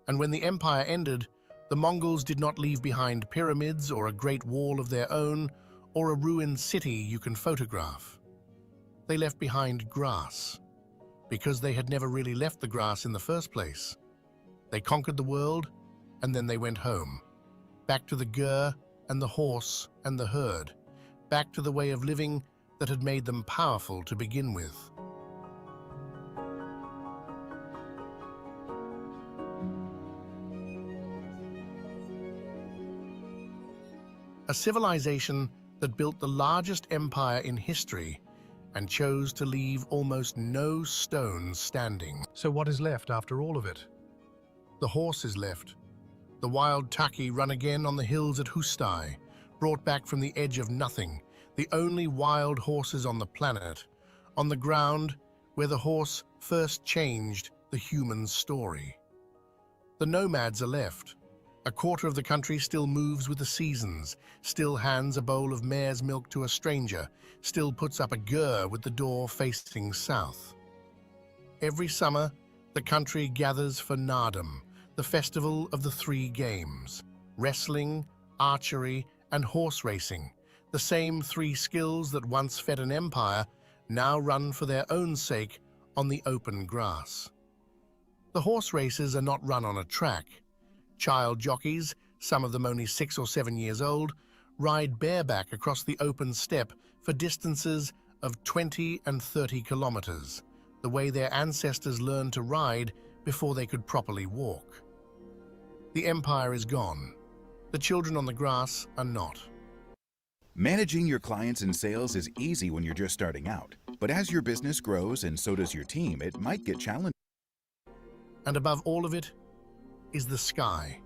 And when the empire ended, the Mongols did not leave behind pyramids or a great wall of their own or a ruined city you can photograph. They left behind grass, because they had never really left the grass in the first place. They conquered the world, and then they went home, back to the gur and the horse and the herd, back to the way of living that had made them powerful to begin with. A civilization that built the largest empire in history and chose to leave almost no stones standing. So what is left after all of it? The horse is left. The wild taki run again on the hills at Hustai, brought back from the edge of nothing, the only wild horses on the planet, on the ground where the horse first changed the human story. The nomads are left. A quarter of the country still moves with the seasons, still hands a bowl of mare's milk to a stranger, still puts up a gur with the door facing south. Every summer, the country gathers for Nardam, the festival of the three games: wrestling, archery, and horse racing. The same three skills that once fed an empire now run for their own sake on the open grass. The horse races are not run on a track. Child jockeys, some of them only 6 or 7 years old, ride bareback across the open steppe for distances of 20 and 30 kilometers, the way their ancestors learned to ride before they could properly walk. The empire is gone. The children on the grass are not. Managing your clients and sales is easy when you're just starting out, but as your business grows and so does your team, it might get challenging. And above all of it is the sky.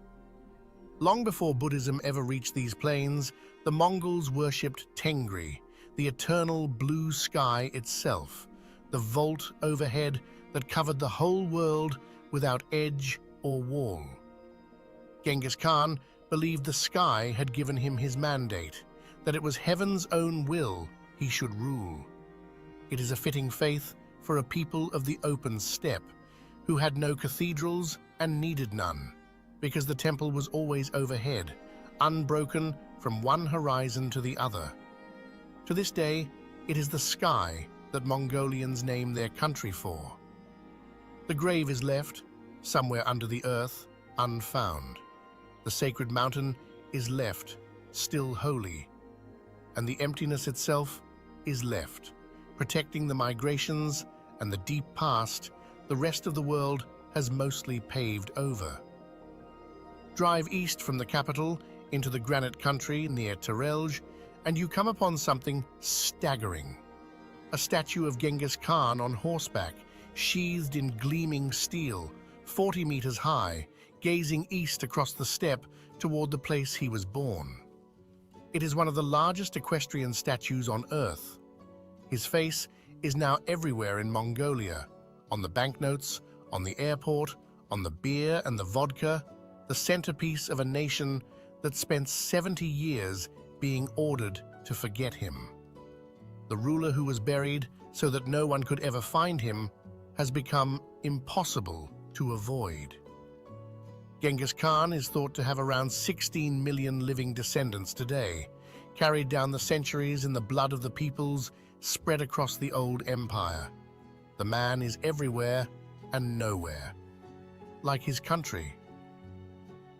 Long before Buddhism ever reached these plains, the Mongols worshipped Tengri, the eternal blue sky itself, the vault overhead that covered the whole world without edge or wall. Genghis Khan believed the sky had given him his mandate, that it was heaven's own will he should rule. It is a fitting faith for a people of the open steppe, who had no cathedrals and needed none, because the temple was always overhead, unbroken from one horizon to the other. To this day, it is the sky that Mongolians name their country for. The grave is left, somewhere under the earth, unfound. The sacred mountain is left, still holy, and the emptiness itself is left, protecting the migrations and the deep past the rest of the world has mostly paved over. Drive east from the capital into the granite country near Terelj, and you come upon something staggering. A statue of Genghis Khan on horseback, sheathed in gleaming steel, 40 meters high, gazing east across the steppe toward the place he was born. It is one of the largest equestrian statues on Earth. His face is now everywhere in Mongolia, on the banknotes, on the airport, on the beer and the vodka, the centerpiece of a nation that spent 70 years being ordered to forget him. The ruler who was buried so that no one could ever find him has become impossible to avoid. Genghis Khan is thought to have around 16 million living descendants today, carried down the centuries in the blood of the peoples spread across the old empire. The man is everywhere and nowhere, like his country.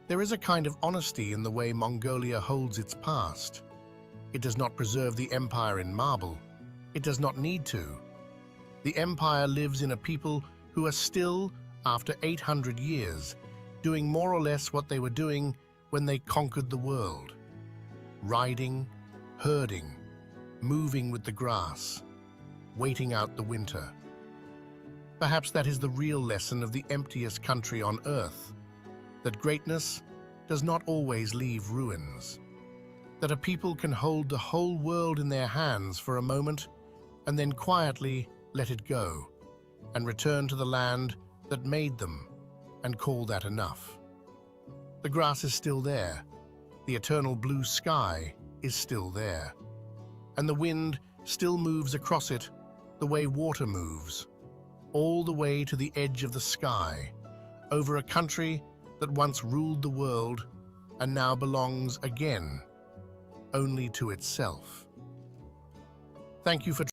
There is a kind of honesty in the way Mongolia holds its past. It does not preserve the empire in marble. It does not need to. The empire lives in a people who are still, after 800 years, doing more or less what they were doing when they conquered the world. Riding, herding, moving with the grass. waiting out the winter. Perhaps that is the real lesson of the emptiest country on earth, that greatness does not always leave ruins, that a people can hold the whole world in their hands for a moment and then quietly let it go and return to the land that made them and call that enough. The grass is still there, the eternal blue sky is still there, and the wind still moves across it the way water moves, all the way to the edge of the sky, over a country that once ruled the world and now belongs again only to itself. Thank you for